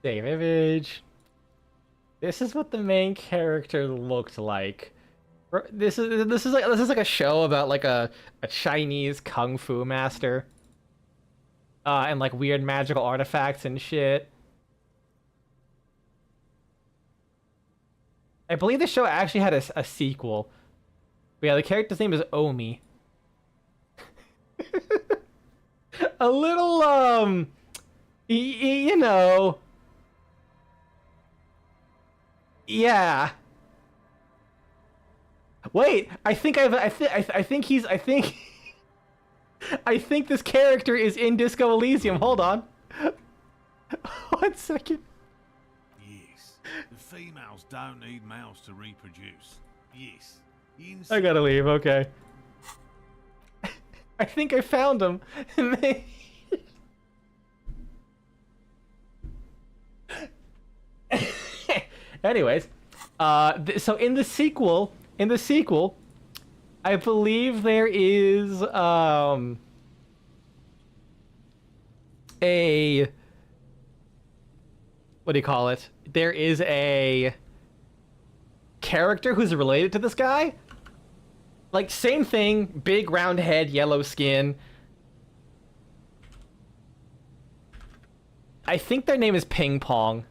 Save image. This is what the main character looked like. This is like a show about like a Chinese kung fu master. And like weird magical artifacts and shit. I believe the show actually had a sequel. But yeah, the character's name is Omi. A little you know. Yeah. Wait, I think this character is in Disco Elysium. Hold on. 1 second. Yes, the females don't need males to reproduce. Yes. I gotta leave, okay. I think I found him. Anyways, so in the sequel, I believe there is a, what do you call it? There is a character who's related to this guy. Like, same thing, big round head, yellow skin. I think their name is Ping Pong.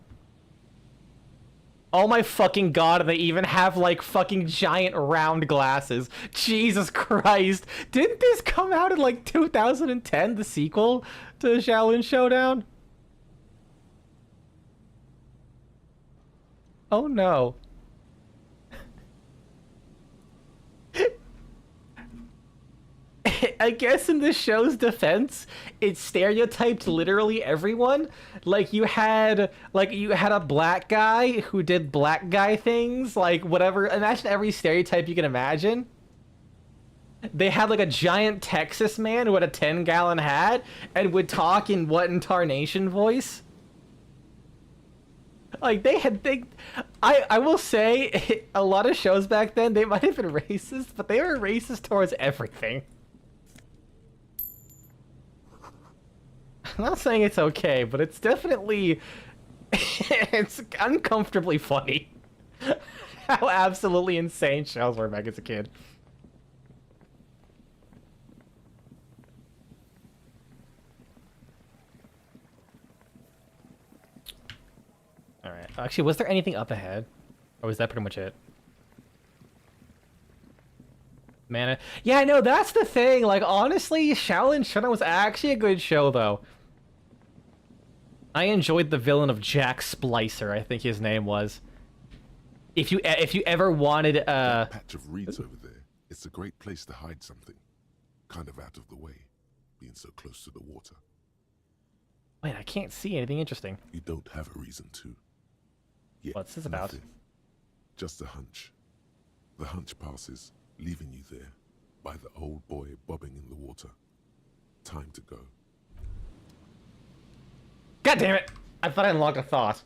Oh my fucking god, they even have like fucking giant round glasses. Jesus Christ. Didn't this come out in like 2010, the sequel to Shaolin Showdown? Oh no. I guess in the show's defense, it stereotyped literally everyone. Like you had a black guy who did black guy things, like whatever. Imagine every stereotype you can imagine. They had like a giant Texas man who had a 10-gallon hat and would talk in what in tarnation voice? Like I will say a lot of shows back then, they might have been racist, but they were racist towards everything. I'm not saying it's okay, but it's definitely it's uncomfortably funny. How absolutely insane shows were back as a kid. Alright. Actually, was there anything up ahead? Or was that pretty much it? Man, yeah, no, that's the thing. Like, honestly, Shaolin Showdown was actually a good show, though. I enjoyed the villain of Jack Splicer, I think his name was. If you ever wanted That patch of reeds over there, it's a great place to hide something. Kind of out of the way, being so close to the water. Wait, I can't see anything interesting. You don't have a reason to. Yet What's this about? nothing. Just a hunch. The hunch passes, leaving you there, by the old boy bobbing in the water. Time to go. God damn it! I thought I unlocked a thought.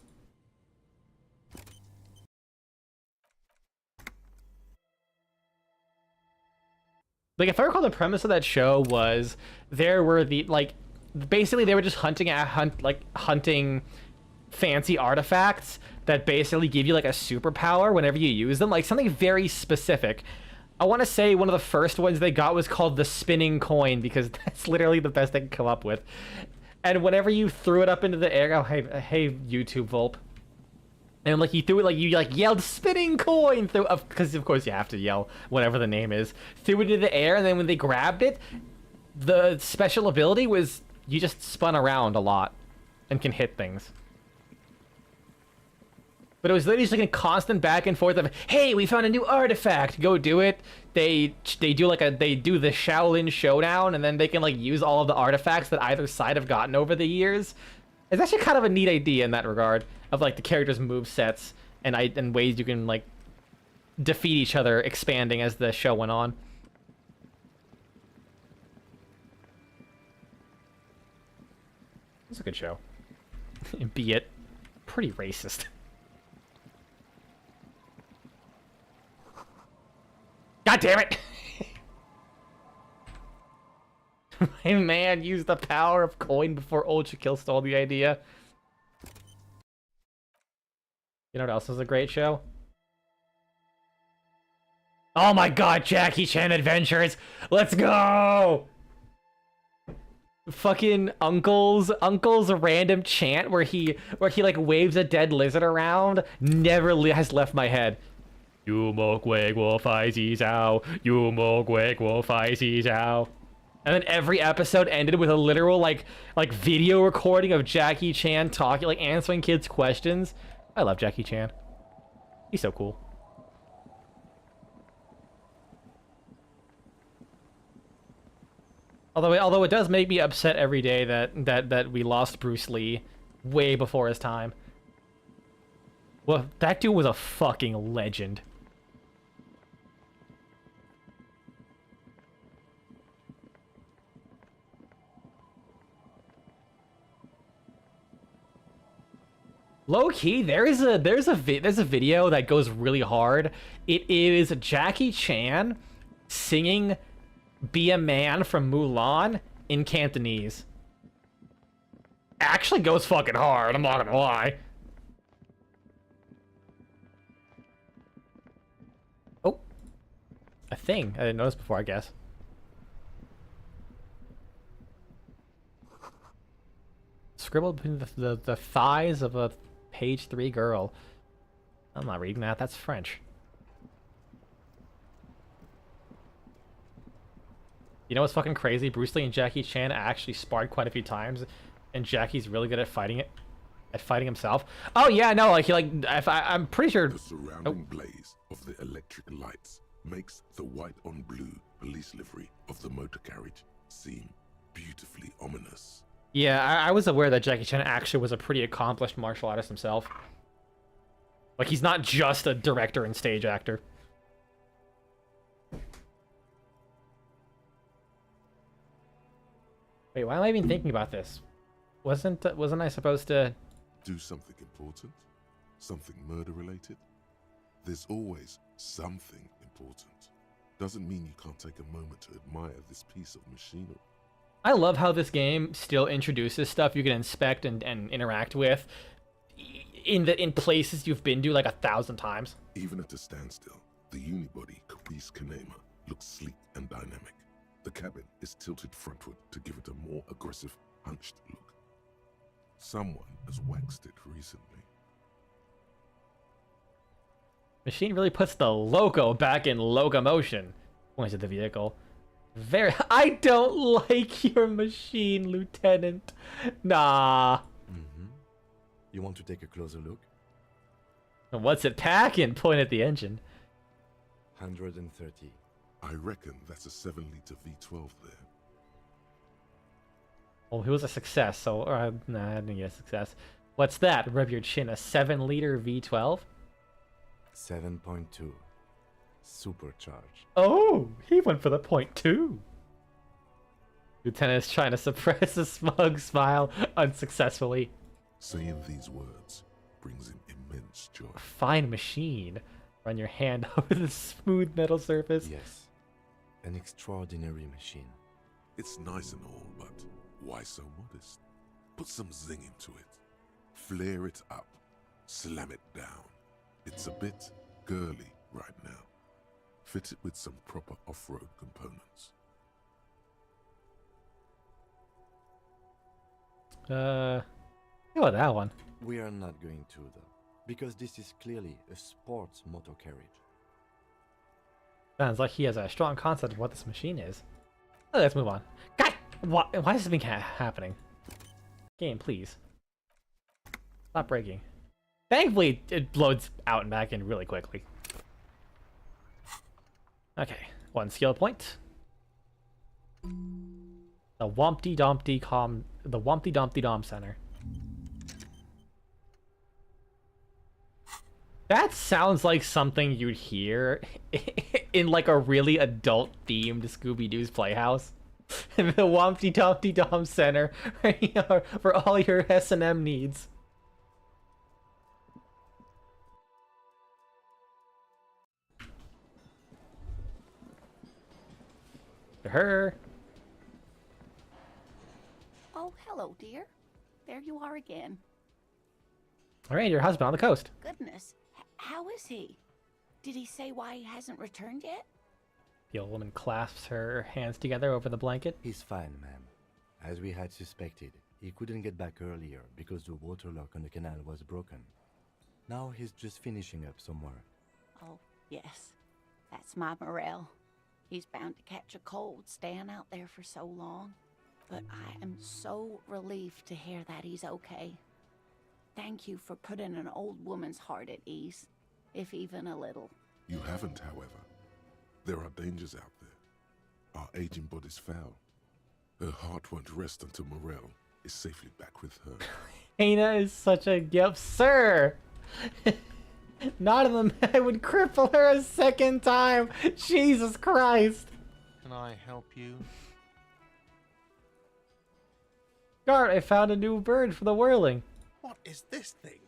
Like, if I recall, the premise of that show was there were basically they were just hunting fancy artifacts that basically give you like a superpower whenever you use them, like something very specific. I want to say one of the first ones they got was called the spinning coin, because that's literally the best they could come up with. And whenever you threw it up into the air, oh hey YouTube Volp, and like you threw it, like you yelled spinning coin through, because of course you have to yell whatever the name is, threw it into the air, and then when they grabbed it, the special ability was you just spun around a lot and can hit things. But it was literally just like a constant back and forth of, hey, we found a new artifact, go do it. They do the Shaolin Showdown, and then they can like use all of the artifacts that either side have gotten over the years. It's actually kind of a neat idea in that regard, of like the characters' move sets and ways you can like defeat each other, expanding as the show went on. It's a good show. Be it pretty racist. God damn it! My man used the power of coin before Ultra Kill stole the idea. You know what else is a great show? Oh my god, Jackie Chan Adventures! Let's go! Fucking Uncle's random chant where he like waves a dead lizard around has left my head. You mo quake wo fai xi zhao. You mo quake wo fai xi zhao. And then every episode ended with a literal like video recording of Jackie Chan talking, like answering kids' questions. I love Jackie Chan. He's so cool. Although it does make me upset every day that we lost Bruce Lee way before his time. Well, that dude was a fucking legend. Low key, there's a video that goes really hard. It is Jackie Chan singing "Be a Man" from Mulan in Cantonese. Actually goes fucking hard, I'm not gonna lie. Oh. A thing I didn't notice before, I guess. Scribbled between the thighs of a page 3 girl. I'm not reading that, that's French. You know what's fucking crazy? Bruce Lee and Jackie Chan actually sparred quite a few times, and Jackie's really good at fighting himself. Oh yeah, no, like I'm pretty sure. The surrounding blaze of the electric lights makes the white on blue police livery of the motor carriage seem beautifully ominous. Yeah, I was aware that Jackie Chan actually was a pretty accomplished martial artist himself. Like, he's not just a director and stage actor. Wait, why am I even thinking about this? Wasn't I supposed to do something important? Something murder-related? There's always something important. Doesn't mean you can't take a moment to admire this piece of machinery. I love how this game still introduces stuff you can inspect and interact with in places you've been to like 1,000 times. Even at a standstill, the unibody Caprice Kanema looks sleek and dynamic. The cabin is tilted frontward to give it a more aggressive, hunched look. Someone has waxed it recently. Machine really puts the loco back in locomotion. Points at the vehicle. I don't like your machine, Lieutenant. Nah. You want to take a closer look? What's it packing? Point at the engine. 130. I reckon that's a 7-liter V12 there. Well, he was a success, so nah, I didn't get a success. What's that? Rub your chin. A 7-liter V12? 7.2. Supercharged. Oh, he went for the .2. Lieutenant is trying to suppress a smug smile unsuccessfully. Saying these words brings him immense joy. Fine machine. Run your hand over the smooth metal surface. Yes. An extraordinary machine. It's nice and all, but why so modest? Put some zing into it. Flare it up. Slam it down. It's a bit girly right now. Fit it with some proper off-road components. How about that one? We are not going to, though, because this is clearly a sports motor carriage. Sounds like he has a strong concept of what this machine is. Let's move on. God, why is this thing happening? Game, please. Stop breaking. Thankfully, it loads out and back in really quickly. Okay, 1 skill point. The Wompty Dumpty Dom Center. That sounds like something you'd hear in like a really adult-themed Scooby-Doo's Playhouse. The Wompty Dumpty Dom Center for all your S&M needs. Her. Oh, hello, dear. There you are again. All right, your husband on the coast. Goodness. How is he? Did he say why he hasn't returned yet? The old woman clasps her hands together over the blanket. He's fine, ma'am. As we had suspected, he couldn't get back earlier because the water lock on the canal was broken. Now he's just finishing up somewhere. Oh, yes. That's my Morel. He's bound to catch a cold staying out there for so long. But I am so relieved to hear that he's okay. Thank you for putting an old woman's heart at ease, if even a little. You haven't, however. There are dangers out there. Our aging body's foul. Her heart won't rest until Morel is safely back with her. Hannah is such a yep, sir. Not in the I would cripple her a second time. Jesus Christ. Can I help you? Guard, I found a new bird for the whirling. What is this thing?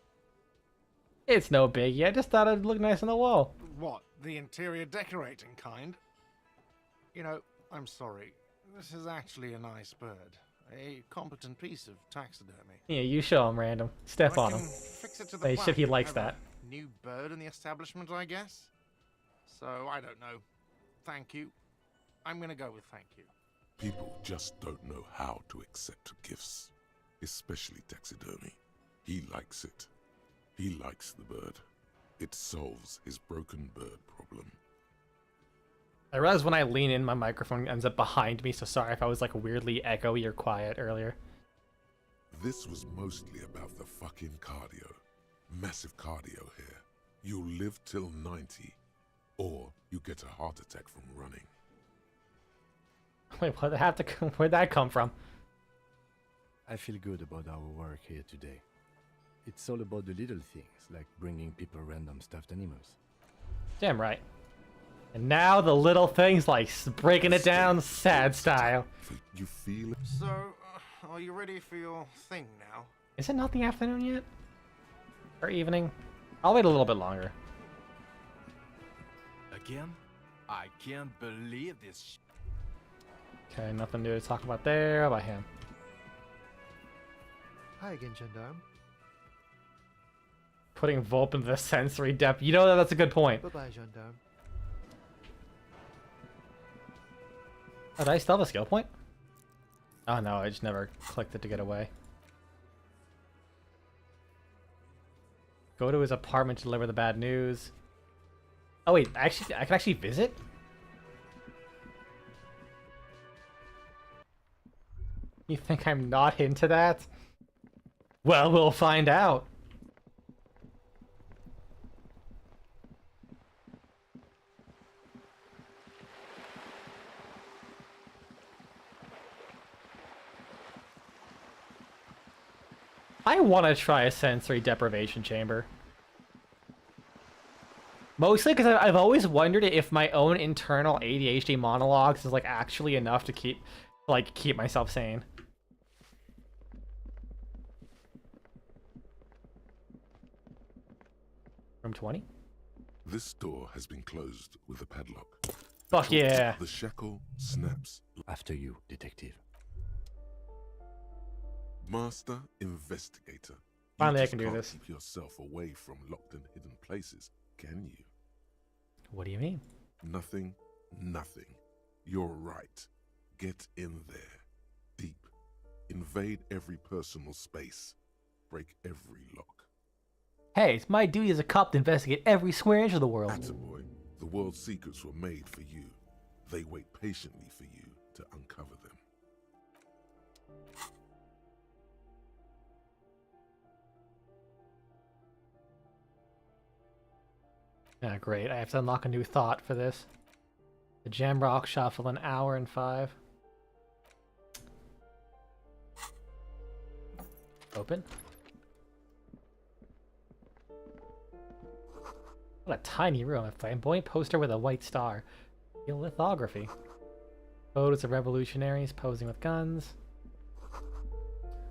It's no biggie. I just thought it'd look nice on the wall. What, the interior decorating kind? You know, I'm sorry. This is actually a nice bird. A competent piece of taxidermy. Yeah, you show him random. Step on him. Fix it to the He plaque. likes Have a that. New bird in the establishment, I guess? So, I don't know. Thank you. I'm gonna go with thank you. People just don't know how to accept gifts. Especially taxidermy. He likes it. He likes the bird. It solves his broken bird problem. I realize when I lean in, my microphone ends up behind me, so sorry if I was like weirdly echoey or quiet earlier. This was mostly about the fucking cardio. Massive cardio here. You'll live till 90, or you get a heart attack from running. Wait, where'd that come from? I feel good about our work here today. It's all about the little things, like bringing people random stuffed animals. Damn right. And now the little things like breaking it down sad style. You feel it? So, are you ready for your thing now? Is it not the afternoon yet? Or evening? I'll wait a little bit longer. Again? I can't believe this. Okay, nothing new to talk about there. How about him? Hi again, gendarme. Putting Volp into the sensory depth. You know that's a good point. Bye-bye, gendarme. Oh, did I still have a skill point? Oh no, I just never clicked it to get away. Go to his apartment to deliver the bad news. Oh wait, actually, I can actually visit? You think I'm not into that? Well, we'll find out. I want to try a sensory deprivation chamber. Mostly because I've always wondered if my own internal ADHD monologues is like actually enough to keep myself sane. Room 20? This door has been closed with a padlock. Fuck yeah. The shackle snaps. After you, detective. Master investigator. Finally, I just can do can't this. Keep yourself away from locked and hidden places, can you? What do you mean? Nothing, nothing. You're right. Get in there. Deep. Invade every personal space. Break every lock. Hey, it's my duty as a cop to investigate every square inch of the world. Attaboy. The world's secrets were made for you. They wait patiently for you to uncover them. Yeah, great. I have to unlock a new thought for this. The Jamrock Shuffle, an hour and 5. Open. What a tiny room. A flamboyant poster with a white star. Real lithography. Photos of revolutionaries posing with guns.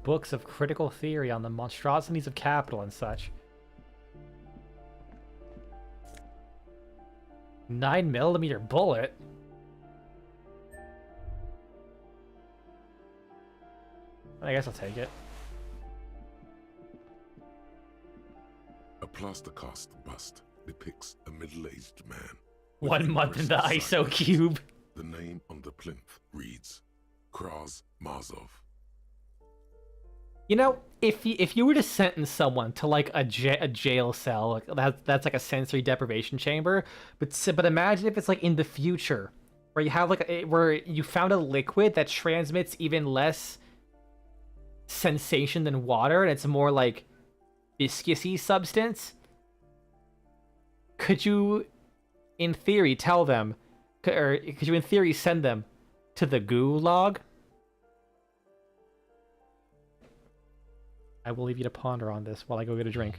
Books of critical theory on the monstrosities of capital and such. 9mm bullet. I guess I'll take it. A plaster cast bust depicts a middle-aged man. 1 month in the ISO cube. The name on the plinth reads Kraz Marzov. You know, if you were to sentence someone to like a jail cell, like that's like a sensory deprivation chamber, but imagine if it's like in the future, where you have like where you found a liquid that transmits even less sensation than water, and it's more like viscousy substance. Could you, in theory, tell them, or could you in theory send them to the gulag? I will leave you to ponder on this while I go get a drink.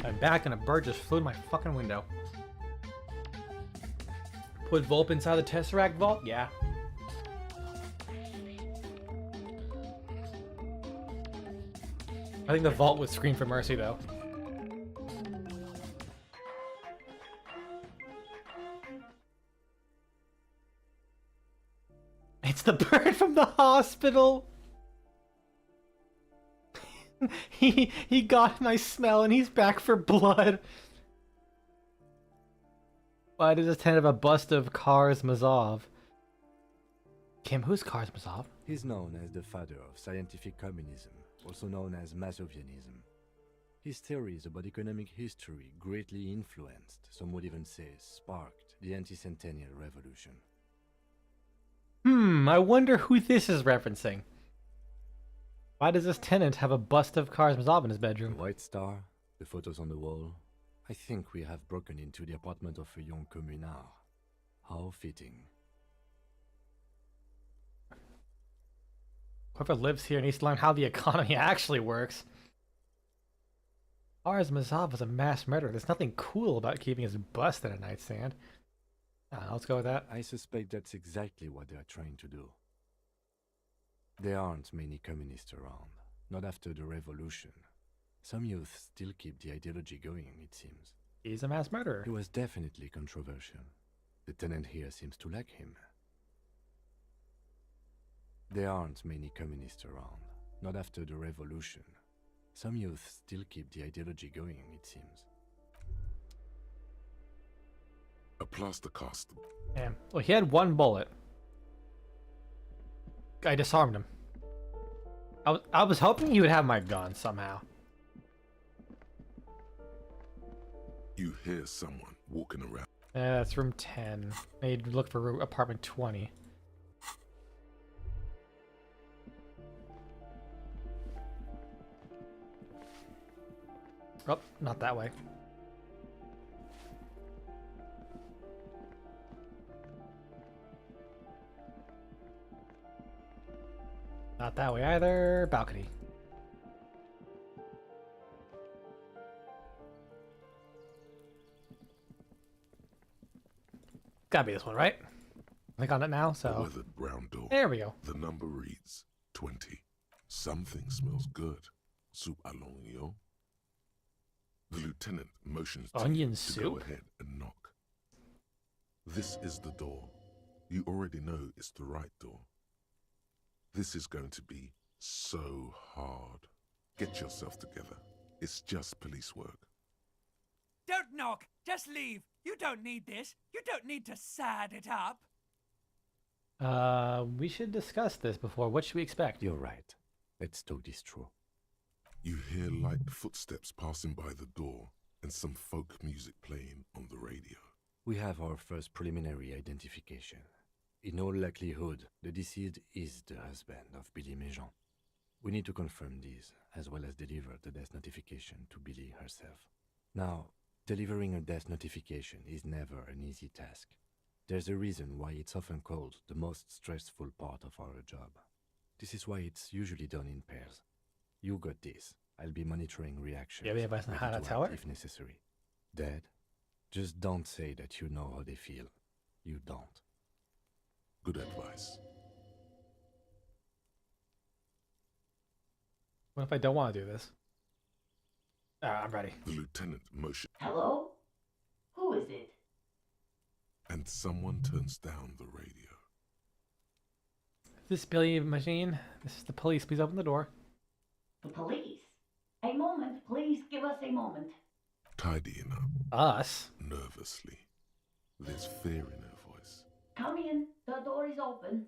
I'm back and a bird just flew in my fucking window. Put Volp inside the Tesseract vault? Yeah. I think the vault would scream for mercy, though. It's the bird from the hospital! he got my smell and he's back for blood. Why does this tend have a bust of Kars Mazov? Kim, who's Kars Mazov? He's known as the father of scientific communism, also known as Masovianism. His theories about economic history greatly influenced, some would even say sparked, the anti-centennial revolution. I wonder who this is referencing. Why does this tenant have a bust of Kars Mazov in his bedroom? The White Star, the photos on the wall. I think we have broken into the apartment of a young communard. How fitting. Whoever lives here needs to learn how the economy actually works. Kars Mazov was a mass murderer. There's nothing cool about keeping his bust in a nightstand. Let's go with that. I suspect that's exactly what they are trying to do. There aren't many communists around, not after the revolution. Some youth still keep the ideology going, it seems. He's a mass murderer. He was definitely controversial. The tenant here seems to like him. There aren't many communists around, not after the revolution. Some youth still keep the ideology going, it seems. A plaster cast. Damn. Well, he had one bullet. I disarmed him. I was hoping he would have my gun somehow. You hear someone walking around. That's room 10. I need to look for apartment 20. Oh, not that way. Not that way either. Balcony. Gotta be this one, right? Click on it now, A so... weathered brown door. There we go. The number reads 20. Something smells good. Soup allongio. The lieutenant motions to Onion you to soup? go ahead and knock. This is the door. You already know it's the right door. This is going to be so hard. Get yourself together. It's just police work. Don't knock. Just leave. You don't need this. You don't need to sad it up. We should discuss this before. What should we expect? You're right. Let's talk this through. You hear light footsteps passing by the door and some folk music playing on the radio. We have our first preliminary identification. In all likelihood, the deceased is the husband of Billy Méjean. We need to confirm this, as well as deliver the death notification to Billy herself. Now, delivering a death notification is never an easy task. There's a reason why it's often called the most stressful part of our job. This is why it's usually done in pairs. You got this. I'll be monitoring reactions. Yeah, we have how to tell her? If necessary. Dead? Just don't say that you know how they feel. You don't. Good advice. What if I don't want to do this? I'm ready. The lieutenant motions. Hello? Who is it? And someone turns down the radio. This Billy machine. This is the police. Please open the door. The police? A moment, please give us a moment. Tidying up. Us? Nervously. There's fear in her voice. Come in. The door is open.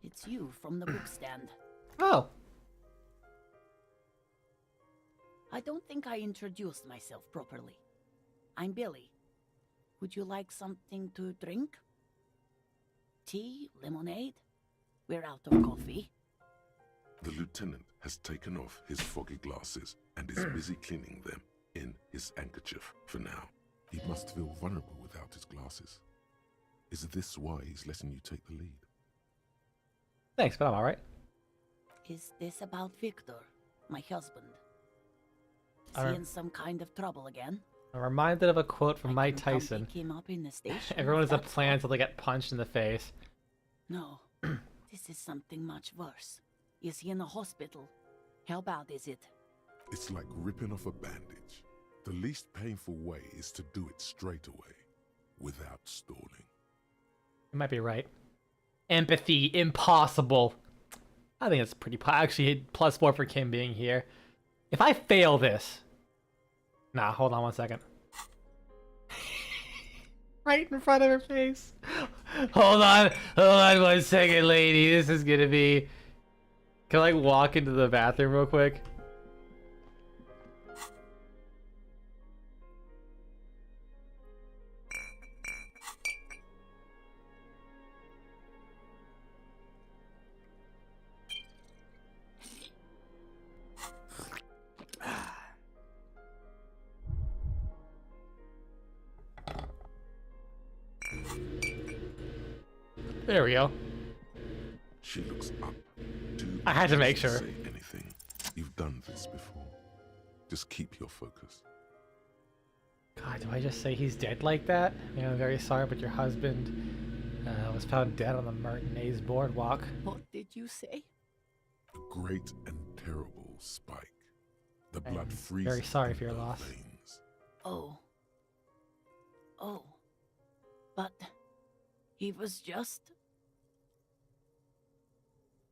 It's you from the bookstand. Oh. I don't think I introduced myself properly. I'm Billy. Would you like something to drink? Tea? Lemonade? We're out of coffee. The lieutenant has taken off his foggy glasses and is busy cleaning them in his handkerchief for now. He must feel vulnerable without his glasses. Is this why he's letting you take the lead? Thanks, but I'm alright. Is this about Victor, my husband? Is I he rem- in some kind of trouble again? I'm reminded of a quote from Mike Come Tyson. pick him up in the station. Everyone if has a that's plan until they get punched in the face. No, this is something much worse. Is he in a hospital? How bad is it? It's like ripping off a bandage. The least painful way is to do it straight away, without stalling. You might be right. Empathy, impossible. I think it's pretty... Actually, +4 for Kim being here. If I fail this... Nah, hold on one second. Right in front of her face. Hold on 1 second, lady. This is gonna be... Can I, like, walk into the bathroom real quick? There we go. She looks up. I had to make sure. Say anything. You've done this before. Just keep your focus. God, do I just say he's dead like that? You know, I'm very sorry, but your husband was found dead on the Martinez boardwalk. What did you say? A great and terrible spike. The I'm blood freezes. very sorry in for your her loss. veins. Oh. Oh. But he was just...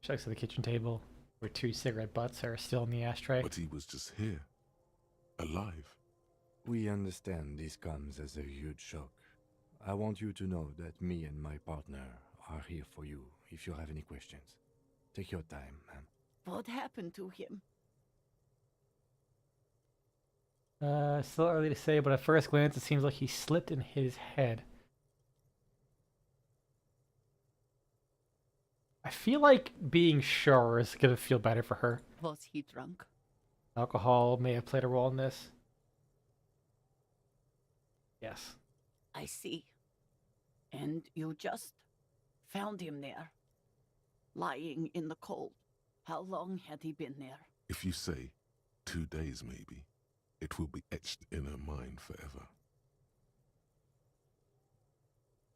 She looks at the kitchen table, where 2 cigarette butts are still in the ashtray. But he was just here. Alive. We understand this comes as a huge shock. I want you to know that me and my partner are here for you if you have any questions. Take your time, ma'am. What happened to him? Still early to say, but at first glance it seems like he slipped and hit his head. I feel like being sure is gonna feel better for her. Was he drunk? Alcohol may have played a role in this. Yes. I see. And you just found him there, lying in the cold. How long had he been there? If you say 2 days maybe, it will be etched in her mind forever.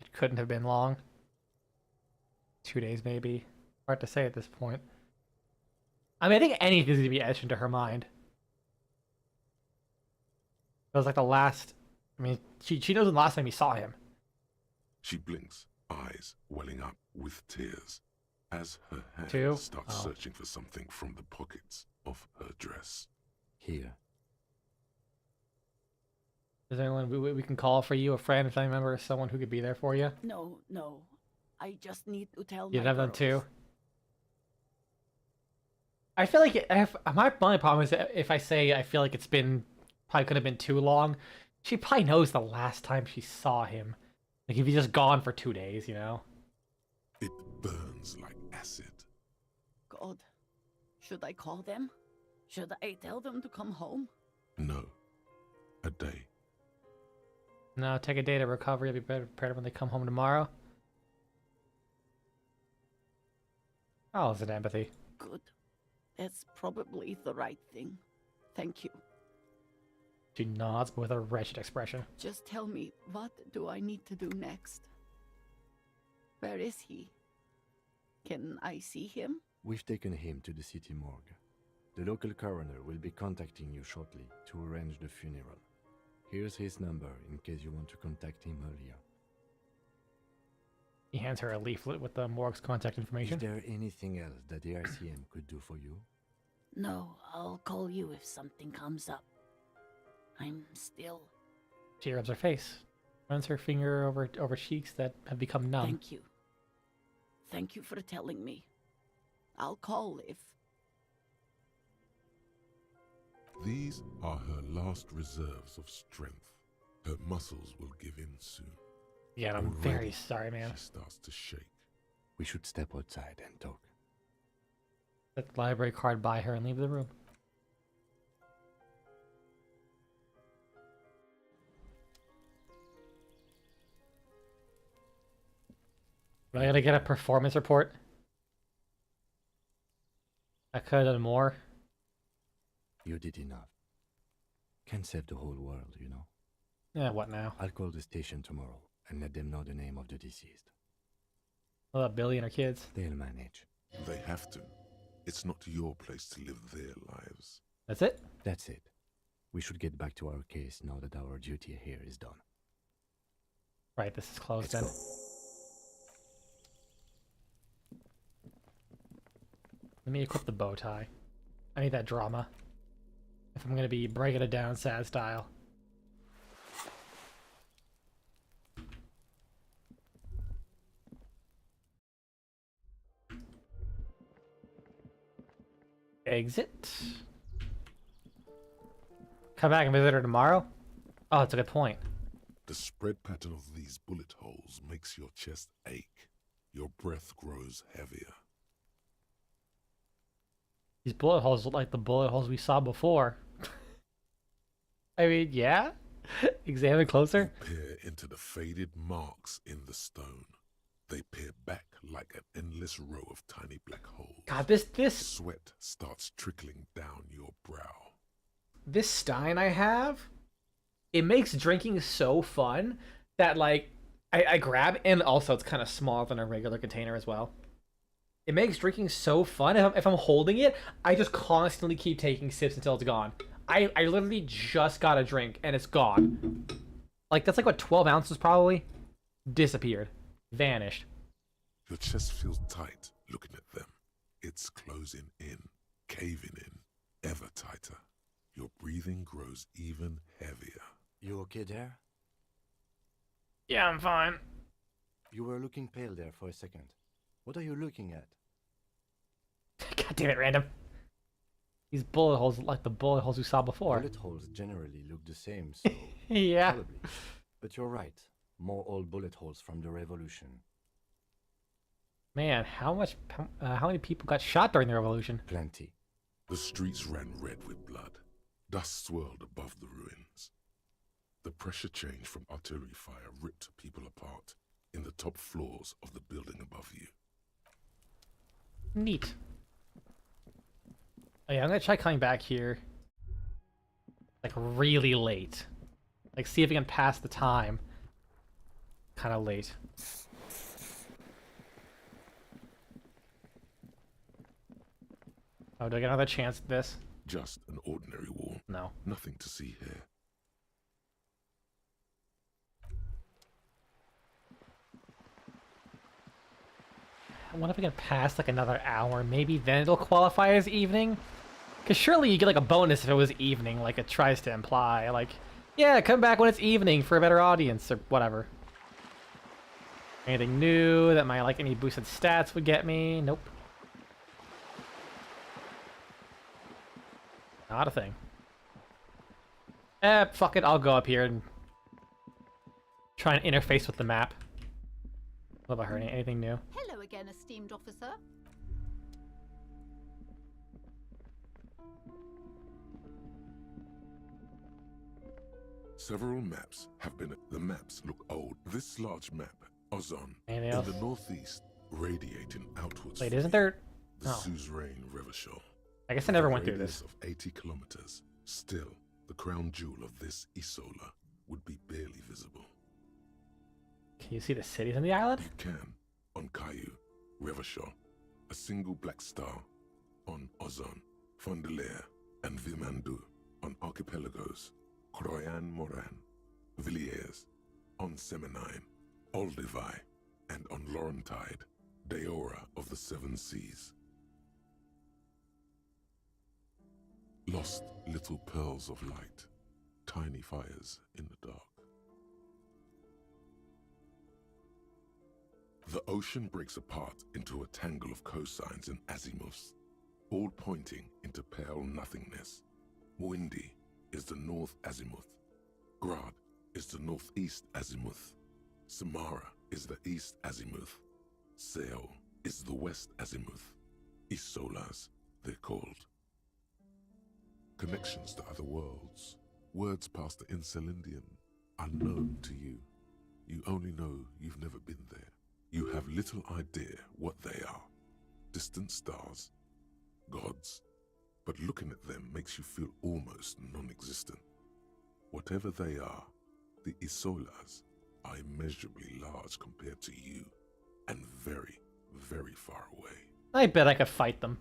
It couldn't have been long. 2 days maybe. Hard to say at this point. I mean, I think anything's gonna be etched into her mind. It was like the last... I mean, she knows the last time he saw him. She blinks, eyes welling up with tears, as her hand Two? starts Oh. searching for something from the pockets of her dress. Here. Is there anyone we can call for you? A friend, a family member, someone who could be there for you? No, no. I just need to tell You'd my have them girls. too. I feel like my problem is that if I say I feel like it's been probably could have been too long, she probably knows the last time she saw him. Like if he's just gone for 2 days, you know. It burns like acid. God, should I call them? Should I tell them to come home? No. A day. No, take a day to recover. You'll be better prepared when they come home tomorrow. Oh, is it empathy? Good. That's probably the right thing. Thank you. She nods with a wretched expression. Just tell me, what do I need to do next? Where is he? Can I see him? We've taken him to the city morgue. The local coroner will be contacting you shortly to arrange the funeral. Here's his number in case you want to contact him earlier. He hands her a leaflet with the morgue's contact information. Is there anything else that the RCM could do for you? No, I'll call you if something comes up. I'm still... She rubs her face, runs her finger over cheeks that have become numb. Thank you. Thank you for telling me. I'll call if... These are her last reserves of strength. Her muscles will give in soon. Yeah, I'm Already, very sorry, man. She starts to shake. We should step outside and talk. Set the library card by her and leave the room. Do I gotta get a performance report? I could have done more. You did enough. Can't save the whole world, you know. Yeah, what now? I'll call the station tomorrow and let them know the name of the deceased. What about Billy and her kids? They'll manage. They have to. It's not your place to live their lives. That's it? That's it. We should get back to our case now that our duty here is done. Right, this is closed then. Let me equip the bow tie. I need that drama. If I'm gonna be breaking it down sad style. Exit. Come back and visit her tomorrow? Oh, that's a good point. The spread pattern of these bullet holes makes your chest ache. Your breath grows heavier. These bullet holes look like the bullet holes we saw before. I mean, yeah? Examine closer. You peer into the faded marks in the stone. They peer back like an endless row of tiny black holes. God, this Sweat starts trickling down your brow. This Stein I have, it makes drinking so fun that, like, I grab, and also it's kind of smaller than a regular container as well. It makes drinking so fun. If I'm holding it, I just constantly keep taking sips until it's gone. I literally just got a drink and it's gone. Like, that's like, what, 12 ounces probably? Disappeared. Vanished. Your chest feels tight looking at them. It's closing in, caving in, ever tighter. Your breathing grows even heavier. You okay there? Yeah, I'm fine. You were looking pale there for a second. What are you looking at? God damn it, random. These bullet holes look like the bullet holes we saw before. Bullet holes generally look the same, so... Yeah. Probably. But you're right. More old bullet holes from the revolution. Man, how many people got shot during the revolution? Plenty. The streets ran red with blood. Dust swirled above the ruins. The pressure change from artillery fire ripped people apart in the top floors of the building above you. Neat. Oh, yeah, I'm gonna try coming back here, like, really late. Like, see if we can pass the time. Kind of late. Oh, do I get another chance at this? Just an ordinary wall. No. Nothing to see here. I wonder if we can pass, like, another hour. Maybe then it'll qualify as evening? Because surely you get, like, a bonus if it was evening, like it tries to imply. Like, yeah, come back when it's evening for a better audience, or whatever. Anything new that might, like, any boosted stats would get me? Nope. Not a thing. Fuck it, I'll go up here and try and interface with the map. What about her? Anything new? Hello again, esteemed officer. Several maps have been... The maps look old. This large map, Ozon, Anything in else? the northeast, radiating outwards. Wait, from isn't you, there... The Oh. suzerain Revachol. I guess I never With a went through radius this. of 80 kilometers. Still, the crown jewel of this Isola would be barely visible. Can you see the cities on the island? You can, on Caillou, Revachol, a single black star, on Ozon, Fondelaire, and Vilmandu, on archipelagos, Croyan Moran, Villiers, on Semenine, Olduvai, and on Laurentide, Deora of the Seven Seas. Lost little pearls of light, tiny fires in the dark. The ocean breaks apart into a tangle of cosines and azimuths, all pointing into pale nothingness. Windy is the north azimuth. Grad is the northeast azimuth. Samara is the east azimuth. Seo is the west azimuth. Isolas, they're called. Connections to other worlds, words past the Incelindian, unknown to you. You only know you've never been there. You have little idea what they are. Distant stars, gods, but looking at them makes you feel almost non-existent. Whatever they are, the Isolas are immeasurably large compared to you, and very, very far away. I bet I could fight them.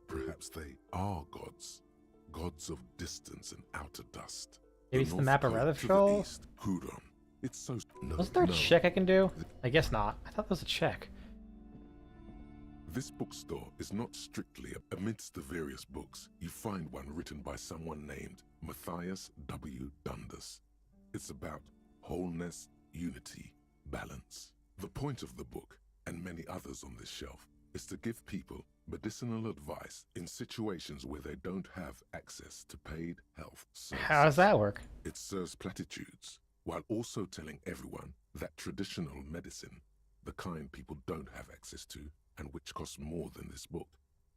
Perhaps they are gods, gods of distance and outer dust. Maybe it's the map of North Code to Rethel? the east, Kuron. It's so... Wasn't there a check I can do? I guess not. I thought there was a check. This bookstore is not strictly amidst the various books. You find one written by someone named Matthias W. Dundas. It's about wholeness, unity, balance. The point of the book, and many others on this shelf, is to give people medicinal advice in situations where they don't have access to paid health services. How does that work? It serves platitudes, while also telling everyone that traditional medicine, the kind people don't have access to, and which costs more than this book,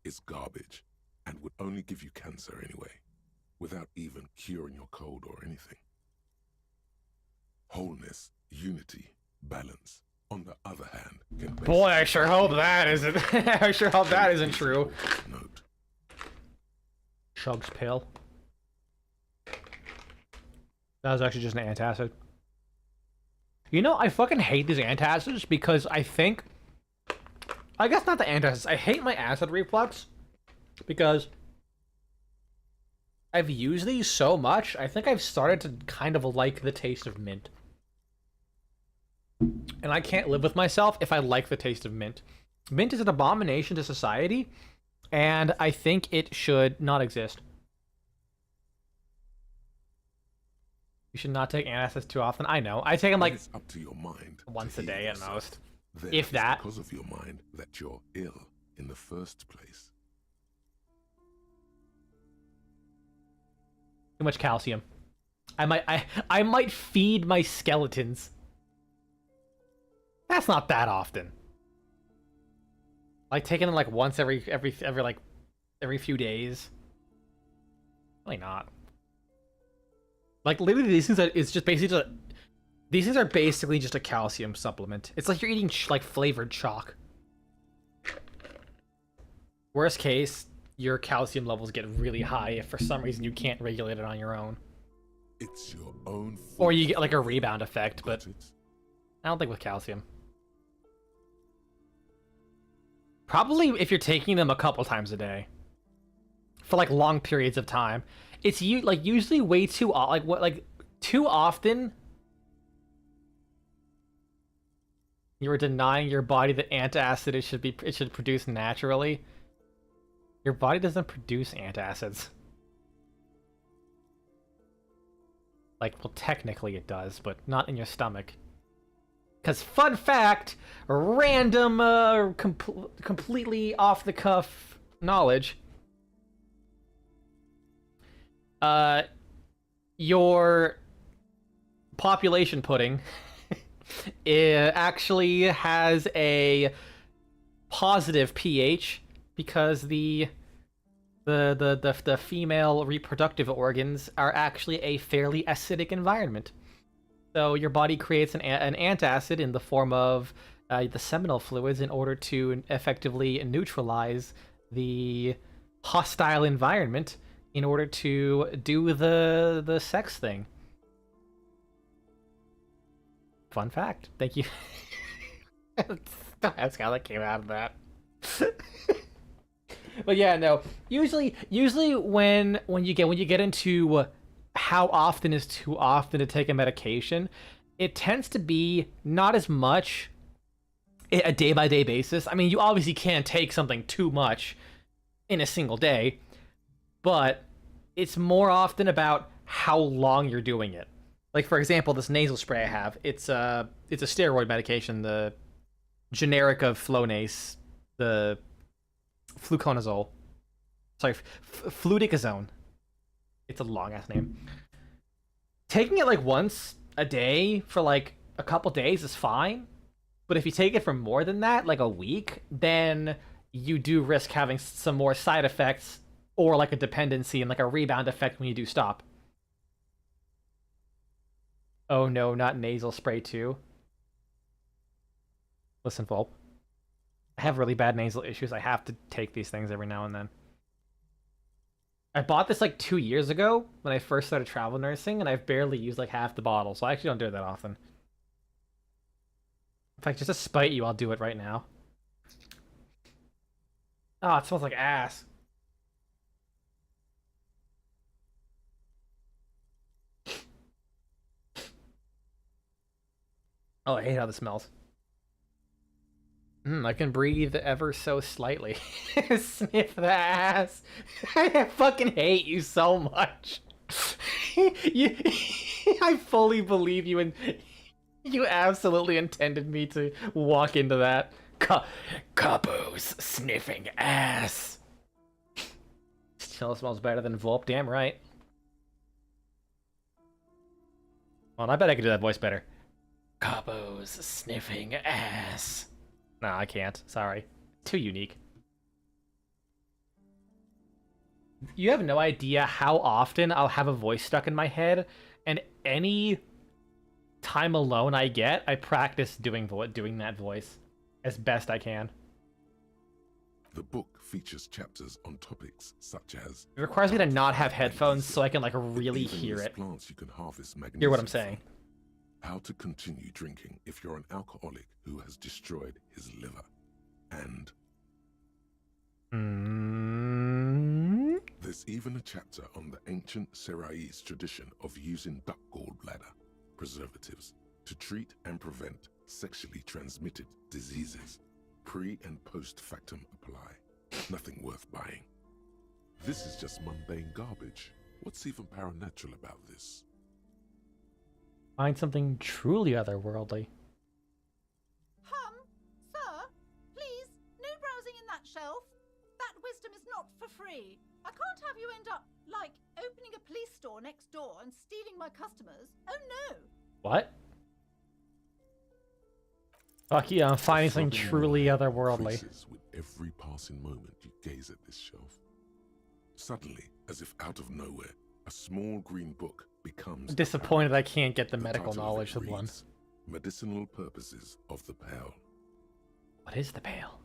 is garbage, and would only give you cancer anyway, without even curing your cold or anything. Wholeness, unity, balance, on the other hand, can Boy, I sure hope that isn't. I sure hope that isn't true. Note. Shug's pill. That was actually just an antacid. You know, I fucking hate these antacids because I think... I guess not the antacids. I hate my acid reflux because I've used these so much, I think I've started to kind of like the taste of mint. And I can't live with myself if I like the taste of mint. Mint is an abomination to society, and I think it should not exist. You should not take antacids too often. I know. I take them like It's up to your mind once to a heal day at yourself. most. Then If it's that. because of your mind that you're ill in the first place. Too much calcium. I might feed my skeletons. That's not that often. Like taking them like once every few days. Really not. Like literally these things it's just basically these things are basically just a calcium supplement. It's like you're eating like flavored chalk. Worst case, your calcium levels get really high if for some reason you can't regulate it on your own. It's your own fault. Or you get like a rebound effect, but I don't think with calcium. Probably if you're taking them a couple times a day. For like long periods of time. It's like usually way too too often. You are denying your body the antacid it should produce naturally. Your body doesn't produce antacids. Like, well, technically it does, but not in your stomach. Because, fun fact, random, completely off-the-cuff knowledge. Your population pudding it actually has a positive pH because the female reproductive organs are actually a fairly acidic environment. So your body creates an antacid in the form of the seminal fluids in order to effectively neutralize the hostile environment in order to do the sex thing. Fun fact. Thank you. That's how that came out of that. But yeah, no. Usually when you get into how often is too often to take a medication, it tends to be not as much a day-by-day basis. I mean, you obviously can't take something too much in a single day, but it's more often about how long you're doing it. Like, for example, this nasal spray I have, it's a steroid medication, the generic of Flonase, the fluconazole. Sorry, fluticasone. It's a long-ass name. Taking it, like, once a day for, like, a couple days is fine. But if you take it for more than that, like a week, then you do risk having some more side effects or, like, a dependency and, like, a rebound effect when you do stop. Oh no, not nasal spray too. Listen, Volp. I have really bad nasal issues. I have to take these things every now and then. I bought this like 2 years ago when I first started travel nursing, and I've barely used like half the bottle, so I actually don't do it that often. In fact, just to spite you, I'll do it right now. Oh, it smells like ass. Oh, I hate how this smells. I can breathe ever so slightly. Sniff the ass. I fucking hate you so much. I fully believe you, and you absolutely intended me to walk into that. Capo's sniffing ass. Still smells better than Volp, damn right. Well, I bet I could do that voice better. Capo's sniffing ass. No, I can't. Sorry. Too unique. You have no idea how often I'll have a voice stuck in my head, and any time alone I get, I practice doing that voice as best I can. The book features chapters on topics such as... It requires me to not have headphones so I can like really hear it. Plants you can harvest magnesium Hear what I'm saying. How to continue drinking if you're an alcoholic who has destroyed his liver. And... There's even a chapter on the ancient Seraïs tradition of using duck gallbladder preservatives to treat and prevent sexually transmitted diseases. Pre and post factum apply. Nothing worth buying. This is just mundane garbage. What's even paranatural about this? Find something truly otherworldly. Sir, please, no browsing in that shelf. That wisdom is not for free. I can't have you end up, like, opening a police store next door and stealing my customers. Oh no! What? Fuck yeah, I'm finding something truly otherworldly. With every passing moment you gaze at this shelf. Suddenly, as if out of nowhere, a small green book becomes... I'm disappointed I can't get the medical knowledge of one. Medicinal Purposes of the Pale. What is the Pale?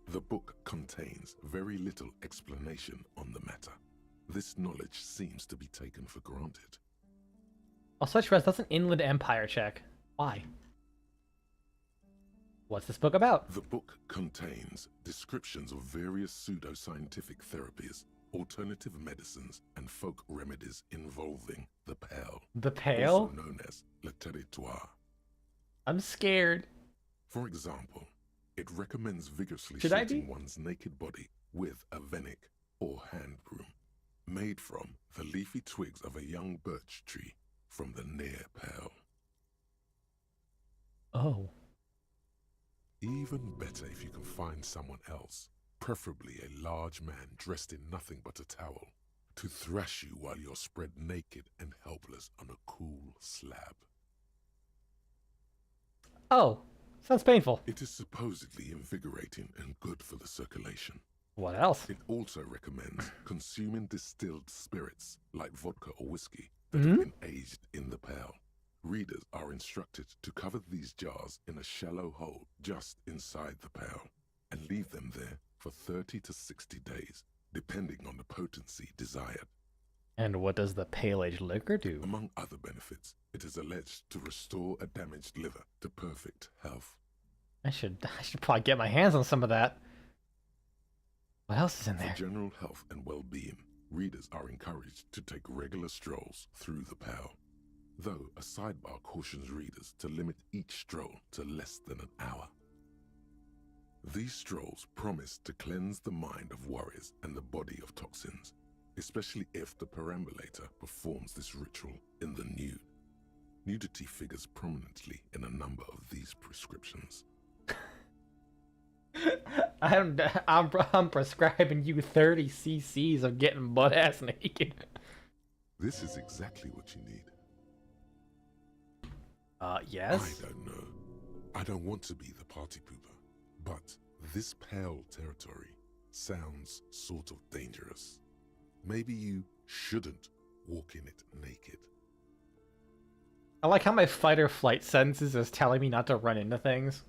The book contains very little explanation on the matter. This knowledge seems to be taken for granted. I'll search for that's an Inland Empire check. Why? What's this book about? The book contains descriptions of various pseudoscientific therapies, alternative medicines, and folk remedies involving the Pale. The Pale? Also known as le territoire. I'm scared. For example, it recommends vigorously Should I shooting be? one's naked body with a venic or hand broom, made from the leafy twigs of a young birch tree from the near Pale. Oh. Even better if you can find someone else, preferably a large man dressed in nothing but a towel, to thrash you while you're spread naked and helpless on a cool slab. Oh, sounds painful. It is supposedly invigorating and good for the circulation. What else? It also recommends consuming distilled spirits like vodka or whiskey that have been aged in the Pale. Readers are instructed to cover these jars in a shallow hole just inside the Pale and leave them there for 30 to 60 days, depending on the potency desired. And what does the Pale Age liquor do? Among other benefits, it is alleged to restore a damaged liver to perfect health. I should probably get my hands on some of that. What else is in there? For general health and well-being, readers are encouraged to take regular strolls through the Pale, though a sidebar cautions readers to limit each stroll to less than an hour. These strolls promise to cleanse the mind of worries and the body of toxins, especially if the perambulator performs this ritual in the nude. Nudity figures prominently in a number of these prescriptions. I'm prescribing you 30 cc's of getting butt-ass naked. This is exactly what you need. Yes? I don't know. I don't want to be the party pooper, but this Pale territory sounds sort of dangerous. Maybe you shouldn't walk in it naked. I like how my fight or flight senses is telling me not to run into things.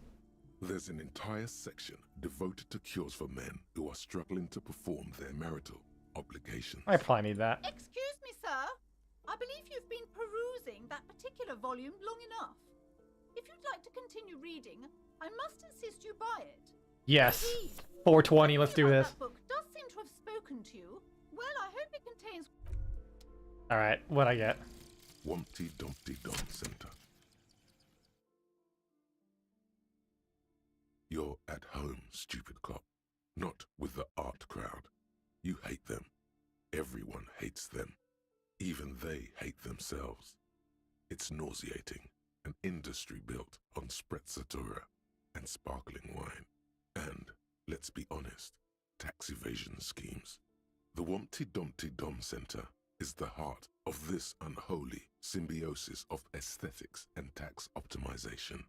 There's an entire section devoted to cures for men who are struggling to perform their marital obligations. I probably need that. Excuse me, sir. I believe you've been perusing that particular volume long enough. If you'd like to continue reading, I must insist you buy it. Yes. Indeed. 420, let's do this. That book does seem to have spoken to you. Well, I hope it contains... Alright, what'd I get? Wumpty Dumpty Dum Center. You're at home, stupid cop. Not with the art crowd. You hate them. Everyone hates them. Even they hate themselves. It's nauseating. An industry built on sprezzatura and sparkling wine. And, let's be honest, tax evasion schemes. The Wumpty Dumpty Dum Center is the heart of this unholy symbiosis of aesthetics and tax optimization.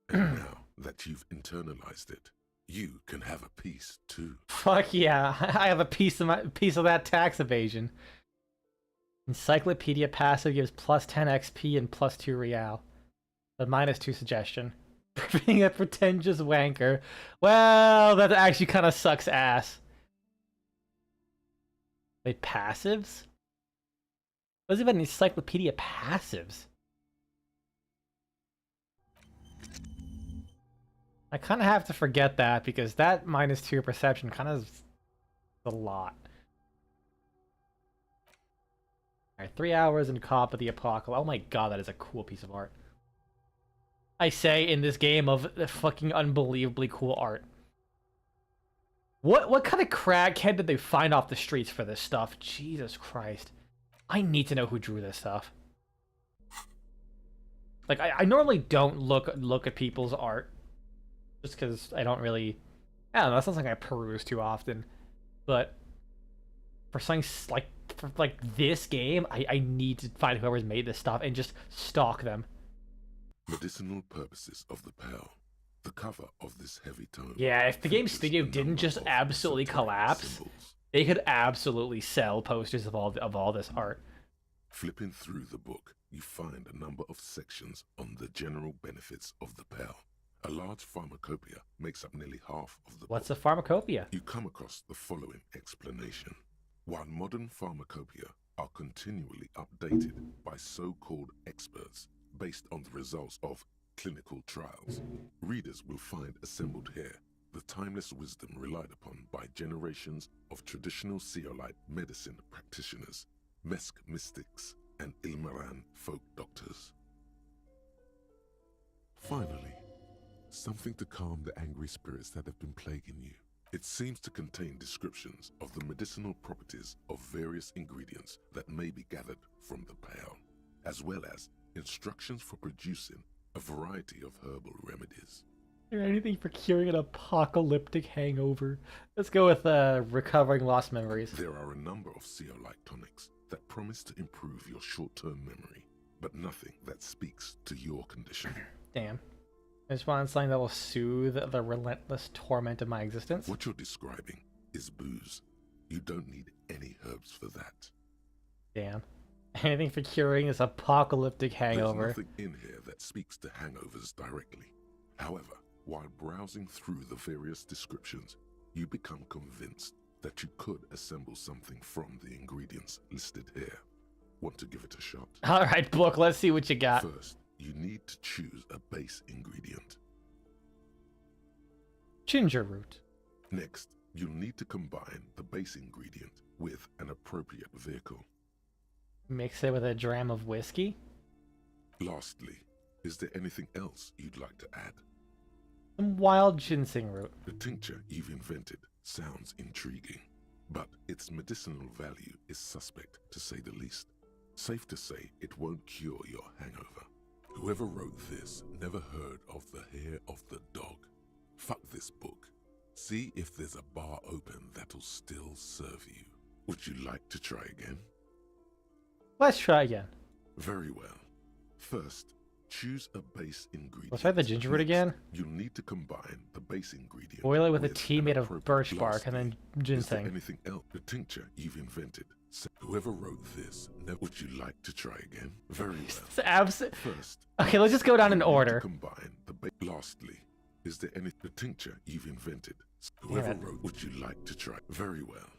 And now that you've internalized it, you can have a piece too. Fuck yeah, I have a piece of that tax evasion. Encyclopedia passive gives plus 10 XP and plus 2 real. But minus 2 suggestion. For being a pretentious wanker. Well, that actually kind of sucks ass. Wait, passives? What is it about encyclopedia passives? I kind of have to forget that because that minus 2 perception kind of is a lot. Alright, 3 hours in Cop of the Apocalypse. Oh my god, that is a cool piece of art. I say in this game of fucking unbelievably cool art. What kind of crackhead did they find off the streets for this stuff? Jesus Christ. I need to know who drew this stuff. Like, I normally don't look at people's art. Just because I don't really... I don't know, that's not something I peruse too often. But for something like this game, I need to find whoever's made this stuff and just stalk them. Medicinal purposes of the Pale. The cover of this heavy tome. Yeah, if the game studio didn't just absolutely collapse, they could absolutely sell posters of all this art. Flipping through the book, you find a number of sections on the general benefits of the Pale. A large pharmacopoeia makes up nearly half of the What's book. a pharmacopoeia? You come across the following explanation. While modern pharmacopoeia are continually updated by so-called experts based on the results of clinical trials, readers will find assembled here the timeless wisdom relied upon by generations of traditional Seolite medicine practitioners, Mesk mystics, and Ilmaran folk doctors. Finally, something to calm the angry spirits that have been plaguing you. It seems to contain descriptions of the medicinal properties of various ingredients that may be gathered from the Pale, as well as instructions for producing a variety of herbal remedies. Is there anything for curing an apocalyptic hangover? Let's go with recovering lost memories. There are a number of Seolite tonics that promise to improve your short-term memory, but nothing that speaks to your condition. Damn. I just want something that will soothe the relentless torment of my existence. What you're describing is booze. You don't need any herbs for that. Damn. Anything for curing this apocalyptic hangover. There's nothing in here that speaks to hangovers directly. However, while browsing through the various descriptions, you become convinced that you could assemble something from the ingredients listed here. Want to give it a shot? Alright, book, let's see what you got. First, you need to choose a base ingredient. Ginger root. Next, you'll need to combine the base ingredient with an appropriate vehicle. Mix it with a dram of whiskey. Lastly, is there anything else you'd like to add? Some wild ginseng root. The tincture you've invented sounds intriguing, but its medicinal value is suspect, to say the least. Safe to say it won't cure your hangover. Whoever wrote this never heard of the hair of the dog. Fuck this book. See if there's a bar open that'll still serve you. Would you like to try again? Let's try again. Very well. First, choose a base ingredient. Let's try the ginger root again. You'll need to combine the base ingredient. Boil it with a tea made of birch bark and then ginseng. Is there anything else? The tincture you've invented. Whoever wrote this, would you like to try again? Very well. First, okay, let's just go down in order. Combine the lastly, Is there any tincture you've invented? Damn Whoever it. wrote, would you like to try? Very well.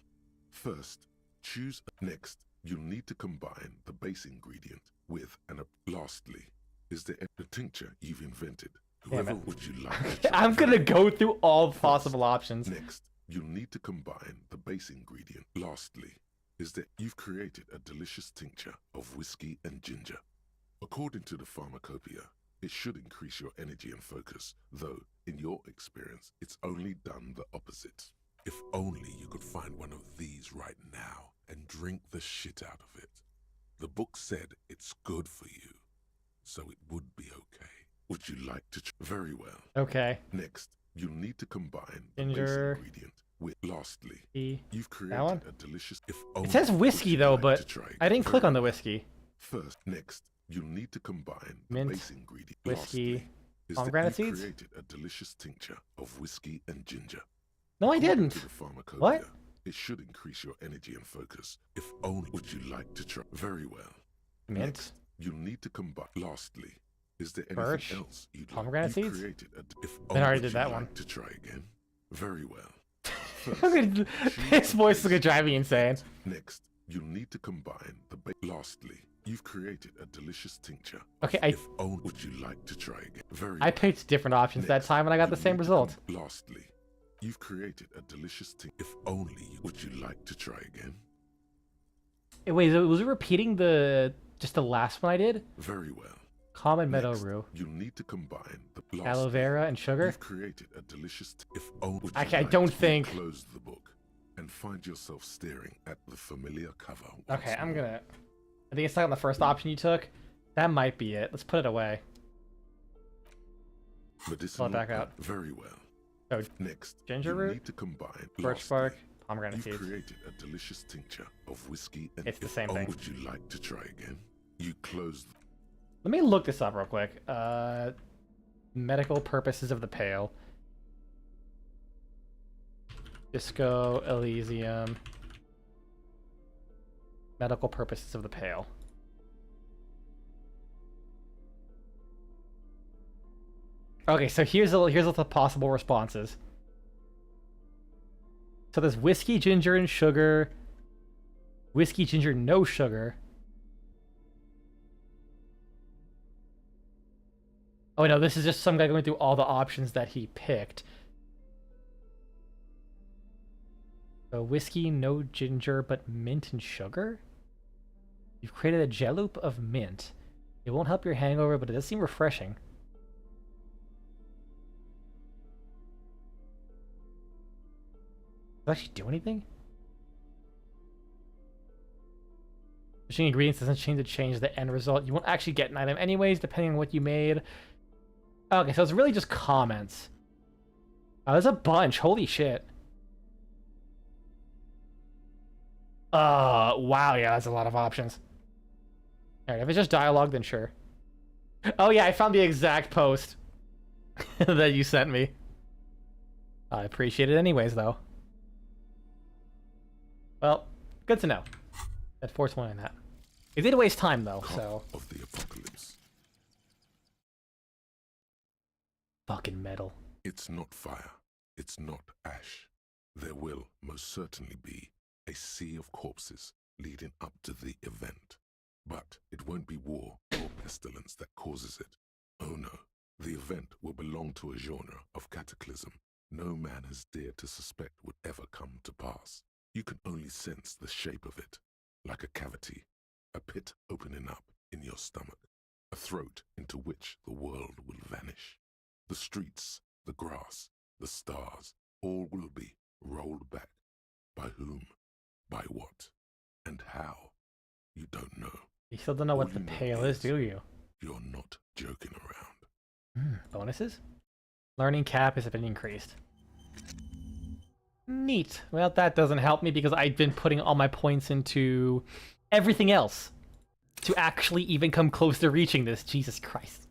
First, choose. Next, you'll need to combine the base ingredient with and lastly, is there any tincture you've invented? Damn Whoever it. would you like to try? I'm gonna go through all possible options. Next, you'll need to combine the base ingredient. Lastly, is that you've created a delicious tincture of whiskey and ginger. According to the pharmacopoeia, it should increase your energy and focus, though, in your experience, it's only done the opposite. If only you could find one of these right now and drink the shit out of it. The book said it's good for you, so it would be okay. Would you like to very well. Okay. Next, you'll need to combine the Ginger. base ingredient with lastly, E. you've created That one? a delicious It says whiskey though, but I didn't click on the whiskey. First, next, you'll need to combine the Mint, base ingredient. whiskey, Lastly, is that pomegranate you've seeds? created a delicious tincture of whiskey and ginger. No, I According didn't. to the pharmacopoeia, What? It should increase your energy and focus. If only would you like to try? Very well. Mint. Next, you'll need to combine. Lastly, is there anything Birch, else you'd pomegranate like? You've seeds? created if Then I only already would did you that like one. to try again. Very well. His voice is gonna drive me insane. Next, you'll need to combine the lastly, you've created a delicious tincture. Okay, If only would you like to try again? Very I picked different options that time and I got the same result. Lastly, you've created a delicious tincture. If only would you like to try again? Wait, was it repeating just the last one I did? Very well. Common meadow rue, You'll need to combine the aloe vera, and sugar. You've created a delicious if only would you Okay, I like don't to think. close the book and find yourself staring at the familiar cover. Okay, I'm gonna. I think it's not on the first option you took. That might be it. Let's put it away. Medicinal back out. Very well. So, Next, ginger you root, need to combine birch bark, pomegranate You've seeds. created a delicious tincture of whiskey and It's the if same only thing. would you like to try again? You close Let me look this up real quick. Medical purposes of the pale. Disco Elysium. Medical purposes of the pale. Okay, so here's the possible responses. So there's whiskey, ginger, and sugar. Whiskey, ginger, no sugar. Oh no, this is just some guy going through all the options that he picked. So whiskey, no ginger, but mint and sugar? You've created a jelloop of mint. It won't help your hangover, but it does seem refreshing. Does it actually do anything? Switching ingredients doesn't seem to change the end result. You won't actually get an item anyways, depending on what you made. Okay, so it's really just comments. Oh, there's a bunch. Holy shit. Wow, yeah, that's a lot of options. Alright, if it's just dialogue, then sure. Oh yeah, I found the exact post that you sent me. I appreciate it anyways, though. Well, good to know. That 420 on that. It did waste time, though, so... of the apocalypse. Fucking metal. It's not fire. It's not ash. There will most certainly be a sea of corpses leading up to the event. But it won't be war or pestilence that causes it. Oh no, the event will belong to a genre of cataclysm no man has dared to suspect would ever come to pass. You can only sense the shape of it, like a cavity, a pit opening up in your stomach, a throat into which the world will vanish. The streets, the grass, the stars, all will be rolled back. By whom? By what? And how? You don't know. You still don't know what the pale is, do you? You're not joking around. Bonuses? Learning cap has been increased. Neat. Well, that doesn't help me because I've been putting all my points into everything else to actually even come close to reaching this. Jesus Christ.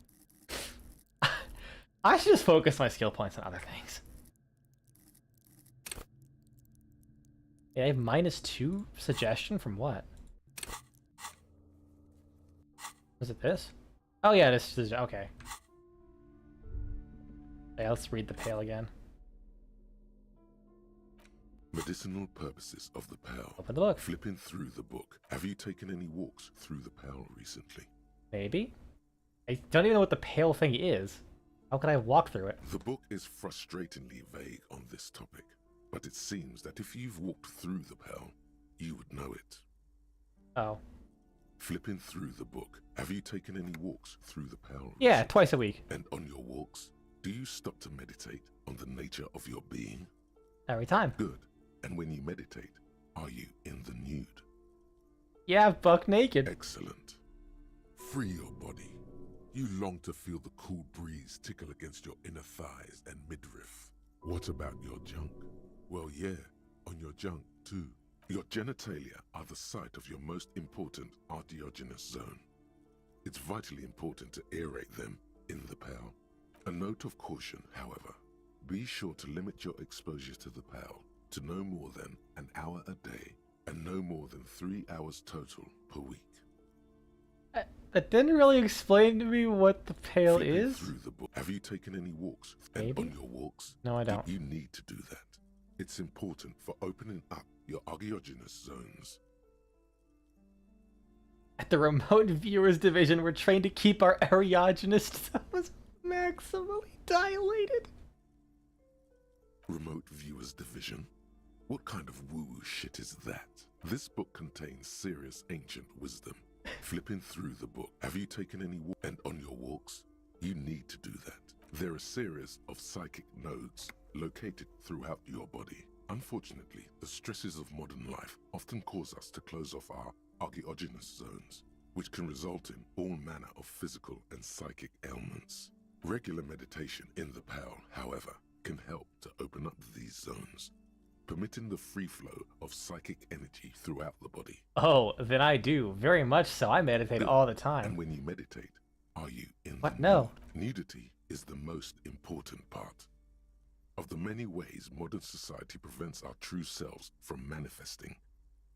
I should just focus my skill points on other things. Yeah, I have -2 suggestion from what? Was it this? Oh yeah, this is okay. Yeah, let's read the Pale again. Medicinal purposes of the Pale. Open the book. Flipping through the book. Have you taken any walks through the Pale recently? Maybe? I don't even know what the Pale thing is. How could I walk through it? The book is frustratingly vague on this topic, but it seems that if you've walked through the Pale, you would know it. Oh. Flipping through the book. Have you taken any walks through the Pale? Yeah, twice a week. And on your walks, do you stop to meditate on the nature of your being? Every time. Good. And when you meditate, are you in the nude? Yeah, buck naked. Excellent. Free your body. You long to feel the cool breeze tickle against your inner thighs and midriff. What about your junk? Well, yeah, on your junk too. Your genitalia are the site of your most important erogenous zone. It's vitally important to aerate them in the Pale. A note of caution, however. Be sure to limit your exposure to the Pale to no more than an hour a day and no more than 3 hours total per week. That didn't really explain to me what the Pale is. Through the book. Have you taken any walks? Maybe. And on your walks? No, I don't. You need to do that. It's important for opening up your erogenous zones. At the remote viewers division, we're trained to keep our erogenous zones maximally dilated. Remote viewers division? What kind of woo-woo shit is that? This book contains serious ancient wisdom. Flipping through the book. Have you taken any walks? And on your walks? You need to do that. There are a series of psychic nodes located throughout your body. Unfortunately, the stresses of modern life often cause us to close off our erogenous zones, which can result in all manner of physical and psychic ailments. Regular meditation in the Pale, however, can help to open up these zones, permitting the free flow of psychic energy throughout the body. Oh, then I do. Very much so. I meditate all the time. And when you meditate, are you in What? the No. nude? Nudity is the most important part of the many ways modern society prevents our true selves from manifesting.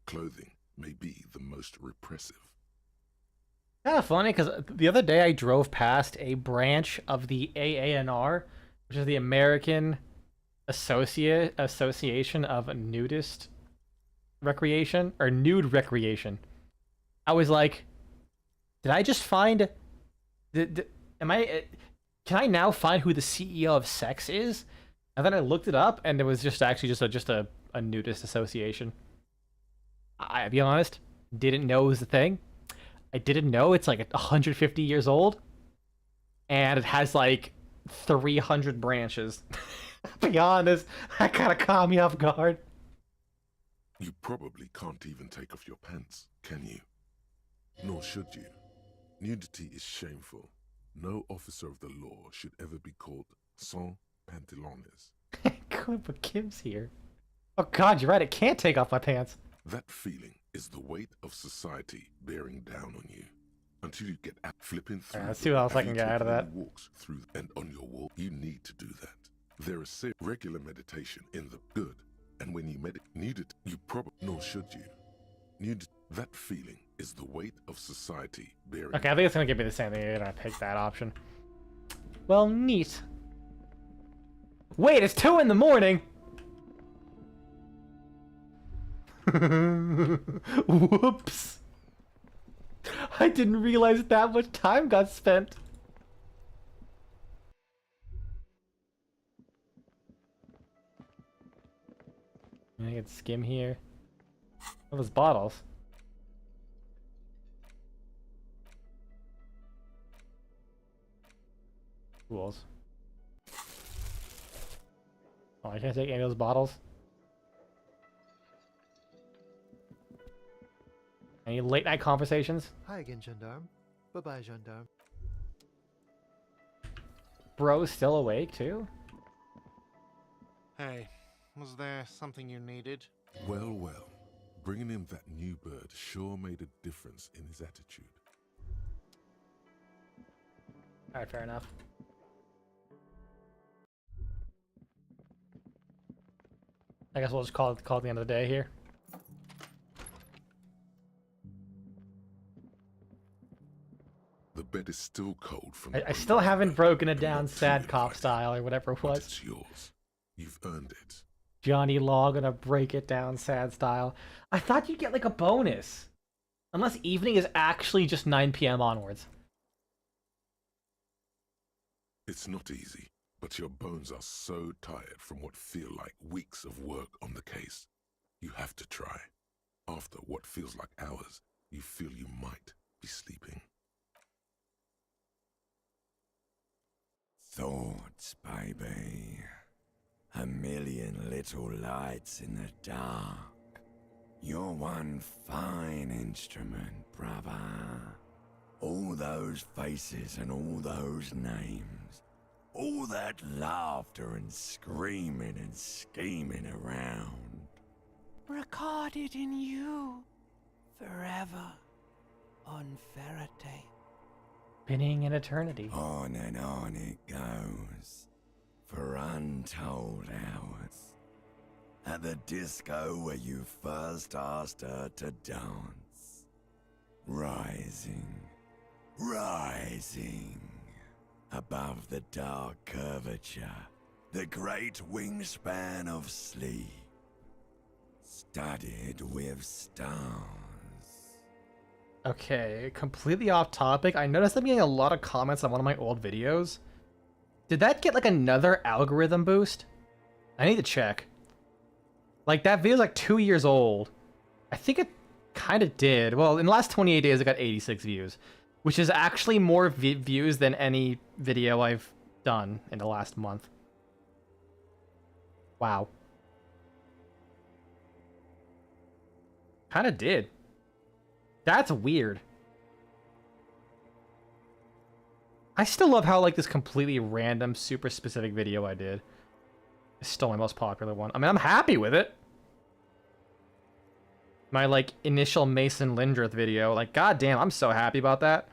Clothing may be the most repressive. Kind of funny because the other day I drove past a branch of the AANR, which is the American Association of Nudist Recreation, or Nude Recreation. I was like, did I just find? Can I now find who the CEO of Sex is? And then I looked it up, and it was just a nudist association. I'll be honest, didn't know it was a thing. I didn't know it's like 150 years old, and it has like 300 branches. I'll be honest, that kind of caught me off guard. You probably can't even take off your pants, can you? Nor should you. Nudity is shameful. No officer of the law should ever be called sans pantalones. Good, but Kim's here. Oh god, you're right, I can't take off my pants. That feeling is the weight of society bearing down on you. Until you get out flipping through. Let's see what else I can get out of that. Walks through, and on your walk, you need to do that. There is regular meditation in the good, and when you need it, you probably nor should you. That feeling is the weight of society bearing. Okay, I think it's gonna give me the same thing, and I pick that option. Well, neat. Wait, it's 2 in the morning. Whoops. I didn't realize that much time got spent. I can skim here. What are those bottles? Tools. Oh, I can't take any of those bottles. Any late night conversations? Hi again, Gendarme. Bye-bye, Gendarme. Bro's still awake too? Hey, was there something you needed? Well, well. Bringing him that new bird sure made a difference in his attitude. Alright, fair enough. I guess we'll just call it the end of the day here. The bed is still cold from I still haven't broken it down sad cop style or whatever it but was. it's yours. You've earned it. Johnny Law gonna break it down sad style. I thought you'd get like a bonus. Unless evening is actually just 9 p.m. onwards. It's not easy, but your bones are so tired from what feel like weeks of work on the case. You have to try. After what feels like hours, you feel you might be sleeping. Thoughts, baby. A million little lights in the dark. You're one fine instrument, brother. All those faces and all those names. All that laughter and screaming and scheming around. Recorded in you. Forever. On Faraday. Spinning in eternity. On and on it goes. For untold hours. At the disco where you first asked her to dance. Rising. Rising. Above the dark curvature. The great wingspan of sleep. Studded with stars. Okay, completely off topic. I noticed I'm getting a lot of comments on one of my old videos. Did that get like another algorithm boost? I need to check. Like that video's like 2 years old. I think it kind of did. Well, in the last 28 days it got 86 views, which is actually more views than any video I've done in the last month. Wow. Kind of did. That's weird. I still love how like this completely random, super specific video I did is still my most popular one. I mean, I'm happy with it. My like initial Mason Lindrith video, like goddamn, I'm so happy about that.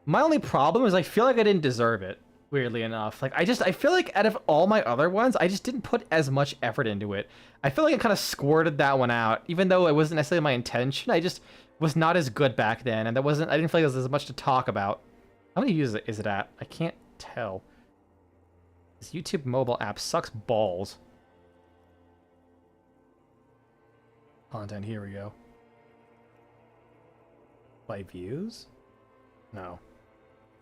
My only problem is I feel like I didn't deserve it, weirdly enough. Like I feel like out of all my other ones, I just didn't put as much effort into it. I feel like I kind of squirted that one out, even though it wasn't necessarily my intention. I just was not as good back then, and I didn't feel like there was as much to talk about. How many views is it at? I can't tell. This YouTube mobile app sucks balls. Content, here we go. By views? No.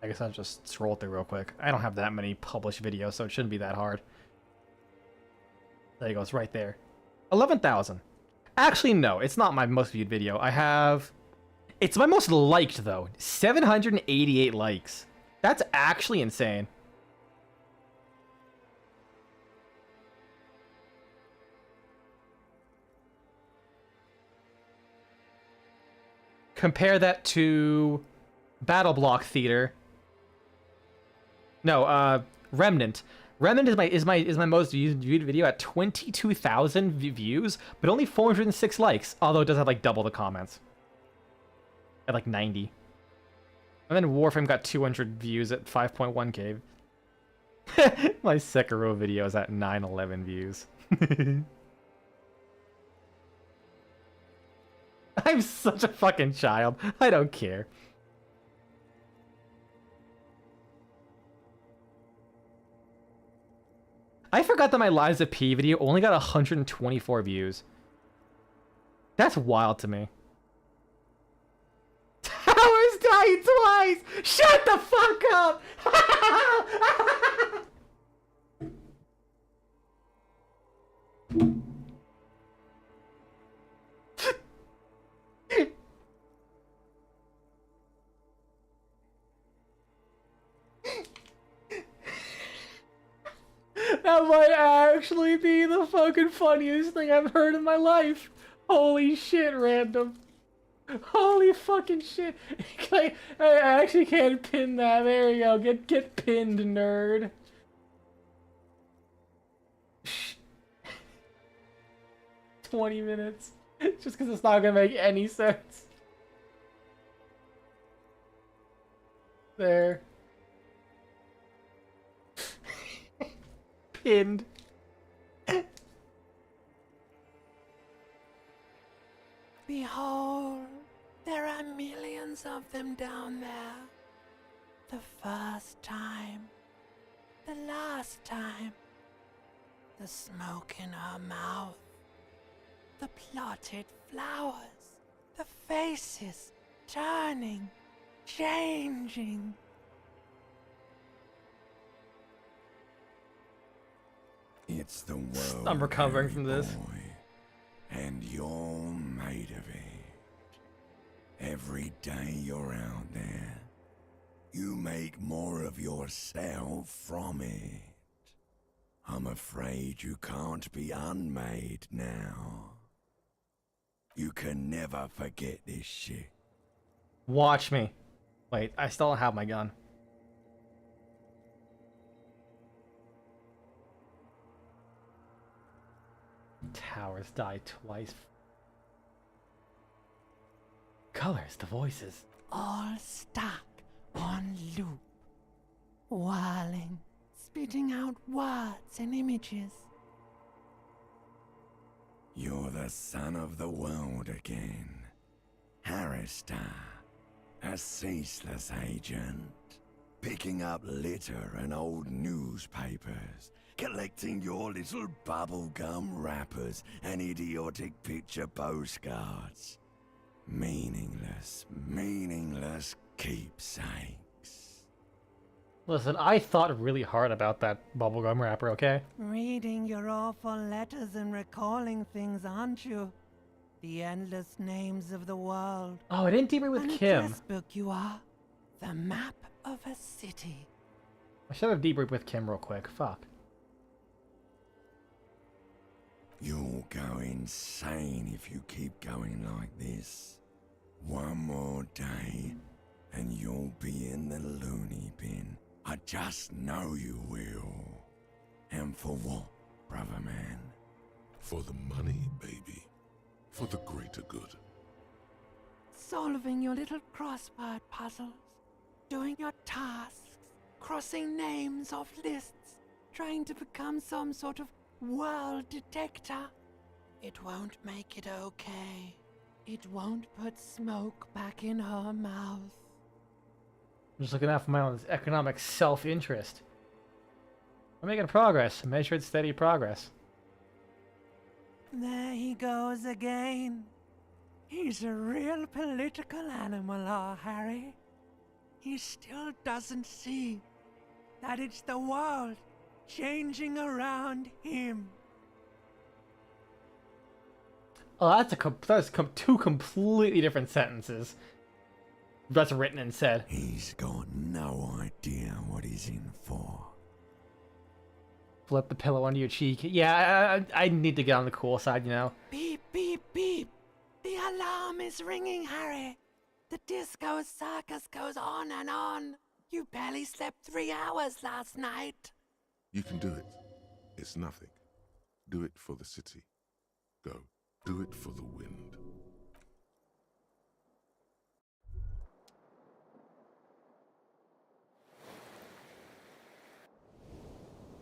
I guess I'll just scroll through real quick. I don't have that many published videos, so it shouldn't be that hard. There you go, it's right there. 11,000. Actually, no, it's not my most viewed video. I have... It's my most liked, though. 788 likes. That's actually insane. Compare that to Battle Block Theater. No, Remnant. Remnant is my most viewed video at 22,000 views, but only 406 likes. Although it does have like double the comments. At like 90. And then Warframe got 200 views at 5.1k. My Sekiro video is at 911 views. I'm such a fucking child. I don't care. I forgot that my Liza P video only got 124 views. That's wild to me. Towers died twice! Shut the fuck up! That might actually be the fucking funniest thing I've heard in my life. Holy shit, random. Holy fucking shit. I actually can't pin that. There you go. Get pinned, nerd. 20 minutes. Just because it's not gonna make any sense. There. Pinned. Behold, there are millions of them down there. first time, the last time. The smoke in her mouth, the plotted flowers, the faces turning, changing. It's the world. I'm recovering Harry from this. Boy, and you're made of it. Every day you're out there, you make more of yourself from it. I'm afraid you can't be unmade now. You can never forget this shit. Watch me. Wait, I still don't have my gun. Towers die twice. Colors, the voices. All stuck on loop, whirling, spitting out words and images. You're the son of the world again. Harristar, a ceaseless agent. Picking up litter and old newspapers. Collecting your little bubblegum wrappers and idiotic picture postcards. Meaningless, meaningless keepsakes. Listen, I thought really hard about that bubblegum wrapper, okay? Reading your awful letters and recalling things, aren't you? The endless names of the world. Oh, I didn't debrief with An Kim. address book you are. The map of a city. I should have debriefed with Kim real quick. Fuck. You'll go insane if you keep going like this. One more day, and you'll be in the loony bin. I just know you will. And for what, brother man? For the money, baby. For the greater good. Solving your little crossword puzzles. Doing your tasks. Crossing names off lists. Trying to become some sort of world detector. It won't make it okay. It won't put smoke back in her mouth. I'm just looking out for my own economic self-interest. I'm making progress. Measured, steady progress. There he goes again. He's a real political animal, our Harry. He still doesn't see that it's the world changing around him. Oh, that's two completely different sentences. That's written and said. He's got no idea what he's in for. Flip the pillow under your cheek. Yeah, I need to get on the cool side, you know. Beep, beep, beep. The alarm is ringing, Harry. The disco circus goes on and on. You barely slept 3 hours last night. You can do it. It's nothing. Do it for the city. Go. Do it for the wind.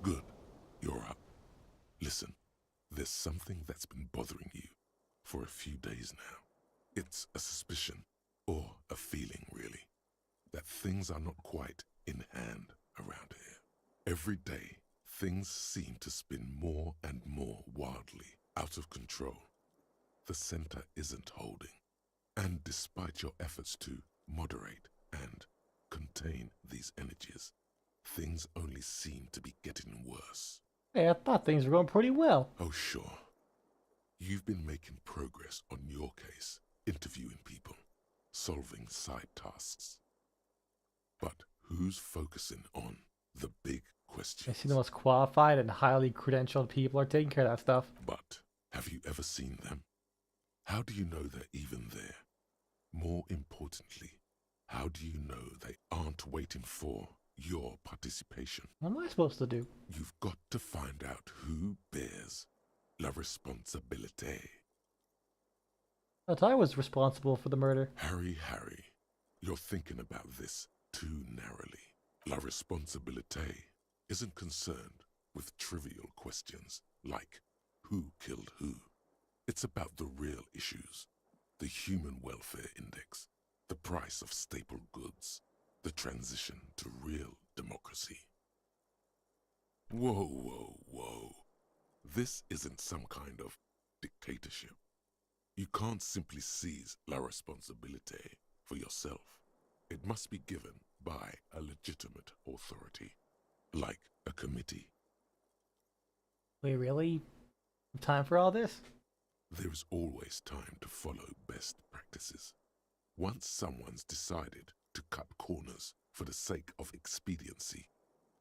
Good. You're up. Listen, there's something that's been bothering you for a few days now. It's a suspicion, or a feeling really, that things are not quite in hand around here. Every day, things seem to spin more and more wildly, out of control. The center isn't holding, and despite your efforts to moderate and contain these energies, things only seem to be getting worse. Hey, I thought things were going pretty well. Oh, sure. You've been making progress on your case, interviewing people, solving side tasks. But who's focusing on the big I questions? see the most qualified and highly credentialed people are taking care of that stuff. But have you ever seen them? How do you know they're even there? More importantly, how do you know they aren't waiting for your participation? What am I supposed to do? You've got to find out who bears la responsabilité. I thought I was responsible for the murder. Harry, you're thinking about this too narrowly. La responsabilité isn't concerned with trivial questions like who killed who. It's about the real issues. The human welfare index, the price of staple goods, the transition to real democracy. Whoa, whoa, whoa. This isn't some kind of dictatorship. You can't simply seize la responsabilité for yourself. It must be given by a legitimate authority, like a committee. We really have time for all this? There is always time to follow best practices. Once someone's decided to cut corners for the sake of expediency,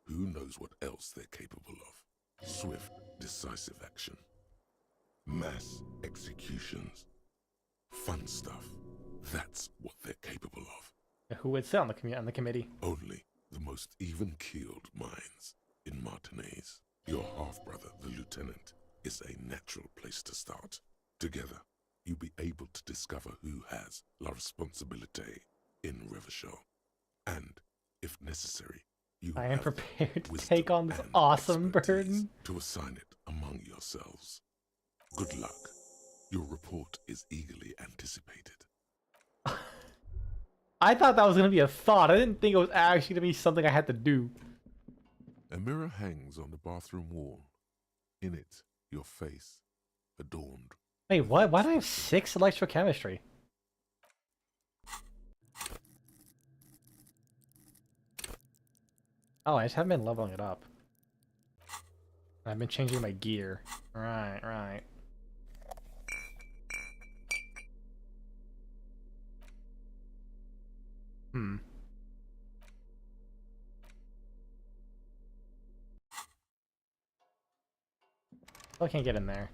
who knows what else they're capable of? Swift, decisive action. Mass executions. Fun stuff. That's what they're capable of. Who would sit on the committee? Only the most even-keeled minds in Martinez. Your half-brother, the lieutenant, is a natural place to start. Together, you'll be able to discover who has la responsabilité in Rivershaw. And, if necessary, you I am have prepared to wisdom take on this and awesome expertise burden. to assign it among yourselves. Good luck. Your report is eagerly anticipated. I thought that was going to be a thought. I didn't think it was actually going to be something I had to do. A mirror hangs on the bathroom wall. In it, your face, adorned. Wait, what? Why do I have 6 electrochemistry? Oh, I just haven't been leveling it up. I've been changing my gear. Right, right. Hmm. I can't get in there.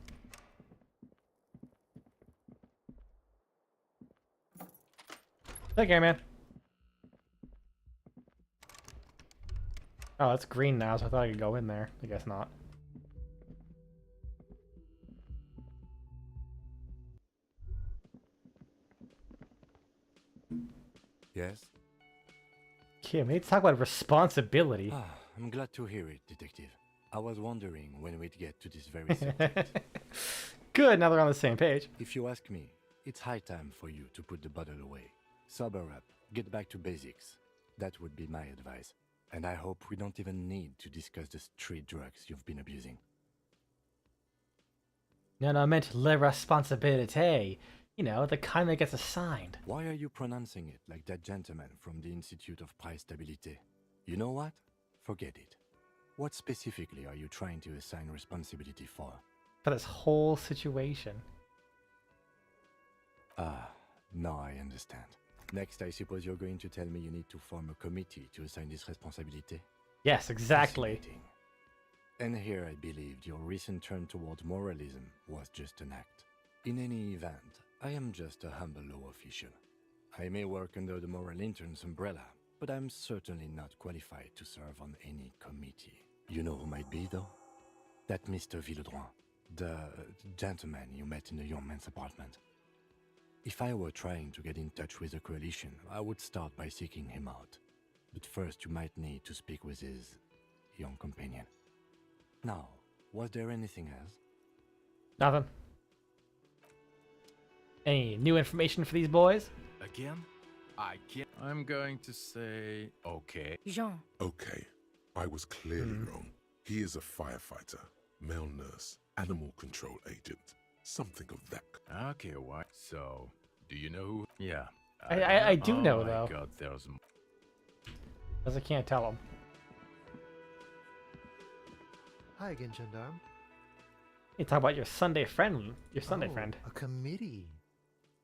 Okay, man. Oh, it's green now, so I thought I could go in there. I guess not. Yes? Yeah, we need to talk about responsibility. Ah, I'm glad to hear it, Detective. I was wondering when we'd get to this very subject. Good, now they're on the same page. If you ask me, it's high time for you to put the bottle away. Sober up, get back to basics. That would be my advice. And I hope we don't even need to discuss the street drugs you've been abusing. No, I meant la responsabilité. You know, the kind that gets assigned. Why are you pronouncing it like that gentleman from the Institute of Price Stabilité? You know what? Forget it. What specifically are you trying to assign responsibility for? For this whole situation. Ah, now I understand. Next, I suppose you're going to tell me you need to form a committee to assign this responsibility? Yes, exactly. And here I believed your recent turn toward moralism was just an act. In any event, I am just a humble law official. I may work under the moral intern's umbrella, but I'm certainly not qualified to serve on any committee. You know who might be, though? That Mr. Villedroit, the gentleman you met in the young man's apartment. If I were trying to get in touch with the coalition, I would start by seeking him out. But first you might need to speak with his young companion. Now, was there anything else? Nothing. Any new information for these boys? Again? I can't. I'm going to say okay. Jean. Okay, I was clearly wrong. He is a firefighter, male nurse, animal control agent. Something of that. Okay, what? So, do you know who? Yeah. I do know, oh though. My God, there's... Because I can't tell them. Hi again, Gendarme. You talk about your Sunday friend. Your Sunday Oh, friend. A committee.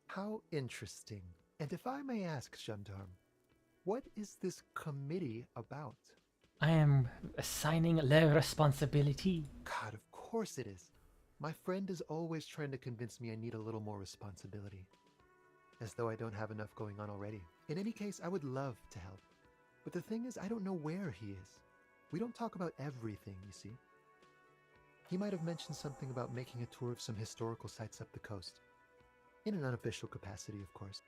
How interesting. And if I may ask, Gendarme, what is this committee about? I am assigning la responsabilité. God, of course it is. My friend is always trying to convince me I need a little more responsibility. As though I don't have enough going on already. In any case, I would love to help. But the thing is, I don't know where he is. We don't talk about everything, you see. He might have mentioned something about making a tour of some historical sites up the coast. In an unofficial capacity, of course.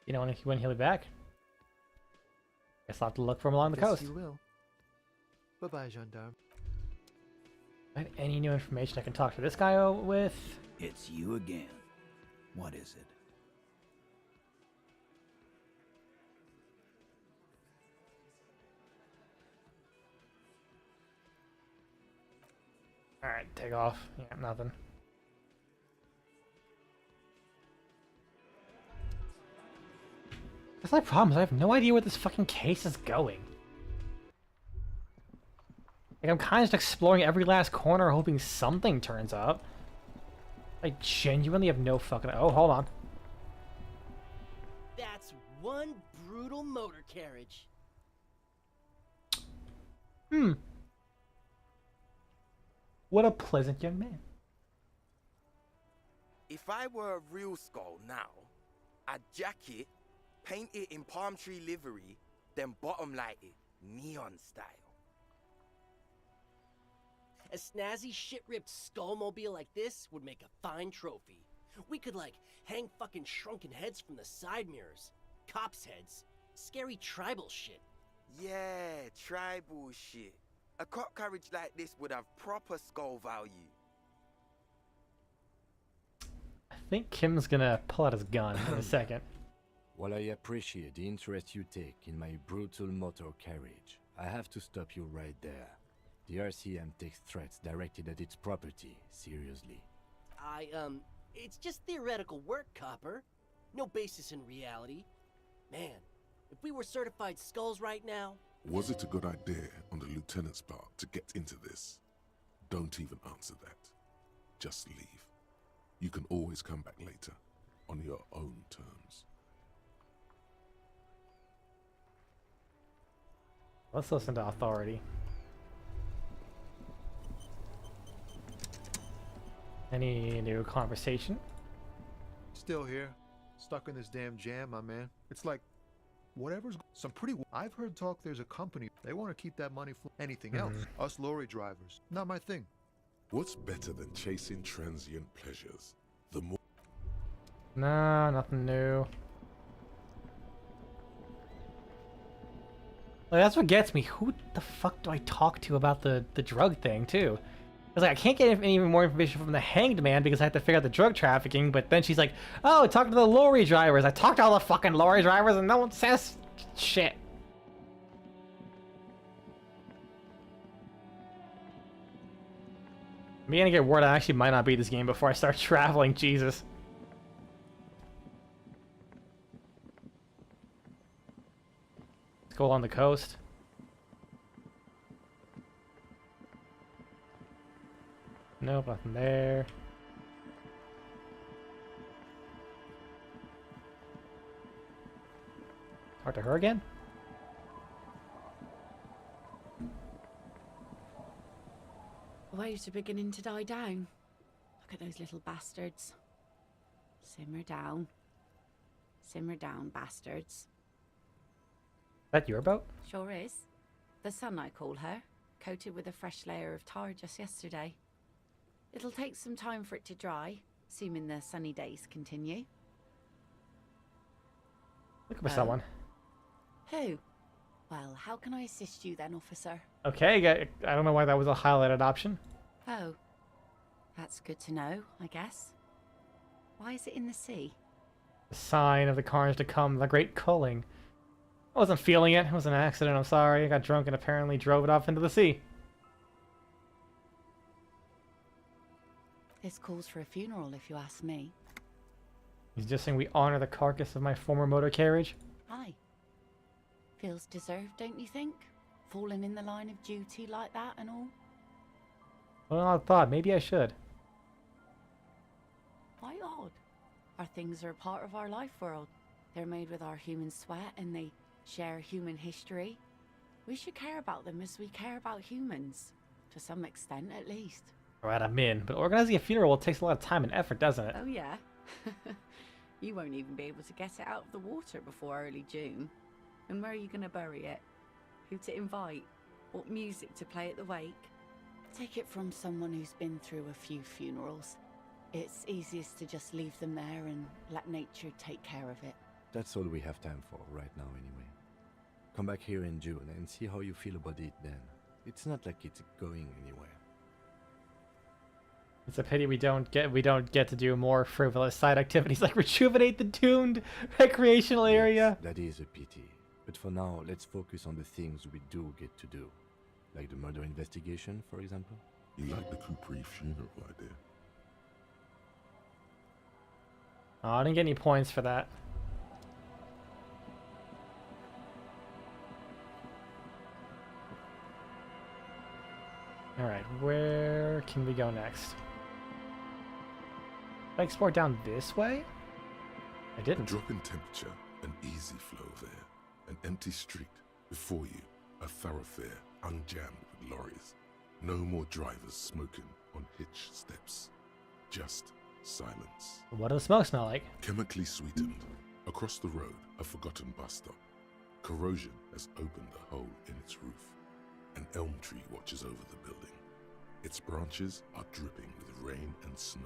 You know when he'll be back? Guess I'll have to look for him along the Guess coast. you will. Bye-bye, Gendarme. Any new information I can talk to this guy with? It's you again. What is it? Alright, take off. Yeah, nothing. That's my problem, is I have no idea where this fucking case is going. Like, I'm kind of just exploring every last corner hoping something turns up. I genuinely have no fucking... Oh, hold on. That's one brutal motor carriage. What a pleasant young man. If I were a real skull now, I'd jack it, paint it in palm tree livery, then bottom light it, neon style. A snazzy shit-ripped skullmobile like this would make a fine trophy. We could, like, hang fucking shrunken heads from the side mirrors. Cops' heads. Scary tribal shit. Yeah, tribal shit. A cop carriage like this would have proper skull value. I think Kim's gonna pull out his gun in a second. While I appreciate the interest you take in my brutal motor carriage, I have to stop you right there. The RCM takes threats directed at its property seriously. It's just theoretical work, Copper. No basis in reality. Man, if we were certified skulls right now... Was it a good idea on the lieutenant's part to get into this? Don't even answer that. Just leave. You can always come back later, on your own terms. Let's listen to authority. Any new conversation? Still here. Stuck in this damn jam, my man. It's like, whatever's... Some pretty... I've heard talk there's a company. They want to keep that money for anything else. Us lorry drivers. Not my thing. What's better than chasing transient pleasures? The more... Nah, nothing new. Like, that's what gets me. Who the fuck do I talk to about the drug thing, too? I was like, I can't get any more information from the hanged man because I have to figure out the drug trafficking, but then she's like, oh, talk to the lorry drivers. I talked to all the fucking lorry drivers and no one says shit. I'm beginning to get word I actually might not beat this game before I start traveling, Jesus. Let's go along the coast. Nope, nothing there. Talk to her again? Waves are beginning to die down. Look at those little bastards. Simmer down. Simmer down, bastards. Is that your boat? Sure is. The sun, I call her. Coated with a fresh layer of tar just yesterday. It'll take some time for it to dry, assuming the sunny days continue. Looking for someone. Who? Well, how can I assist you then, officer? Okay, I don't know why that was a highlighted option. Oh. That's good to know, I guess. Why is it in the sea? The sign of the carnage to come, the great culling. I wasn't feeling it. It was an accident, I'm sorry. I got drunk and apparently drove it off into the sea. This calls for a funeral, if you ask me. He's just saying we honor the carcass of my former motor carriage. Aye. Feels deserved, don't you think? Falling in the line of duty like that and all? Well, I thought maybe I should. Why odd? Our things are a part of our life world. They're made with our human sweat and they share human history. We should care about them as we care about humans. To some extent, at least. Alright, I'm in. But organizing a funeral takes a lot of time and effort, doesn't it? Oh, yeah. You won't even be able to get it out of the water before early June. And where are you going to bury it? Who to invite? What music to play at the wake? Take it from someone who's been through a few funerals. It's easiest to just leave them there and let nature take care of it. That's all we have time for right now anyway. Come back here in June and see how you feel about it then. It's not like it's going anywhere. It's a pity we don't get to do more frivolous side activities like rejuvenate the doomed recreational area. Yes, that is a pity. But for now, let's focus on the things we do get to do. Like the murder investigation, for example. You like the Capri funeral idea? Oh, I didn't get any points for that. Alright, where can we go next? Did I explore down this way? I didn't. A drop in temperature, an easy flow of air, an empty street. Before you, a thoroughfare unjammed with lorries. No more drivers smoking on hitch steps. Just silence. What does the smoke smell like? Chemically sweetened. Across the road, a forgotten bus stop. Corrosion has opened a hole in its roof. An elm tree watches over the building. Its branches are dripping with rain and snow.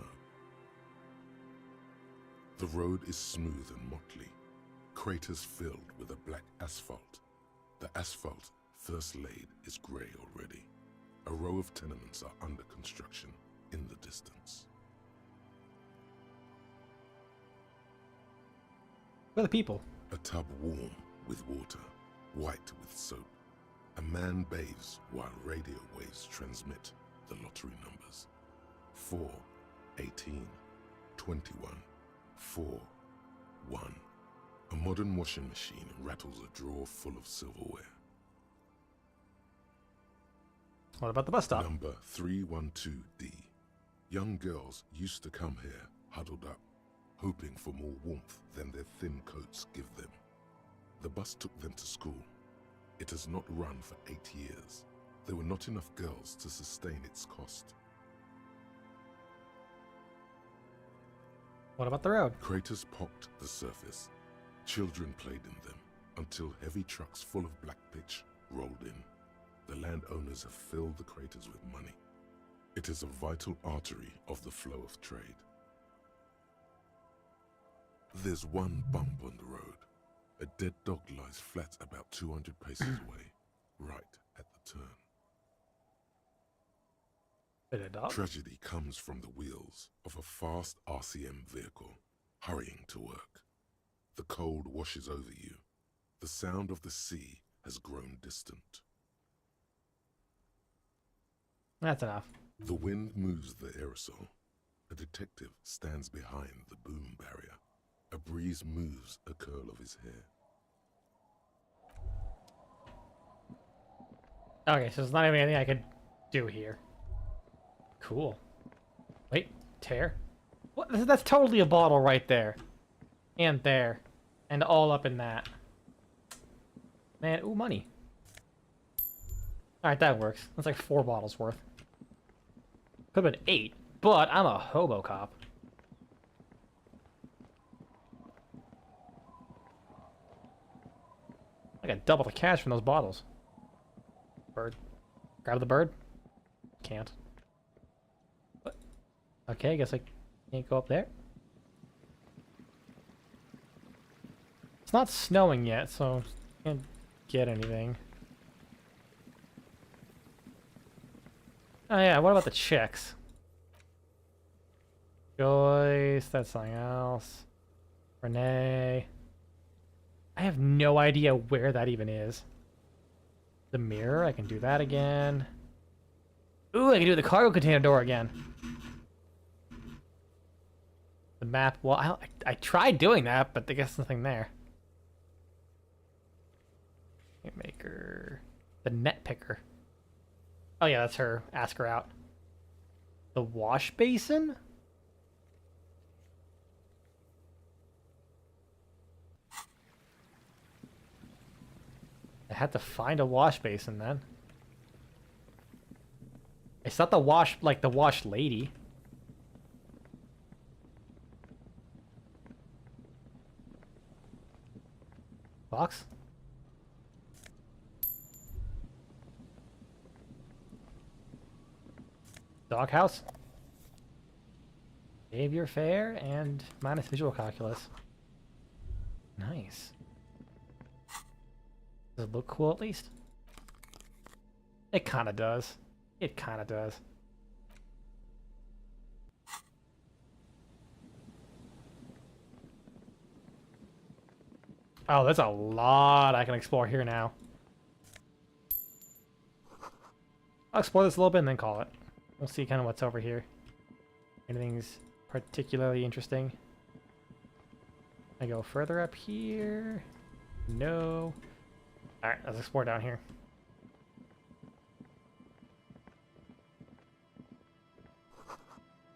The road is smooth and motley, craters filled with a black asphalt. The asphalt, first laid, is grey already. A row of tenements are under construction in the distance. Where are the people? A tub warm with water, white with soap. A man bathes while radio waves transmit the lottery numbers. 4, 18, 21, 4, 1. A modern washing machine rattles a drawer full of silverware. What about the bus stop? Number 312D. Young girls used to come here, huddled up, hoping for more warmth than their thin coats give them. The bus took them to school. It has not run for 8 years. There were not enough girls to sustain its cost. What about the road? Craters pocked the surface. Children played in them until heavy trucks full of black pitch rolled in. The landowners have filled the craters with money. It is a vital artery of the flow of trade. There's one bump on the road. A dead dog lies flat about 200 paces away, right at the turn. Tragedy comes from the wheels of a fast RCM vehicle, hurrying to work. The cold washes over you. The sound of the sea has grown distant. That's enough. The wind moves the aerosol. A detective stands behind the boom barrier. A breeze moves a curl of his hair. Okay, so there's not even anything I could do here. Cool. Wait, tear? What? That's totally a bottle right there. And there. And all up in that. Man, ooh, money. Alright, that works. That's like 4 bottles worth. Could've been 8, but I'm a hobo cop. I got double the cash from those bottles. Bird. Grab the bird? Can't. What? Okay, I guess I can't go up there. It's not snowing yet, so I can't get anything. Oh yeah, what about the chicks? Joyce, that's something else. Renee. I have no idea where that even is. The mirror, I can do that again. Ooh, I can do the cargo container door again. The map, well, I tried doing that, but I guess nothing there. Maker. The net picker. Oh yeah, that's her. Ask her out. The wash basin? I had to find a wash basin then. It's not the wash, like the wash lady. Box? Doghouse? Save your fare and minus visual calculus. Nice. Does it look cool at least? It kinda does. It kinda does. Oh, there's a lot I can explore here now. I'll explore this a little bit and then call it. We'll see kind of what's over here. Anything's particularly interesting. I go further up here. No. Alright, let's explore down here.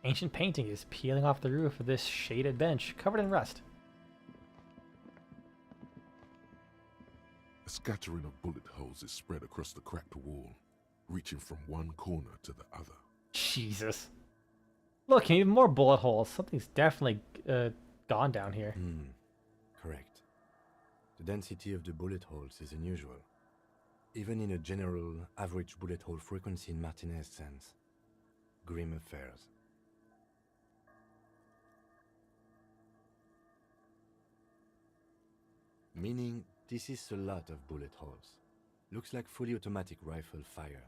Ancient painting is peeling off the roof of this shaded bench, covered in rust. A scattering of bullet holes is spread across the cracked wall, reaching from one corner to the other. Jesus. Look, even more bullet holes. Something's definitely gone down here. Correct. The density of the bullet holes is unusual, even in a general average bullet hole frequency in Martinez sense. Grim affairs. Meaning, this is a lot of bullet holes. Looks like fully automatic rifle fire.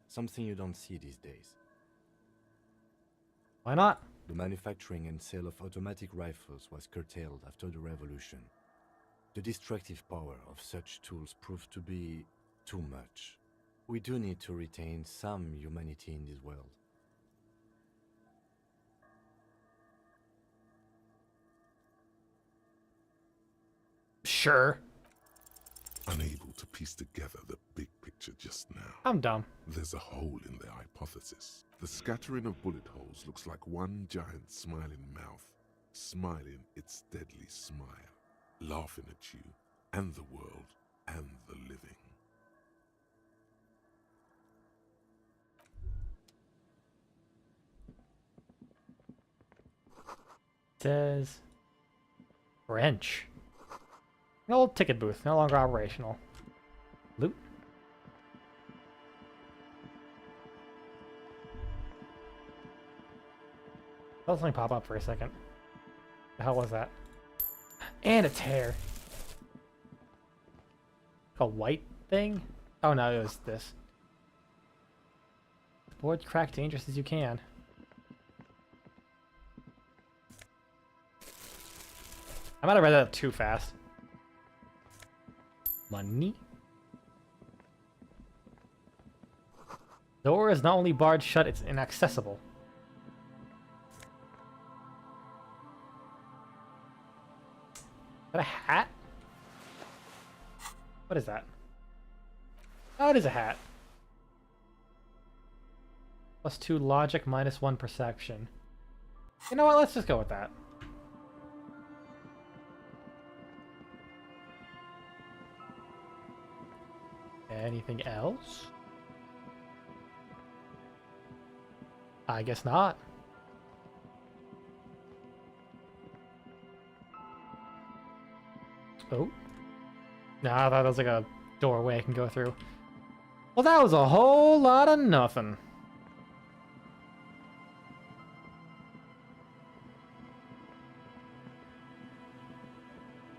Something you don't see these days. Why not? The manufacturing and sale of automatic rifles was curtailed after the revolution. The destructive power of such tools proved to be too much. We do need to retain some humanity in this world. Sure. Unable to piece together the big picture just now. I'm dumb. There's a hole in their hypothesis. The scattering of bullet holes looks like one giant smiling mouth, smiling its deadly smile, laughing at you, and the world, and the living. Says French. An old ticket booth, no longer operational. Loot. Let something pop up for a second. The hell was that? And a tear. A white thing? Oh no, it was this. Board crack, dangerous as you can. I might have read that too fast. Money? Door is not only barred shut, it's inaccessible. Is that a hat? What is that? Oh, it is a hat. +2 logic, -1 perception. You know what? Let's just go with that. Anything else? I guess not. Oh. Nah, I thought that was like a doorway I can go through. Well, that was a whole lot of nothing.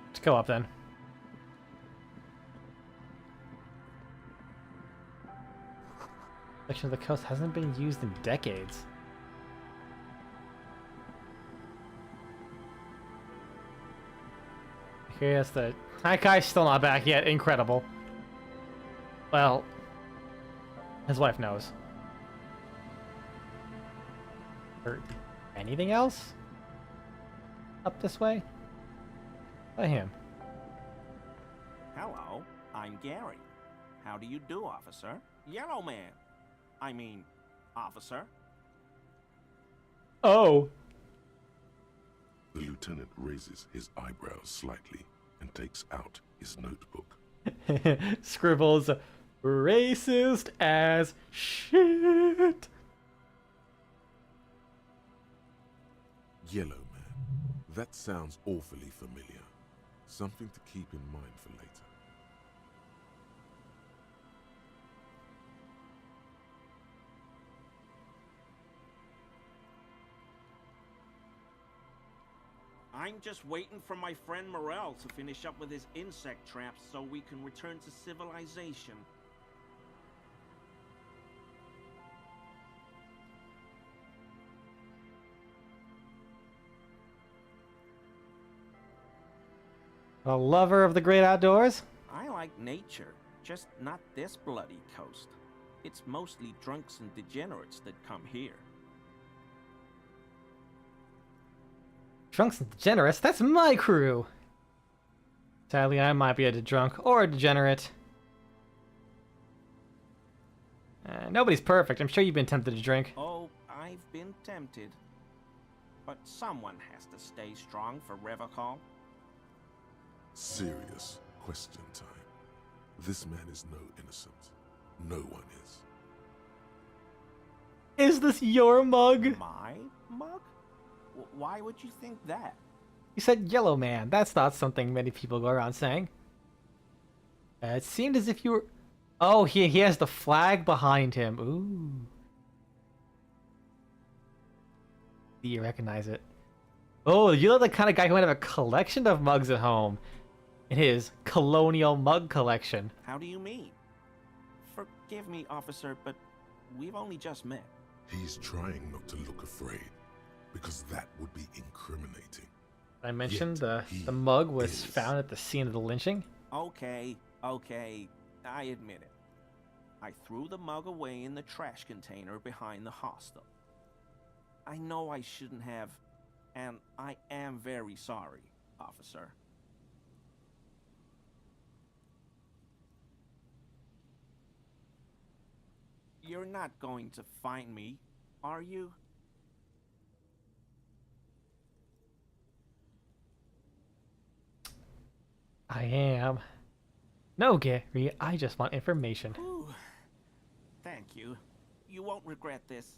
Let's go up then. Section of the coast hasn't been used in decades. Okay, that's the... That guy's still not back yet. Incredible. Well, his wife knows. Or anything else? Up this way? By him. Hello, I'm Gary. How do you do, officer? Yellow man. I mean, officer. Oh. The lieutenant raises his eyebrows slightly and takes out his notebook. Scribbles, racist as shit. Yellow man. That sounds awfully familiar. Something to keep in mind for later. I'm just waiting for my friend Morel to finish up with his insect traps so we can return to civilization. A lover of the great outdoors? I like nature, just not this bloody coast. It's mostly drunks and degenerates that come here. Drunks and degenerates? That's my crew! Sadly, I might be a drunk or a degenerate. Nobody's perfect. I'm sure you've been tempted to drink. Oh, I've been tempted. But someone has to stay strong for Revocall. Serious question time. This man is no innocent. No one is. Is this your mug? My mug? Why would you think that? You said yellow man. That's not something many people go around saying. It seemed as if you were... Oh, he has the flag behind him. Ooh. Do you recognize it? Oh, you look the kind of guy who might have a collection of mugs at home. In his colonial mug collection. How do you mean? Forgive me, officer, but we've only just met. He's trying not to look afraid, because that would be incriminating. I mentioned the mug was found at the scene of the lynching. Okay, I admit it. I threw the mug away in the trash container behind the hostel. I know I shouldn't have, and I am very sorry, officer. You're not going to find me, are you? I am. No, Gary, I just want information. Ooh, thank you. You won't regret this.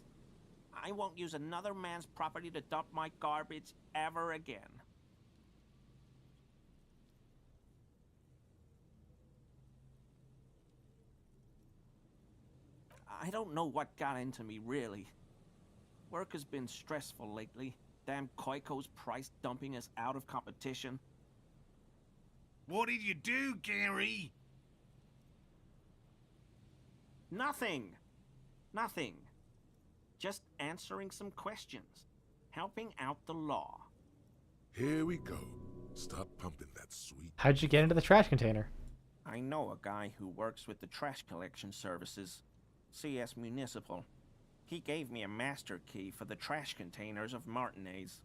I won't use another man's property to dump my garbage ever again. I don't know what got into me, really. Work has been stressful lately. Damn Koiko's price dumping us out of competition. What did you do, Gary? Nothing. Nothing. Just answering some questions. Helping out the law. Here we go. Stop pumping that sweet... How'd you get into the trash container? I know a guy who works with the trash collection services. CS Municipal. He gave me a master key for the trash containers of Martinez.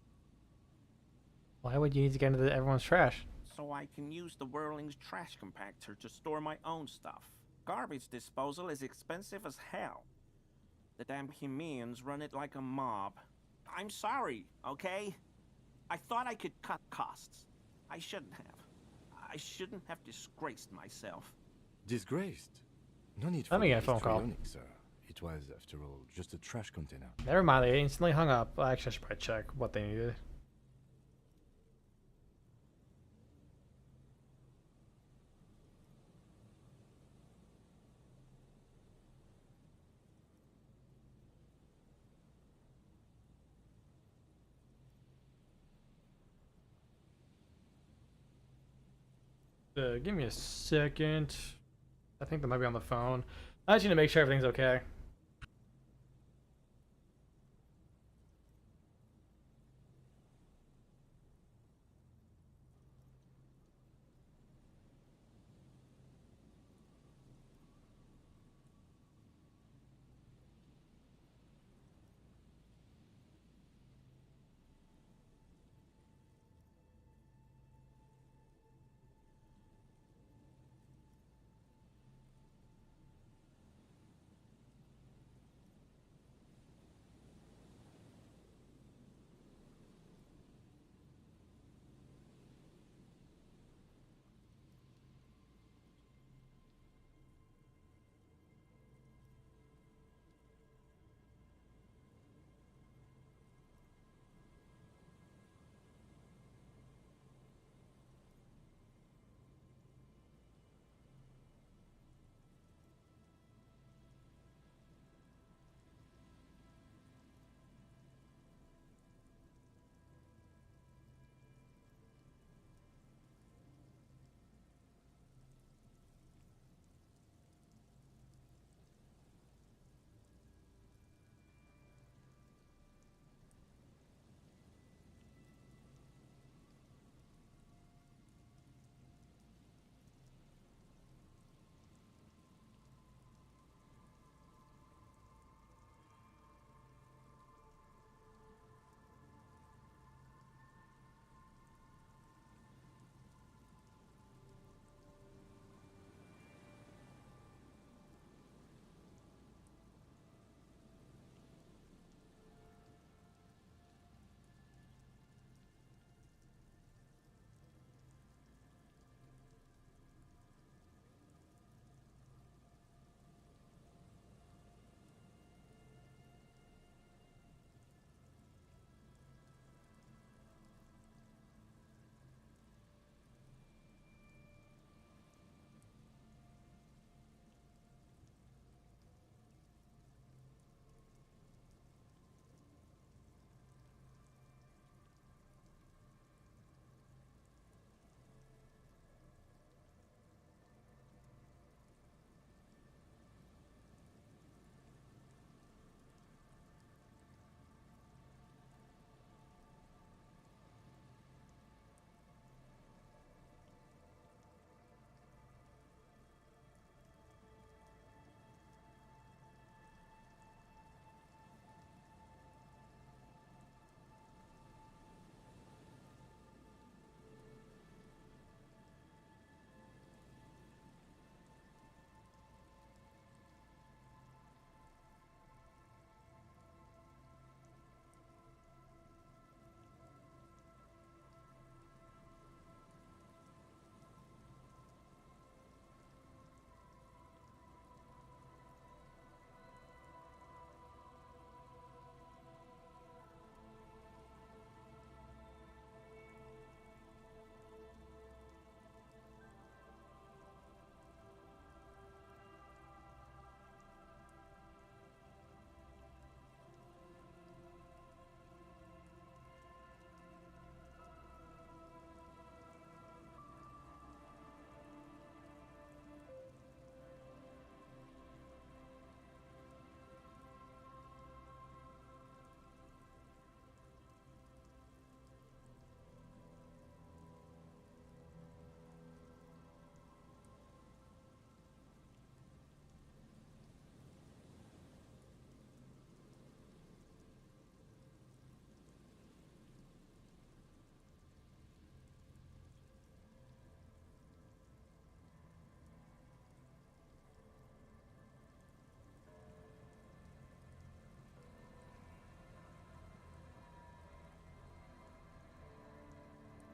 Why would you need to get into everyone's trash? So I can use the Whirling's trash compactor to store my own stuff. Garbage disposal is expensive as hell. The damn Hemians run it like a mob. I'm sorry, okay? I thought I could cut costs. I shouldn't have. I shouldn't have disgraced myself. Disgraced? No need for Let me get a phone call. histrionic, sir. It was, after all, just a trash container. Never mind, they instantly hung up. Well, actually, I should probably check what they needed. Give me a second. I think they might be on the phone. I just need to make sure everything's okay.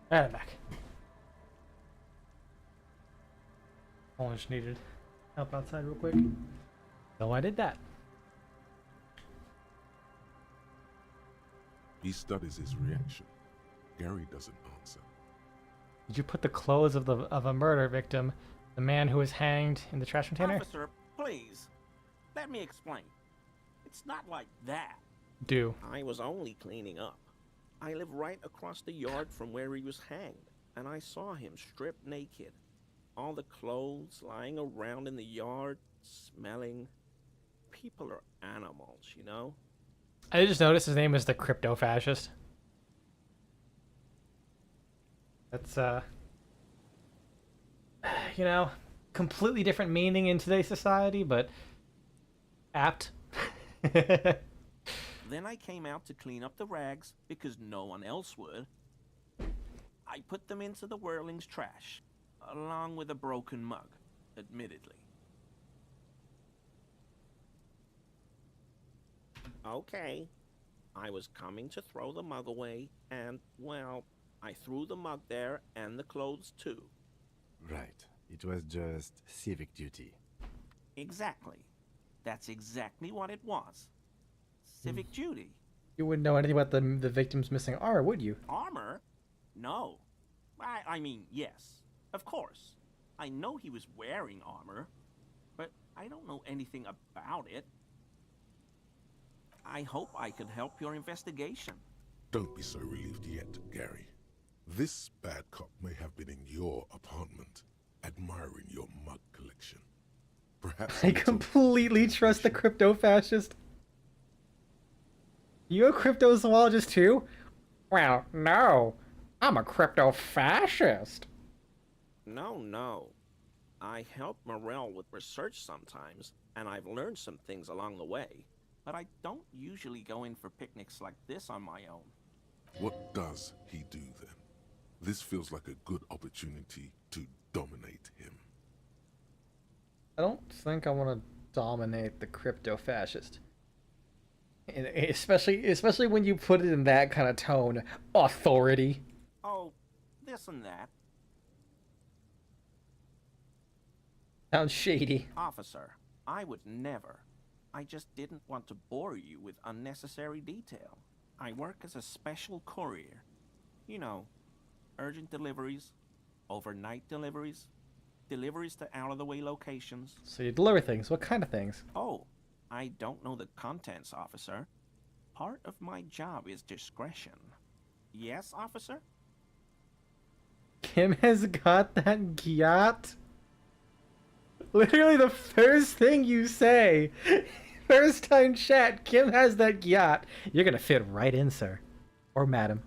And I'm back. Only just needed help outside real quick. So I did that. He studies his reaction. Gary doesn't answer. Did you put the clothes of a murder victim, the man who was hanged, in the trash container? Officer, please. Let me explain. It's not like that. Do. I was only cleaning up. I live right across the yard from where he was hanged, and I saw him stripped naked. All the clothes lying around in the yard, smelling. People are animals, you know? I just noticed his name is the crypto fascist. That's you know, completely different meaning in today's society, but apt. Then I came out to clean up the rags because no one else would. I put them into the whirling's trash, along with a broken mug, admittedly. Okay, I was coming to throw the mug away, and, well, I threw the mug there and the clothes too. Right. It was just civic duty. Exactly. That's exactly what it was. Civic duty. You wouldn't know anything about the victim's missing armor, would you? Armor? No. I mean, yes. Of course. I know he was wearing armor, but I don't know anything about it. I hope I could help your investigation. Don't be so relieved yet, Gary. This bad cop may have been in your apartment, admiring your mug collection. Perhaps I completely trust the crypto fascist. You a crypto zoologist too? Well, no. I'm a crypto fascist. No. I help Morel with research sometimes, and I've learned some things along the way. But I don't usually go in for picnics like this on my own. What does he do then? This feels like a good opportunity to dominate him. I don't think I want to dominate the crypto fascist. And especially when you put it in that kind of tone. Authority. Oh, this and that. Sounds shady. Officer, I would never. I just didn't want to bore you with unnecessary detail. I work as a special courier. You know, urgent deliveries, overnight deliveries, deliveries to out-of-the-way locations. So you deliver things. What kind of things? Oh, I don't know the contents, officer. Part of my job is discretion. Yes, officer? Kim has got that yacht. Literally the first thing you say. First time chat, Kim has that yacht. You're gonna fit right in, sir. Or madam.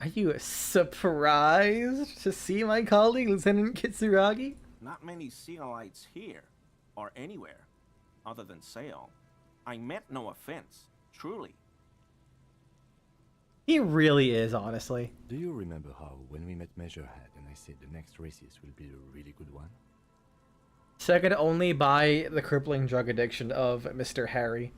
Are you surprised to see my colleague, Lieutenant Kitsuragi? Not many Sealites here, or anywhere, other than Sail. I meant no offense, truly. He really is, honestly. Do you remember how, when we met Measurehead and I said the next races will be a really good one? Second only by the crippling drug addiction of Mr. Harry.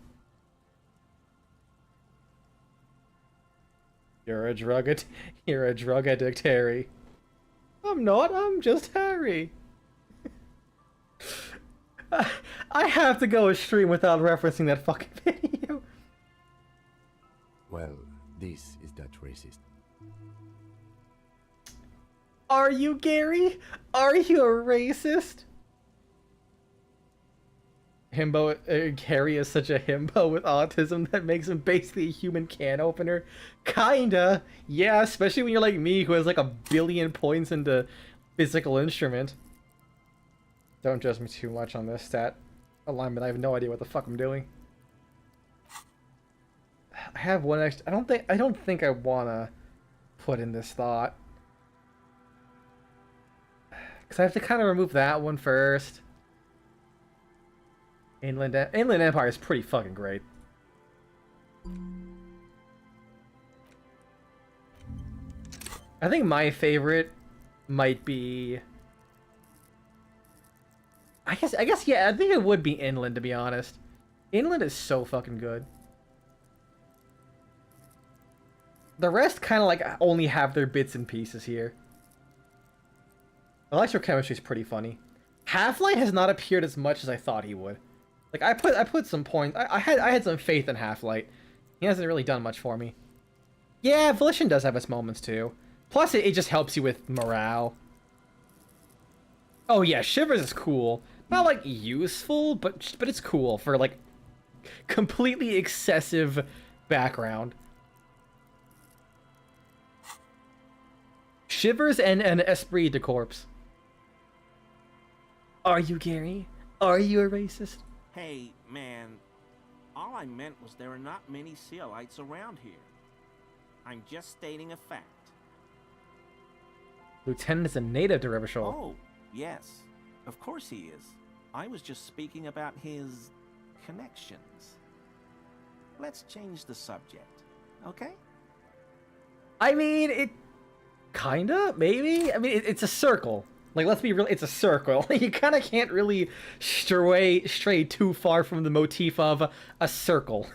You're a drug addict, Harry. I'm not, I'm just Harry. I have to go a stream without referencing that fucking video. Well, this is that racist. Are you, Gary? Are you a racist? Harry is such a himbo with autism that makes him basically a human can opener. Kinda. Yeah, especially when you're like me who has like 1 billion points into physical instrument. Don't judge me too much on this stat alignment. I have no idea what the fuck I'm doing. I have one extra. I don't think I wanna put in this thought. Cause I have to kind of remove that one first. Inland Empire is pretty fucking great. I think my favorite might be. I guess yeah. I think it would be Inland, to be honest. Inland is so fucking good. The rest kind of like only have their bits and pieces here. Electrochemistry is pretty funny. Half-Light has not appeared as much as I thought he would. Like I put some points. I had some faith in Half-Light. He hasn't really done much for me. Yeah, Volition does have its moments too. Plus, it just helps you with morale. Oh yeah, Shivers is cool. Not like useful, but it's cool for like completely excessive background. Shivers and an Esprit de Corps. Are you Gary? Are you a racist? Hey, man. All I meant was there are not many Sealites around here. I'm just stating a fact. Lieutenant is a native to Revachol. Oh, yes. Of course he is. I was just speaking about his connections. Let's change the subject, okay? I mean, it kinda, maybe? I mean, it's a circle. Like, let's be real, it's a circle. You kind of can't really stray too far from the motif of a circle.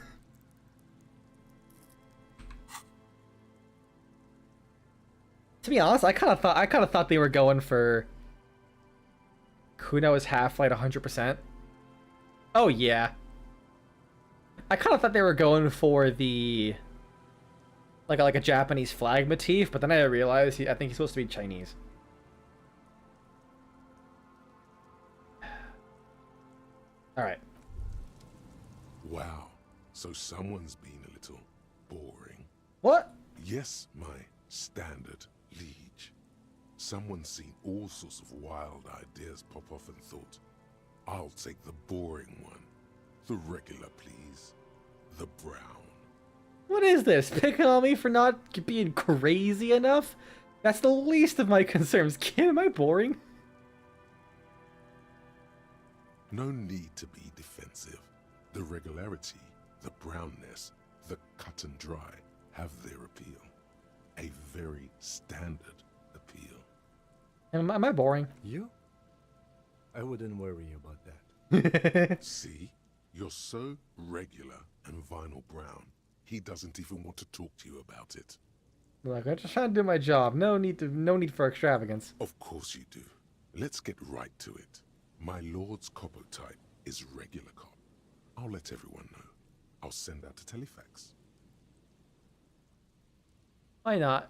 To be honest, I kind of thought they were going for Kuno is Half-Light 100%. Oh yeah. I kind of thought they were going for the like a Japanese flag motif, but then I realized I think he's supposed to be Chinese. All right. Wow. So someone's been a little boring. What? Yes, my standard liege. Someone's seen all sorts of wild ideas pop off and thought, I'll take the boring one. The regular, please. The brown. What is this? Picking on me for not being crazy enough? That's the least of my concerns. Kid, am I boring? No need to be defensive. The regularity, the brownness, the cut and dry have their appeal. A very standard appeal. Am I boring? You? I wouldn't worry about that. See? You're so regular and vinyl brown, he doesn't even want to talk to you about it. Look, I'm just trying to do my job. No need for extravagance. Of course you do. Let's get right to it. My lord's copper type is regular cop. I'll let everyone know. I'll send out a telefax. Why not?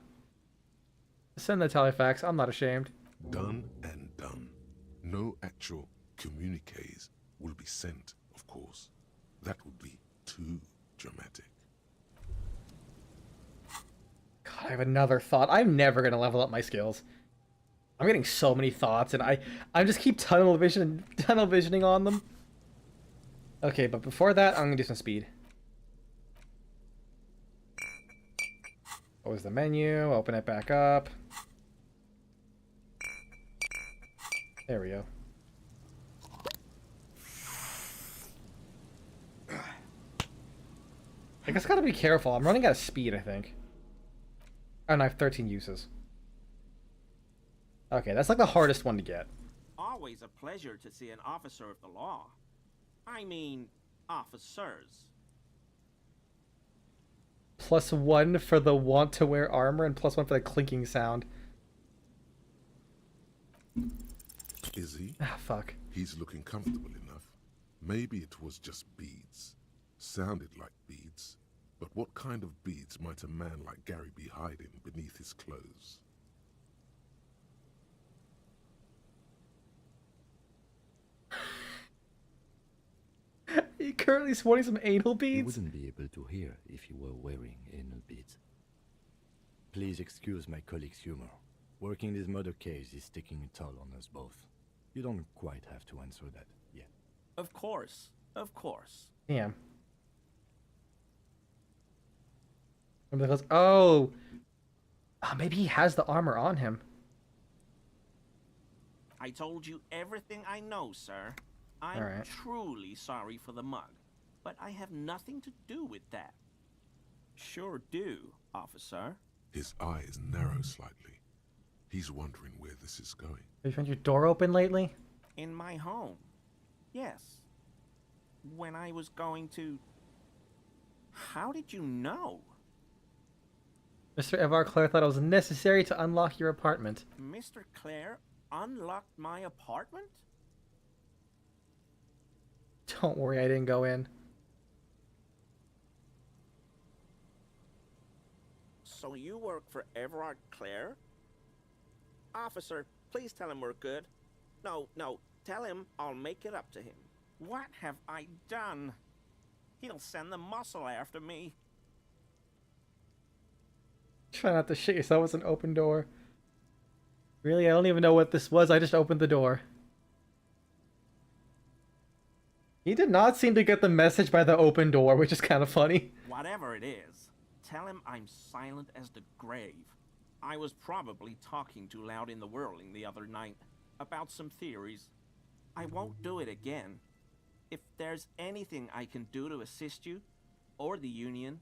Send the telefax. I'm not ashamed. Done and done. No actual communiques will be sent, of course. That would be too dramatic. God, I have another thought. I'm never gonna level up my skills. I'm getting so many thoughts, and I just keep tunnel visioning on them. Okay, but before that, I'm gonna do some speed. Close the menu, open it back up. There we go. I guess I gotta be careful. I'm running out of speed, I think. Oh, and I have 13 uses. Okay, that's like the hardest one to get. Always a pleasure to see an officer of the law. I mean, officers. +1 for the want to wear armor and +1 for the clinking sound. Is he? Ah, fuck. He's looking comfortable enough. Maybe it was just beads. Sounded like beads. But what kind of beads might a man like Gary be hiding beneath his clothes? He currently sporting some anal You beads? wouldn't be able to hear if you were wearing anal beads. Please excuse my colleague's humor. Working this murder case is taking a toll on us both. You don't quite have to answer that yet. Of course. Of course. Damn. Oh! Maybe he has the armor on him. I told you everything I know, sir. I'm All right. truly sorry for the mug, but I have nothing to do with that. Sure do, officer. His eyes narrow slightly. He's wondering where this is going. Have you found your door open lately? In my home. Yes. When I was going to... How did you know? Mr. Evar Claire thought it was necessary to unlock your apartment. Mr. Clare unlocked my apartment? Don't worry, I didn't go in. So you work for Everard Clare? Officer, please tell him we're good. No, tell him I'll make it up to him. What have I done? He'll send the muscle after me. Try not to shit yourself with an open door. Really, I don't even know what this was. I just opened the door. He did not seem to get the message by the open door, which is kind of funny. Whatever it is, tell him I'm silent as the grave. I was probably talking too loud in the whirling the other night about some theories. I won't do it again. If there's anything I can do to assist you, or the Union,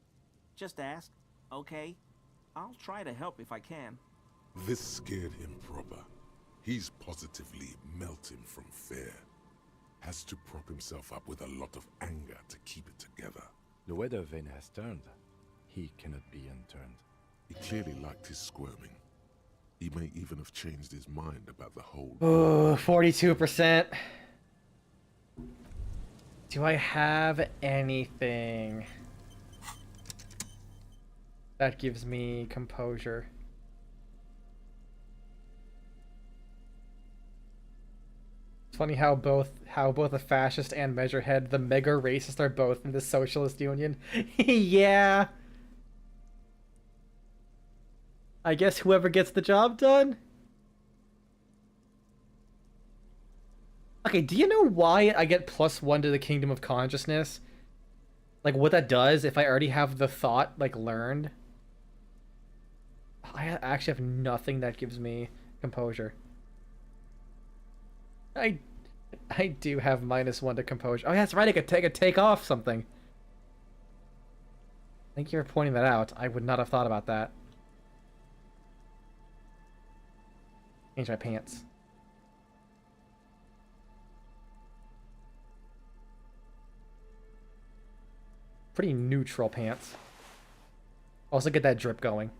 just ask, okay? I'll try to help if I can. This scared him proper. He's positively melting from fear. Has to prop himself up with a lot of anger to keep it together. The weather vane has turned. He cannot be unturned. He clearly liked his squirming. He may even have changed his mind about the whole... Oh, 42%. Do I have anything that gives me composure? It's funny how both a fascist and measurehead, the mega racist, are both in the socialist union. Yeah. I guess whoever gets the job done? Okay, do you know why I get +1 to the Kingdom of Consciousness? Like, what that does if I already have the thought, like, learned? I actually have nothing that gives me composure. I do have -1 to composure. Oh, yeah, that's right, I could take off something. Thank you for pointing that out. I would not have thought about that. Change my pants. Pretty neutral pants. Also get that drip going.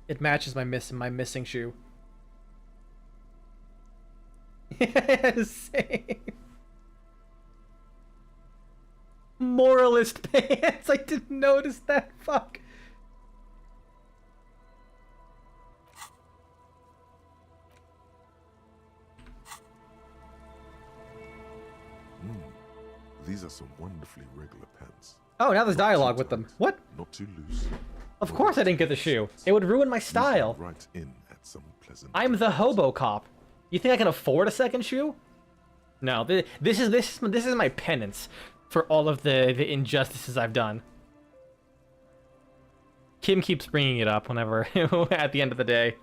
It matches my missing shoe. Same. Moralist pants. I didn't notice that. Fuck. These are some wonderfully regular pants. Oh, now there's dialogue with them. What? Not too loose. Of course I didn't get the shoe. It would ruin my style. Right in at some pleasant. I'm the hobo cop. You think I can afford a second shoe? No, this is my penance for all of the injustices I've done. Kim keeps bringing it up whenever at the end of the day.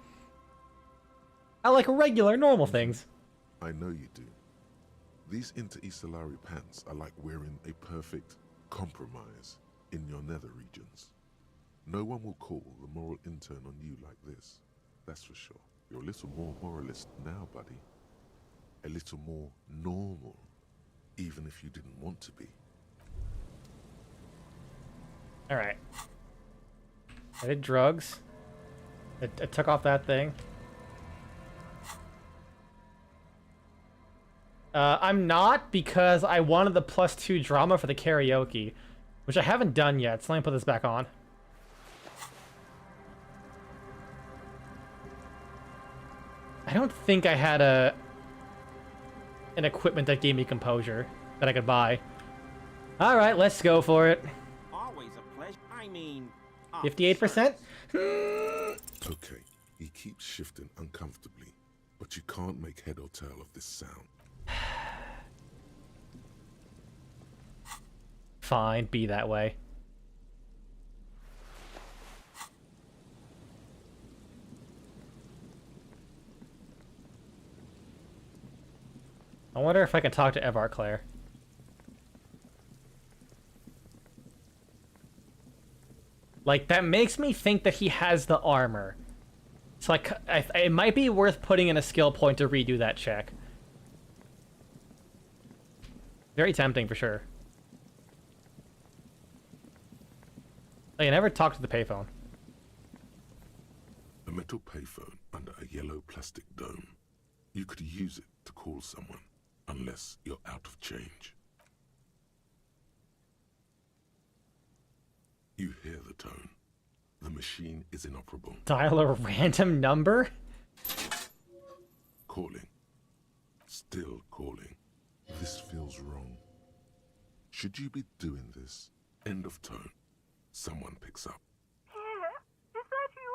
I like regular, normal things. I know you do. These Inter-Estellari pants are like wearing a perfect compromise in your nether regions. No one will call the moral intern on you like this. That's for sure. You're a little more moralist now, buddy. A little more normal, even if you didn't want to be. Alright. I did drugs. I took off that thing. I'm not, because I wanted the +2 drama for the karaoke, which I haven't done yet, so let me put this back on. I don't think I had an equipment that gave me composure that I could buy. Alright, let's go for it. Always a pleasure. I mean... 58%? Okay, he keeps shifting uncomfortably, but you can't make head or tail of this sound. Fine, be that way. I wonder if I can talk to Evar Claire. Like, that makes me think that he has the armor. So, like, it might be worth putting in a skill point to redo that check. Very tempting, for sure. Oh, you never talked to the payphone. A metal payphone under a yellow plastic dome. You could use it to call someone, unless you're out of change. You hear the tone. The machine is inoperable. Dial a random number? Calling. Still calling. This feels wrong. Should you be doing this? End of tone. Someone picks up. Pierre? Is that you,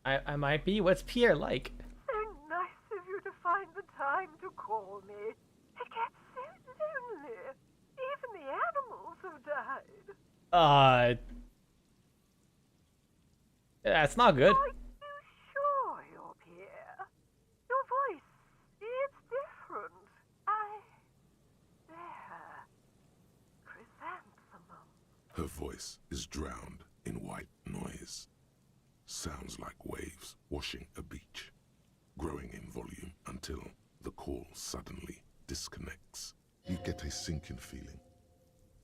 Pierre? I might be. What's Pierre like? So nice of you to find the time to call me. It gets so lonely. Even the animals have died. That's not good. Are you sure you're Pierre? Your voice, it's different. There. Chrysanthemum. Her voice is drowned in white noise. Sounds like waves washing a beach, growing in volume until the call suddenly disconnects. You get a sinking feeling.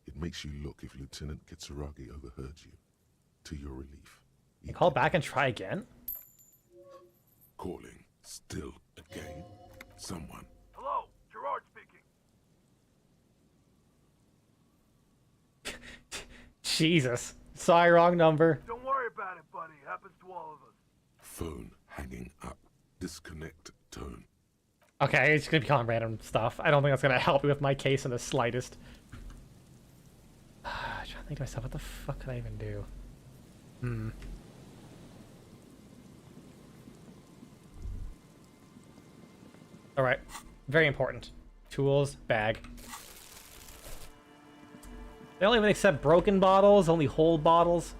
It makes you look if Lieutenant Kitsuragi overheard you. To your relief. You call back and try again? Calling. Still again. Someone. Hello, Gerard speaking. Jesus. Sorry, wrong number. Don't worry about it, buddy. Happens to all of us. Phone hanging up. Disconnect tone. Okay, it's gonna be calling random stuff. I don't think that's gonna help me with my case in the slightest. I'm trying to think to myself, what the fuck could I even do? Alright. Very important. Tools, bag. They don't even accept broken bottles, only whole bottles.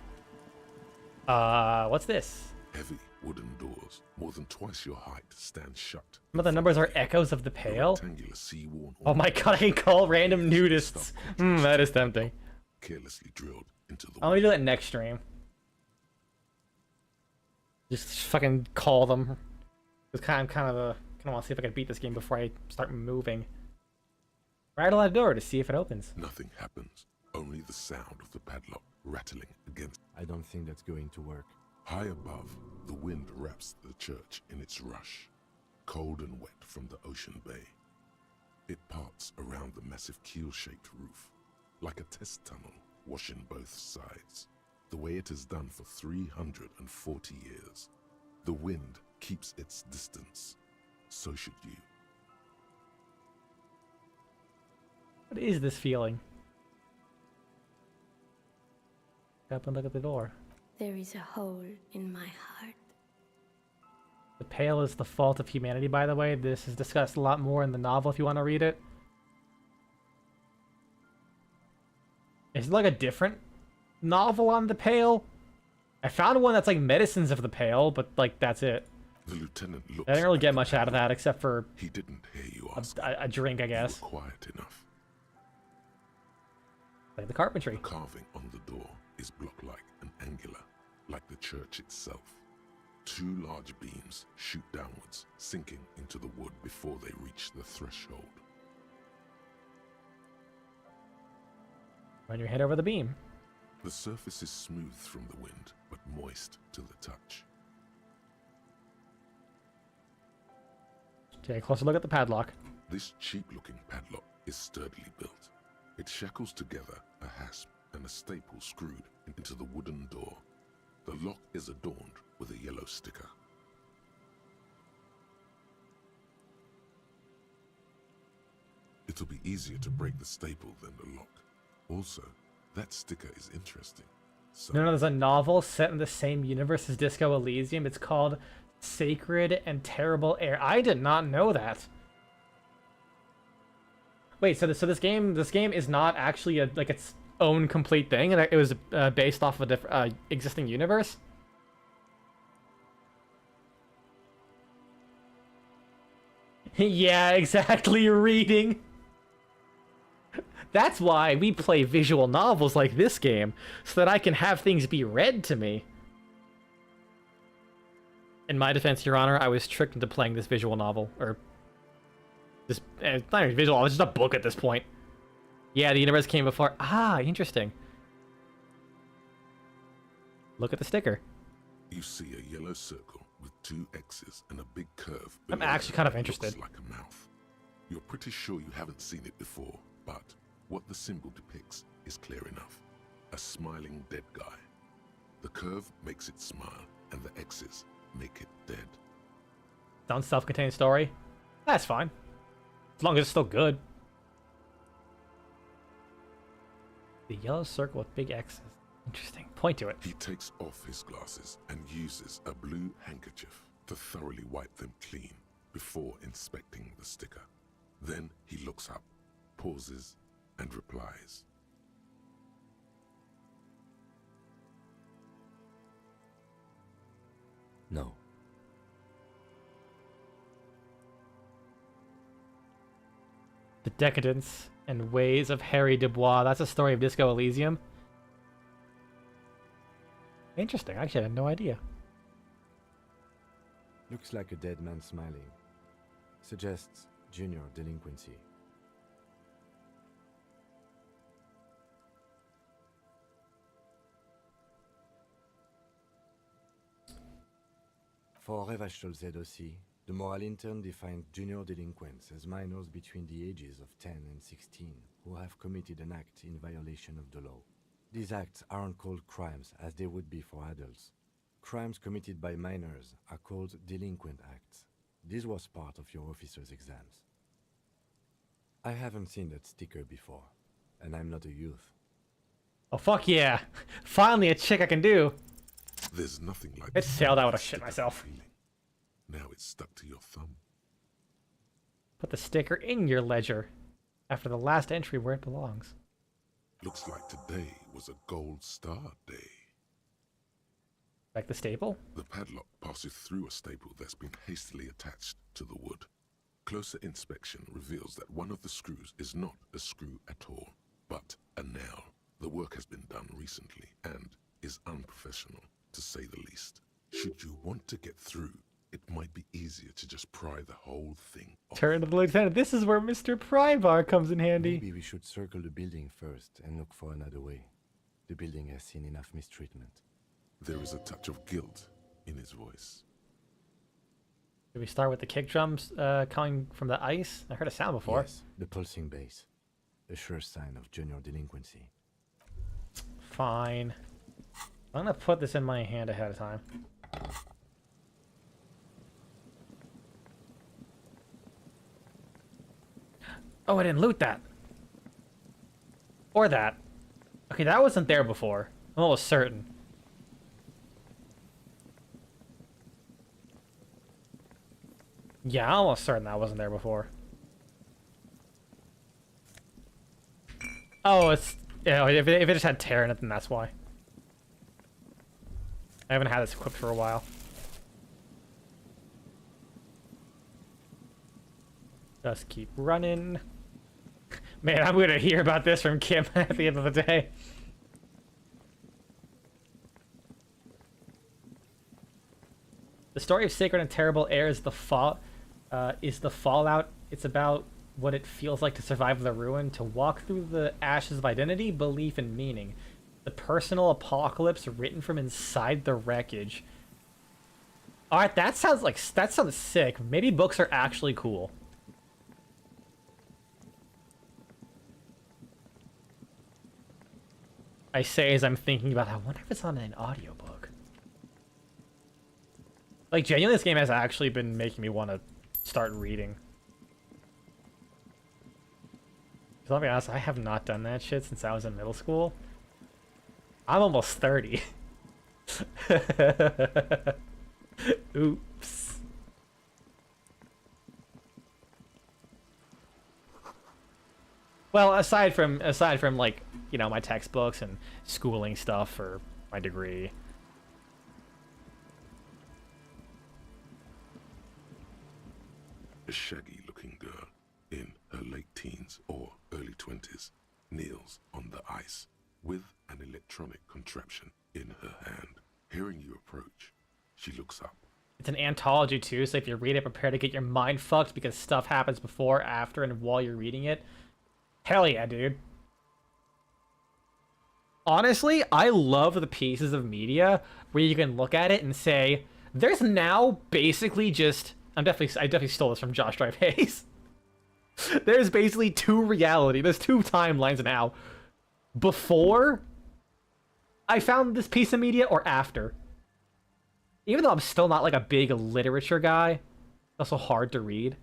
What's this? Heavy wooden doors, more than twice your height, stand shut. Some of the numbers are echoes of the pale. Rectangular sea-worn. Oh my god, I can call random nudists. That is tempting. Carelessly drilled into the. I'm gonna do that next stream. Just fucking call them. It's kind of want to see if I can beat this game before I start moving. Rattle that door to see if it opens. Nothing happens. Only the sound of the padlock rattling against. I don't think that's going to work. High above, the wind wraps the church in its rush, cold and wet from the ocean bay. It parts around the massive keel-shaped roof, like a test tunnel washing both sides, the way it has done for 340 years. The wind keeps its distance. So should you. What is this feeling? Up and look at the door. There is a hole in my heart. The pale is the fault of humanity, by the way. This is discussed a lot more in the novel if you want to read it. Is it like a different novel on the pale? I found one that's like Medicines of the Pale, but like that's it. The lieutenant looks. I didn't really get much out of that except for he didn't hear you ask. A drink, I guess. You were quiet enough. Like the carpentry. The carving on the door is block-like and angular, like the church itself. Two large beams shoot downwards, sinking into the wood before they reach the threshold. Run your head over the beam. The surface is smooth from the wind, but moist to the touch. Take a closer look at the padlock. This cheap-looking padlock is sturdily built. It shackles together a hasp and a staple screwed into the wooden door. The lock is adorned with a yellow sticker. It'll be easier to break the staple than the lock. Also, that sticker is interesting. So, No, there's a novel set in the same universe as Disco Elysium. It's called Sacred and Terrible Air. I did not know that. Wait, so this game is not actually like its own complete thing, and it was based off of a different existing universe. Yeah, exactly. Reading. That's why we play visual novels like this game, so that I can have things be read to me. In my defense, Your Honor, I was tricked into playing this visual novel, or this. It's not even visual; it's just a book at this point. Yeah, the universe came before. Ah, interesting. Look at the sticker. You see a yellow circle with 2 X's and a big curve. I'm below actually it kind of that interested. Looks like a mouth. You're pretty sure you haven't seen it before, but what the symbol depicts is clear enough. A smiling dead guy. The curve makes it smile, and the X's make it dead. Sounds self-contained story. That's fine. As long as it's still good. The yellow circle with big X's. Interesting. Point to it. He takes off his glasses and uses a blue handkerchief to thoroughly wipe them clean before inspecting the sticker. Then he looks up, pauses, and replies. No. The Decadence and Ways of Harry Dubois. That's a story of Disco Elysium. Interesting. Actually, I had no idea. Looks like a dead man smiling. Suggests junior delinquency. For Revachol ZOC, the moral intern defined junior delinquents as minors between the ages of 10 and 16 who have committed an act in violation of the law. These acts aren't called crimes as they would be for adults. Crimes committed by minors are called delinquent acts. This was part of your officer's exams. I haven't seen that sticker before, and I'm not a youth. Oh, fuck yeah. Finally a chick I can do. There's nothing like It sailed out, I would have shit myself. Now it's stuck to your thumb. Put the sticker in your ledger after the last entry where it belongs. Looks like today was a gold star day. Like the staple? The padlock passes through a staple that's been hastily attached to the wood. Closer inspection reveals that one of the screws is not a screw at all, but a nail. The work has been done recently and is unprofessional, to say the least. Should you want to get through, it might be easier to just pry the whole thing off. Turn to the lieutenant. This is where Mr. Prybar comes in handy. Maybe we should circle the building first and look for another way. The building has seen enough mistreatment. There is a touch of guilt in his voice. Did we start with the kick drums coming from the ice? I heard a sound before. Yes, the pulsing bass. A sure sign of junior delinquency. Fine. I'm gonna put this in my hand ahead of time. Oh, I didn't loot that. Or that. Okay, that wasn't there before. I'm almost certain. Yeah, I'm almost certain that wasn't there before. Oh, it's... Yeah, if it just had tear in it, then that's why. I haven't had this equipped for a while. Just keep running. Man, I'm gonna hear about this from Kim at the end of the day. The story of Sacred and Terrible Air is the fallout. It's about what it feels like to survive the ruin, to walk through the ashes of identity, belief, and meaning. The personal apocalypse written from inside the wreckage. Alright, that sounds sick. Maybe books are actually cool. I say as I'm thinking about, I wonder if it's on an audiobook. Like, genuinely, this game has actually been making me want to start reading. Let me be honest, I have not done that shit since I was in middle school. I'm almost 30. Oops. Well, aside from like, you know, my textbooks and schooling stuff for my degree. A shaggy-looking girl in her late teens or early 20s kneels on the ice with an electronic contraption in her hand. Hearing you approach, she looks up. It's an anthology too, so if you read it, prepare to get your mind fucked because stuff happens before, after, and while you're reading it. Hell yeah, dude. Honestly, I love the pieces of media where you can look at it and say, there's now basically just... I definitely stole this from Josh Drive Hayes. There's basically there's two timelines now. Before I found this piece of media or after. Even though I'm still not like a big literature guy, it's also hard to read.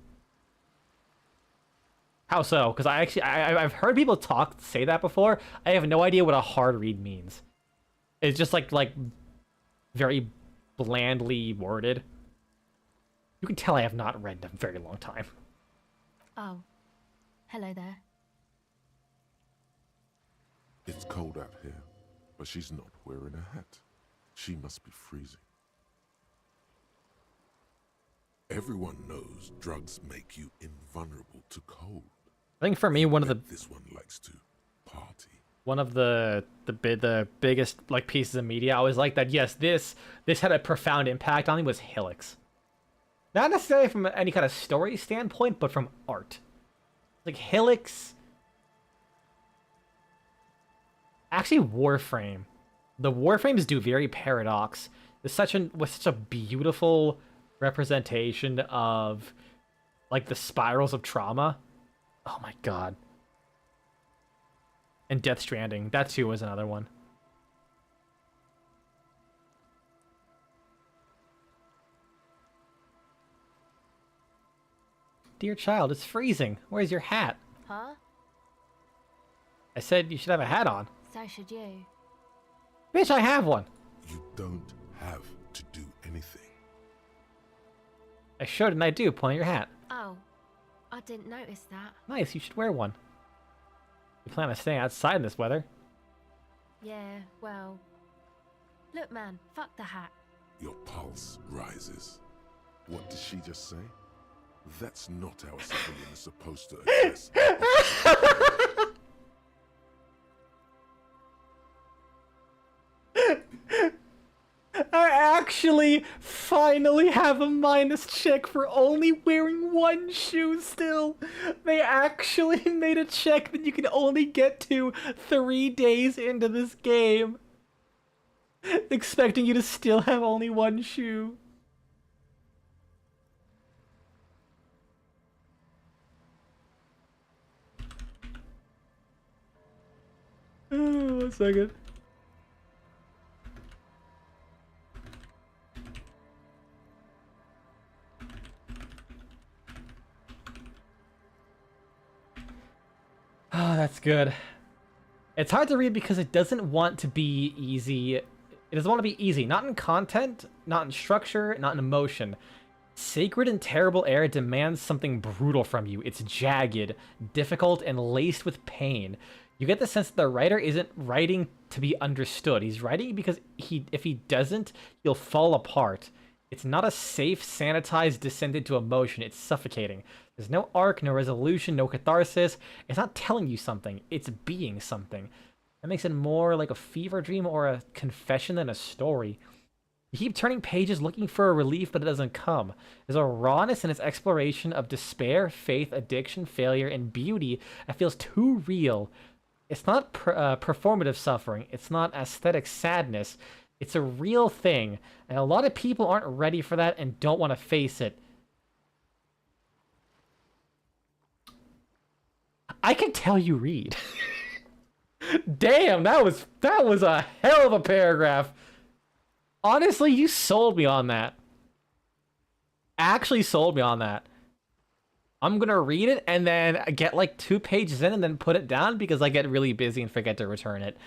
How so? Because I've heard people say that before. I have no idea what a hard read means. It's just like very blandly worded. You can tell I have not read in a very long time. Oh, hello there. It's cold out here, but she's not wearing a hat. She must be freezing. Everyone knows drugs make you invulnerable to cold. I think for me, this one likes to party. One of the biggest like pieces of media I was like that. Yes, this had a profound impact on me was Helix. Not necessarily from any kind of story standpoint, but from art. Like Helix. Actually, Warframe. The Warframes do very paradox. It's such a beautiful representation of like the spirals of trauma. Oh my god. And Death Stranding. That too was another one. Dear child, it's freezing. Where's your hat? Huh? I said you should have a hat on. So should you. Bitch, I have one. You don't have to do anything. I should and I do. Point at your hat. Oh, I didn't notice that. Nice, you should wear one. You plan on staying outside in this weather? Yeah, well... Look, man, fuck the hat. Your pulse rises. What did she just say? That's not how a civilian is supposed to address. I actually finally have a minus check for only wearing one shoe still. They actually made a check that you can only get to 3 days into this game. Expecting you to still have only one shoe. Oh, 1 second. Oh, that's good. It's hard to read because it doesn't want to be easy. It doesn't want to be easy. Not in content, not in structure, not in emotion. Sacred and Terrible Air demands something brutal from you. It's jagged, difficult, and laced with pain. You get the sense that the writer isn't writing to be understood. He's writing because if he doesn't, he'll fall apart. It's not a safe, sanitized descent into emotion. It's suffocating. There's no arc, no resolution, no catharsis. It's not telling you something. It's being something. That makes it more like a fever dream or a confession than a story. You keep turning pages looking for a relief, but it doesn't come. There's a rawness in its exploration of despair, faith, addiction, failure, and beauty that feels too real. It's not performative suffering. It's not aesthetic sadness. It's a real thing, and a lot of people aren't ready for that and don't want to face it. I can tell you read. Damn, that was a hell of a paragraph. Honestly, you sold me on that. Actually sold me on that. I'm gonna read it and then get like 2 pages in and then put it down because I get really busy and forget to return it.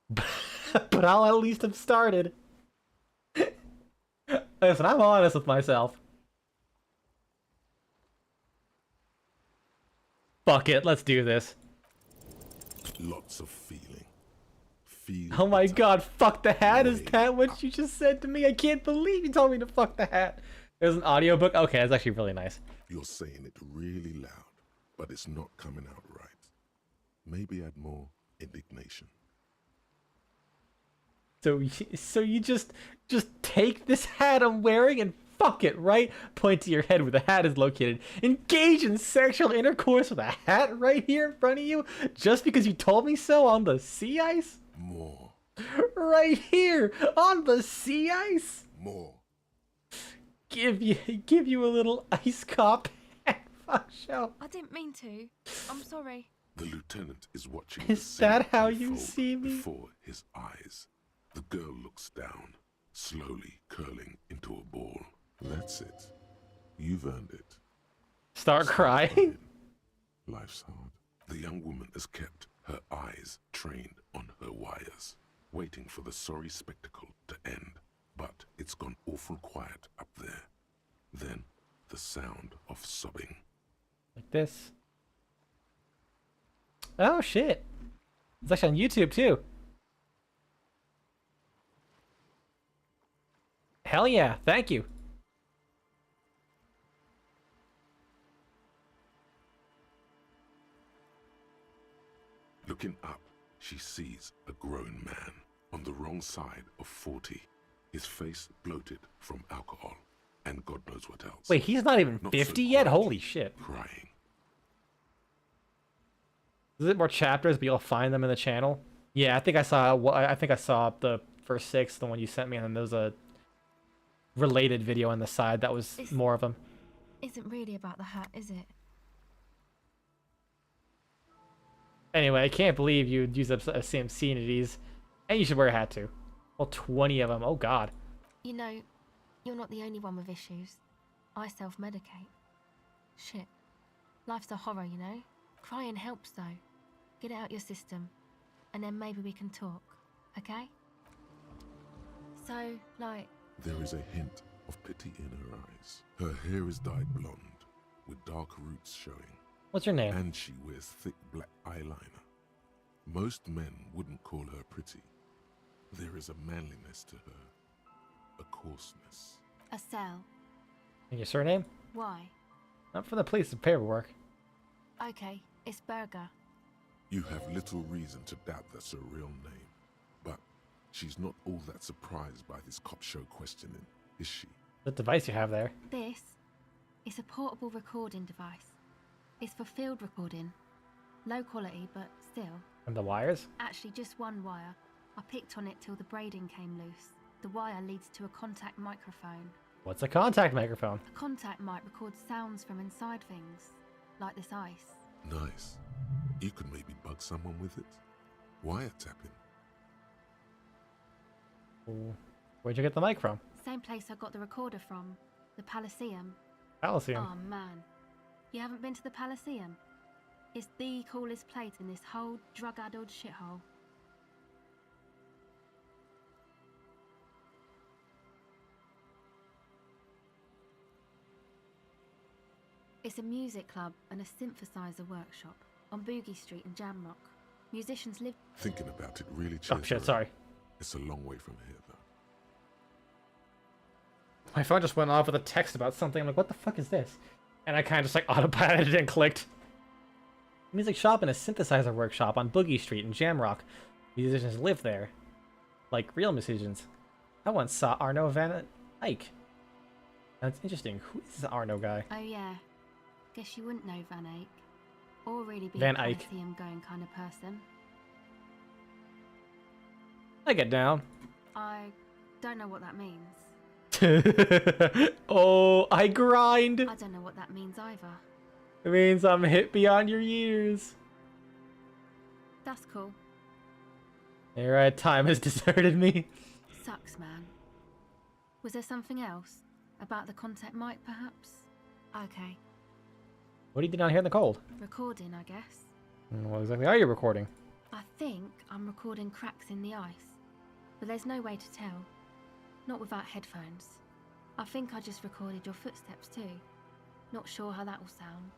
But I'll at least have started. Listen, I'm honest with myself. Fuck it, let's do this. Lots of feeling. Oh my god, fuck the hat? Is that what you just said to me? I can't believe you told me to fuck the hat. There's an audiobook? Okay, that's actually really nice. You're saying it really loud, but it's not coming out right. Maybe add more indignation. So you just take this hat I'm wearing and fuck it, right? Point to your head where the hat is located. Engage in sexual intercourse with a hat right here in front of you just because you told me so on the sea ice? More Right here on the sea ice. More. Give you a little ice cop. Fuck show. I didn't mean to. I'm sorry. The lieutenant is watching. Is that how you see me? Before his eyes. The girl looks down, slowly curling into a ball. That's it. You've earned it. Start crying. Life's hard. The young woman has kept her eyes trained on her wires, waiting for the sorry spectacle to end. But it's gone awful quiet up there. Then the sound of sobbing. Like this. Oh shit. It's actually on YouTube too. Hell yeah, thank you. Looking up, she sees a grown man on the wrong side of 40. His face bloated from alcohol and God knows what else. Wait, he's not even Not 50 so yet? quietly, Holy shit. Crying. Is it more chapters, but you'll find them in the channel? Yeah, I think I saw the first 6, the one you sent me, and then there was a related video on the side that was more of them. Isn't really about the hat, is it? Anyway, I can't believe you'd use up the same scene of these, and you should wear a hat too. Well, 20 of them. Oh god. You know, you're not the only one with issues. I self-medicate. Shit. Life's a horror, you know? Crying helps though. Get it out your system, and then maybe we can talk, okay? So, like... There is a hint of pity in her eyes. Her hair is dyed blonde, with dark roots showing. What's your name? And she wears thick black eyeliner. Most men wouldn't call her pretty. There is a manliness to her, a coarseness. A cell. And your surname? Why? Not for the police paperwork. Okay, it's Berger. You have little reason to doubt that's her real name, but she's not all that surprised by this cop show questioning, is she? The device you have there. This is a portable recording device. It's for field recording. Low quality, but still. And the wires? Actually, just one wire. I picked on it till the braiding came loose. The wire leads to a contact microphone. What's a contact microphone? A contact mic records sounds from inside things, like this ice. Nice. You could maybe bug someone with it. Wiretapping. Where'd you get the mic from? Same place I got the recorder from. The Elysium. Elysium. Oh man. You haven't been to the Elysium? It's the coolest place in this whole drug-addled shithole. It's a music club and a synthesizer workshop on Boogie Street in Jamrock. Musicians live... Thinking about it really Oh cheers shit, her sorry. up. It's a long way from here, though. My phone just went off with a text about something. I'm like, what the fuck is this? And I kind of just like autopiloted and clicked. Music shop and a synthesizer workshop on Boogie Street in Jamrock. Musicians live there. Like real musicians. I once saw Arno Van Eyck. That's interesting. Who is this Arno guy? Oh yeah. Guess you wouldn't know Van Eyck. Or really be Van a Eyck. Elysium-going kind of person. I get down. I don't know what that means. Oh, I grind. I don't know what that means either. It means I'm hit beyond your years. That's cool. Alright, time has deserted me. Sucks, man. Was there something else? About the contact mic, perhaps? Okay. What do you do down here in the cold? Recording, I guess. What exactly are you recording? I think I'm recording cracks in the ice. But there's no way to tell. Not without headphones. I think I just recorded your footsteps too. Not sure how that will sound.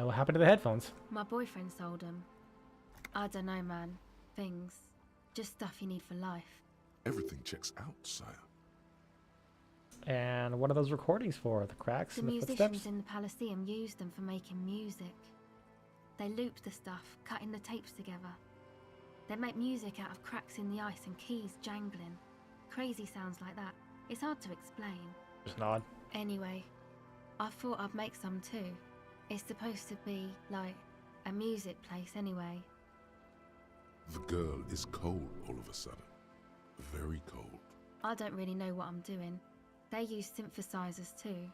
What happened to the headphones? My boyfriend sold them. I don't know, man. Things. Just stuff you need for life. Everything checks out, sire. And what are those recordings for? The cracks The and the musicians footsteps? in the Elysium used them for making music. They looped the stuff, cutting the tapes together. They make music out of cracks in the ice and keys jangling. Crazy sounds like that. It's hard to explain. Just nod. Anyway, I thought I'd make some too. It's supposed to be, like, a music place anyway. The girl is cold all of a sudden. Very cold. I don't really know what I'm doing. They use synthesizers too.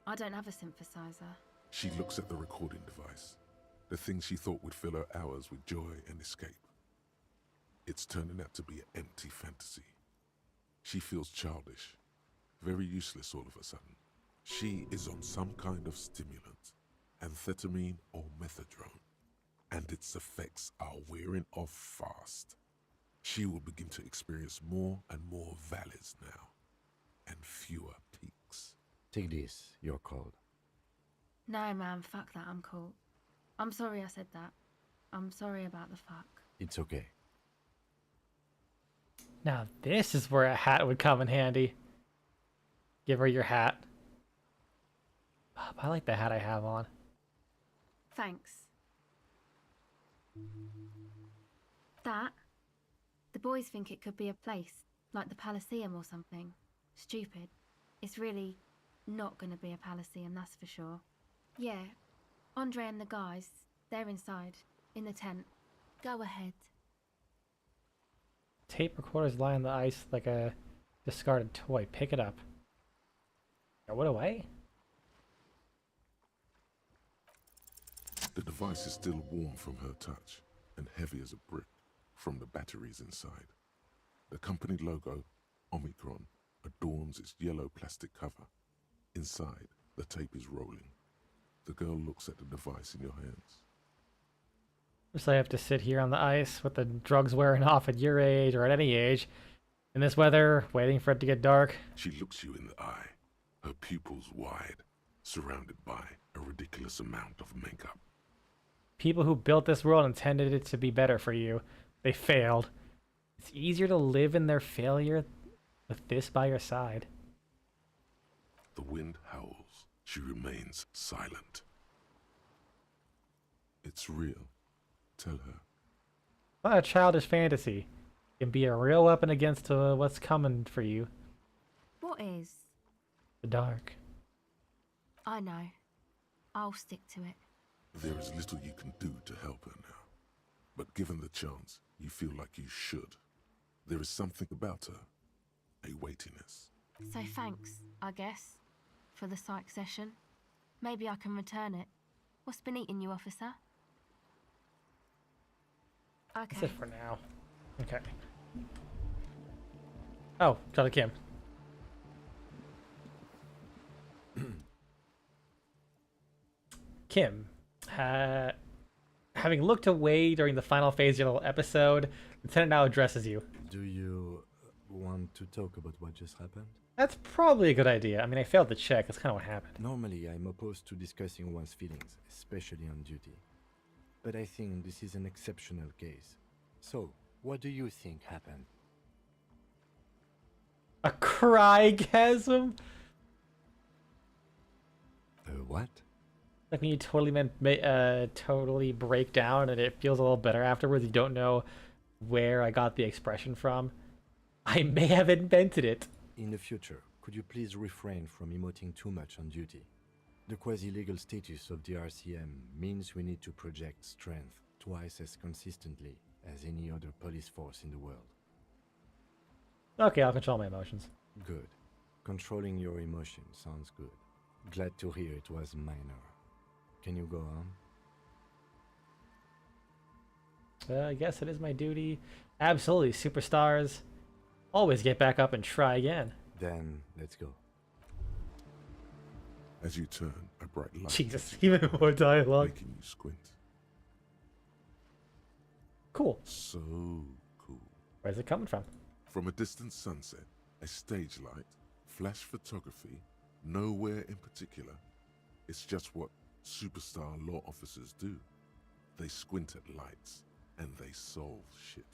I don't have a synthesizer. She looks at the recording device. The thing she thought would fill her hours with joy and escape. It's turning out to be an empty fantasy. She feels childish. Very useless all of a sudden. She is on some kind of stimulant. Amphetamine or methadone. And its effects are wearing off fast. She will begin to experience more and more valleys now, and fewer peaks. Take this, you're cold. No, man, fuck that, I'm cool. I'm sorry I said that. I'm sorry about the fuck. It's okay. Now this is where a hat would come in handy. Give her your hat. Bob, I like the hat I have on. Thanks. That? The boys think it could be a place, like the Elysium or something. Stupid. It's really not gonna be a Elysium, that's for sure. Yeah, Andre and the guys, they're inside, in the tent. Go ahead. Tape recorders lie on the ice like a discarded toy. Pick it up. Throw it away? The device is still warm from her touch and heavy as a brick from the batteries inside. The company logo, Omicron, adorns its yellow plastic cover. Inside, the tape is rolling. The girl looks at the device in your hands. Just I have to sit here on the ice with the drugs wearing off at your age or at any age, in this weather, waiting for it to get dark. She looks you in the eye, her pupils wide, surrounded by a ridiculous amount of makeup. People who built this world intended it to be better for you. They failed. It's easier to live in their failure with this by your side. The wind howls. She remains silent. It's real. Tell her. Not a childish fantasy. It can be a real weapon against what's coming for you. What is? The dark. I know. I'll stick to it. There is little you can do to help her now. But given the chance, you feel like you should. There is something about her. A weightiness. So thanks, I guess, for the psych session. Maybe I can return it. What's been eating you, officer? Okay. That's it for now. Okay. Oh, got a Kim. Kim, having looked away during the final phase of the episode, Lieutenant now addresses you. Do you want to talk about what just happened? That's probably a good idea. I mean, I failed to check. That's kind of what happened. Normally, I'm opposed to discussing one's feelings, especially on duty. But I think this is an exceptional case. So, what do you think happened? A crygasm? What? Like when you totally break down and it feels a little better afterwards. You don't know where I got the expression from. I may have invented it. In the future, could you please refrain from emoting too much on duty? The quasi-legal status of the RCM means we need to project strength twice as consistently as any other police force in the world. Okay, I'll control my emotions. Good. Controlling your emotions sounds good. Glad to hear it was minor. Can you go on? I guess it is my duty. Absolutely, superstars. Always get back up and try again. Then, let's go. As you turn, a bright light. Jesus, even more dialogue. Making you squint. Cool. So cool. Where's it coming from? From a distant sunset, a stage light, flash photography, nowhere in particular. It's just what superstar law officers do. They squint at lights, and they solve shit.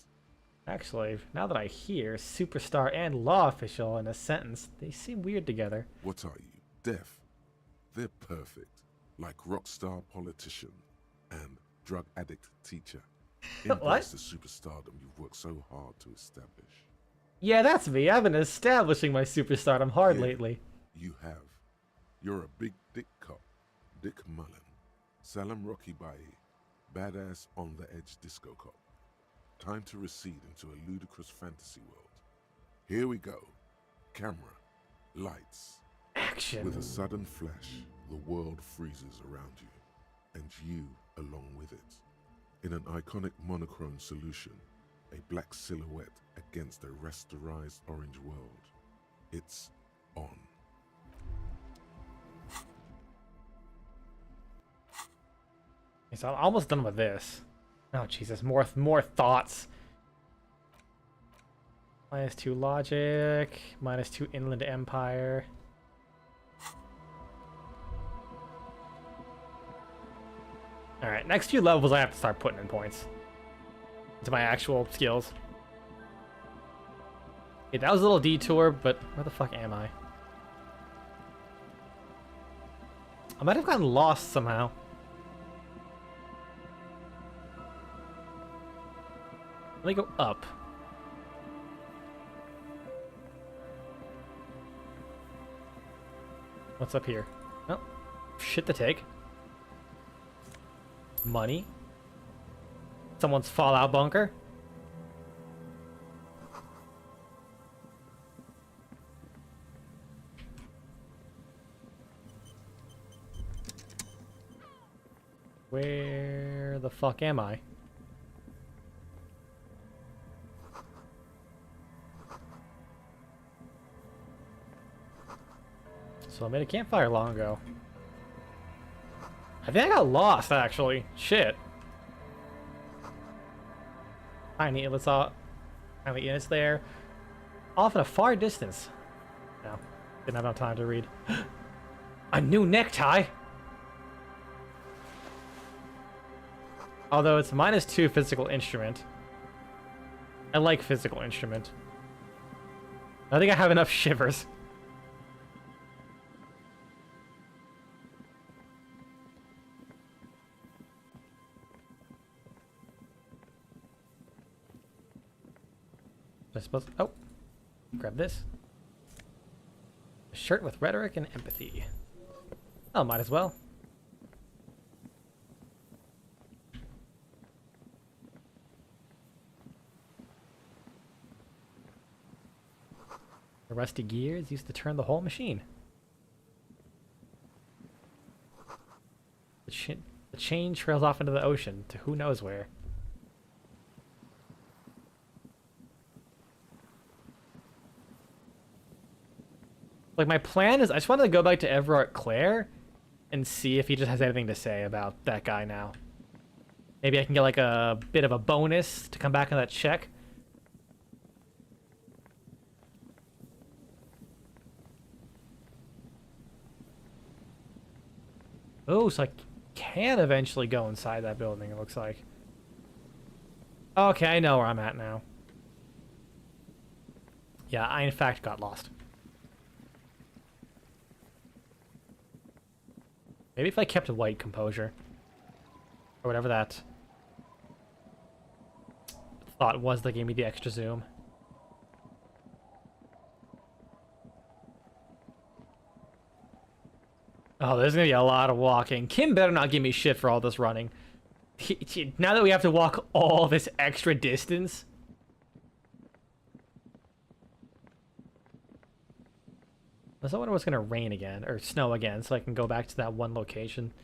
Actually, now that I hear superstar and law official in a sentence, they seem weird together. What are you, deaf? They're perfect, like rock star politician and drug addict teacher. Embrace the superstardom you've worked so hard to establish. Yeah, that's me. I've been establishing my superstardom hard lately. You have. You're a big dick cop. Dick Mullen. Salam Rocky Bai. badass on-the-edge disco cop. Time to recede into a ludicrous fantasy world. Here we go. Camera, lights. Action. With a sudden flash, the world freezes around you, and you along with it. In an iconic monochrome solution, a black silhouette against a rasterized orange world. It's on. So I'm almost done with this. Oh Jesus, more thoughts. -2 logic, -2 inland empire. Alright, next few levels I have to start putting in points into my actual skills. Okay, that was a little detour, but where the fuck am I? I might have gotten lost somehow. Let me go up. What's up here? Oh, shit to take. Money. Someone's fallout bunker. Where the fuck am I? So I made a campfire long ago. I think I got lost, actually. Shit. Tiny inlets off. Tiny inlets there. Off in a far distance. No. Didn't have enough time to read. A new necktie! Although it's -2 physical instrument. I like physical instrument. I think I have enough shivers. I suppose. Oh, grab this. A shirt with rhetoric and empathy. Oh, might as well. The rusty gears used to turn the whole machine. The chain trails off into the ocean to who knows where. Like, my plan is I just wanted to go back to Everard Clare and see if he just has anything to say about that guy now. Maybe I can get like a bit of a bonus to come back on that check. Oh, so I can eventually go inside that building, it looks like. Okay, I know where I'm at now. Yeah, I in fact got lost. Maybe if I kept a white composure. Or whatever that thought was that gave me the extra zoom. Oh, there's gonna be a lot of walking. Kim better not give me shit for all this running. Now that we have to walk all this extra distance. I wonder what's gonna rain again, or snow again, so I can go back to that one location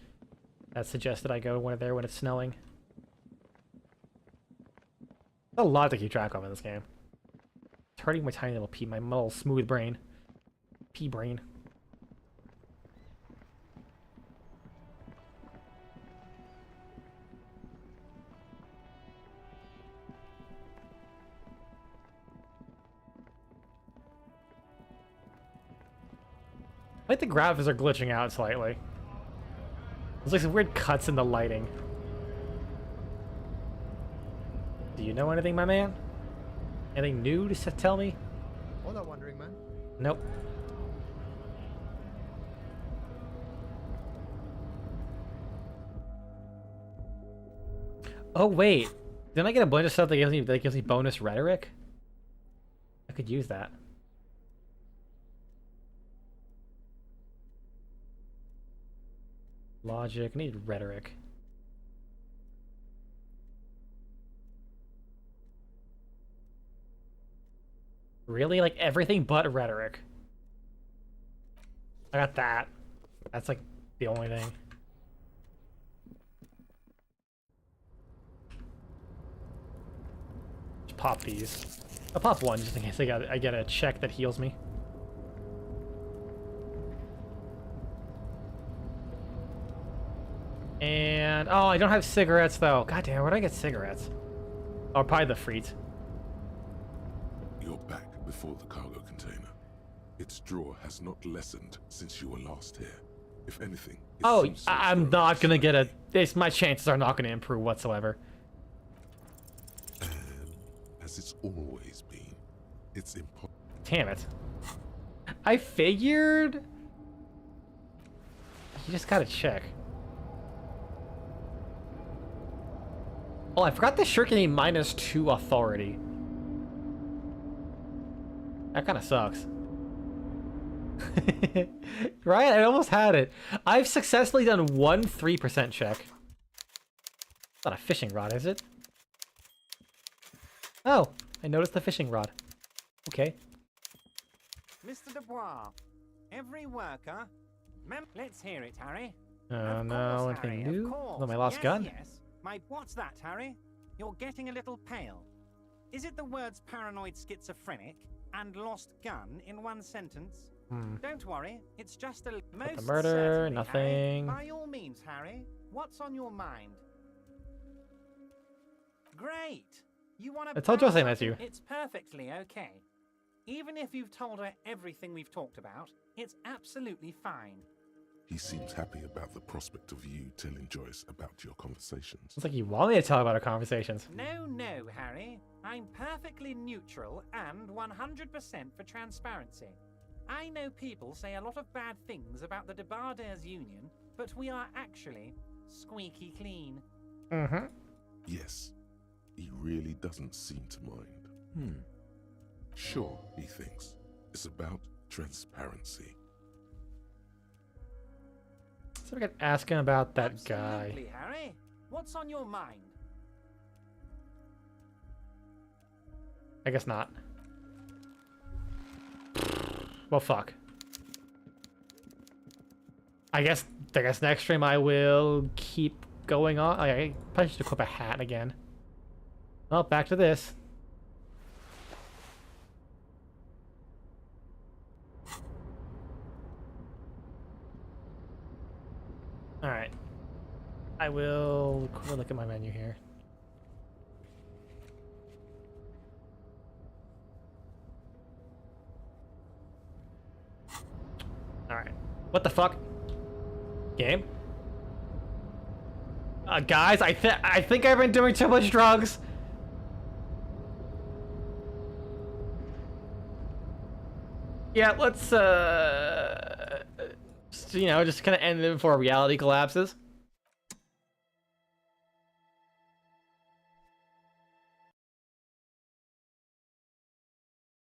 that suggested I go there when it's snowing. There's a lot to keep track of in this game. It's hurting my tiny little pea, my little smooth brain. Pea brain. I think the graphics are glitching out slightly. There's like some weird cuts in the lighting. Do you know anything, my man? Anything new to tell me? All that wondering, man. Nope. Oh wait, didn't I get a bunch of stuff that gives me bonus rhetoric? I could use that. Logic, I need rhetoric. Really? Like everything but rhetoric. I got that. That's like the only thing. Just pop these. I'll pop one just in case I get a check that heals me. And oh, I don't have cigarettes though. God damn, where do I get cigarettes? Oh, probably the Freet. You're back before the cargo container. Its draw has not lessened since you were last here. If anything, it Oh, seems so I'm thrown not gonna aside. get a. This, my chances are not gonna improve whatsoever. As it's always been, it's impossible. Damn it. I figured. You just gotta check. Oh, I forgot this shirt can be -2 authority. That kind of sucks. Right? I almost had it. I've successfully done one 3% check. It's not a fishing rod, is it? Oh, I noticed the fishing rod. Okay. Mr. Dubois, every worker... Let's hear it, Harry. Oh no, Harry, anything of new? course. Oh, my lost Yes, gun? Yes. What's that, Harry? You're getting a little pale. Is it the words paranoid schizophrenic and lost gun in one sentence? Don't worry, it's just a... Most the murder, certainly, nothing. Harry. By all means, Harry. What's on your mind? Great. You want to... I told Josie I met you. It's perfectly okay. Even if you've told her everything we've talked about, it's absolutely fine. He seems happy about the prospect of you telling Joyce about your conversations. It's like you want me to talk about our conversations. No, no, Harry. I'm perfectly neutral and 100% for transparency. I know people say a lot of bad things about the Debardairs Union, but we are actually squeaky clean. Mm-hmm. Yes, he really doesn't seem to mind. Sure, he thinks. It's about transparency. So we can ask him about that guy. Absolutely, Harry. What's on your mind? I guess not. Well, fuck. I guess next stream I will keep going on. I probably should equip a hat again. Well, back to this. Alright. I will quickly look at my menu here. Alright. What the fuck? Game? Guys, I think I've been doing too much drugs. Yeah, let's, you know, just kind of end it before reality collapses.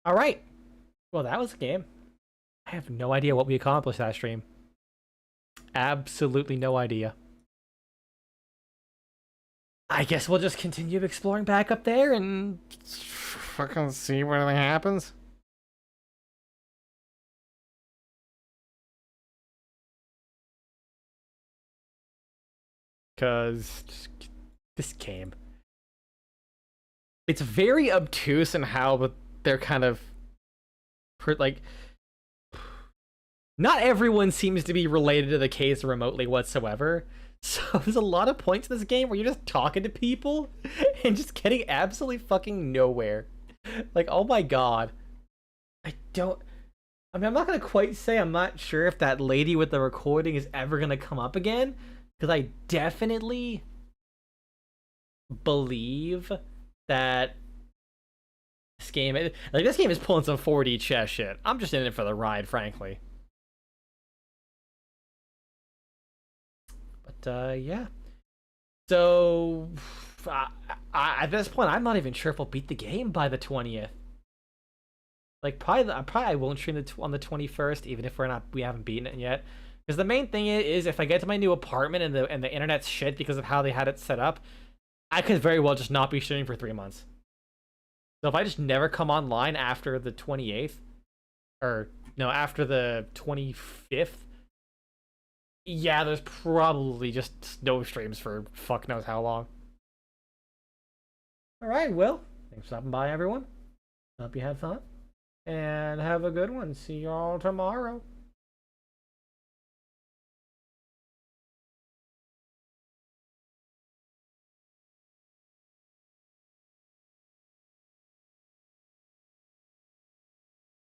Alright. Well, that was a game. I have no idea what we accomplished that stream. Absolutely no idea. I guess we'll just continue exploring back up there and fucking see what happens. Because this game, it's very obtuse in how they're kind of like, not everyone seems to be related to the case remotely whatsoever. So there's a lot of points in this game where you're just talking to people and just getting absolutely fucking nowhere. Like, oh my god. I mean, I'm not gonna quite say I'm not sure if that lady with the recording is ever gonna come up again, because I definitely believe that this game is pulling some 4D chess shit. I'm just in it for the ride, frankly. But yeah. So at this point, I'm not even sure if we'll beat the game by the 20th. Like, I won't stream on the 21st, even if we haven't beaten it yet. Because the main thing is, if I get to my new apartment and the internet's shit because of how they had it set up, I could very well just not be streaming for 3 months. So if I just never come online after the 28th, or no, after the 25th, yeah, there's probably just no streams for fuck knows how long. Alright, well, thanks for stopping by, everyone. Hope you had fun. And have a good one. See you all tomorrow.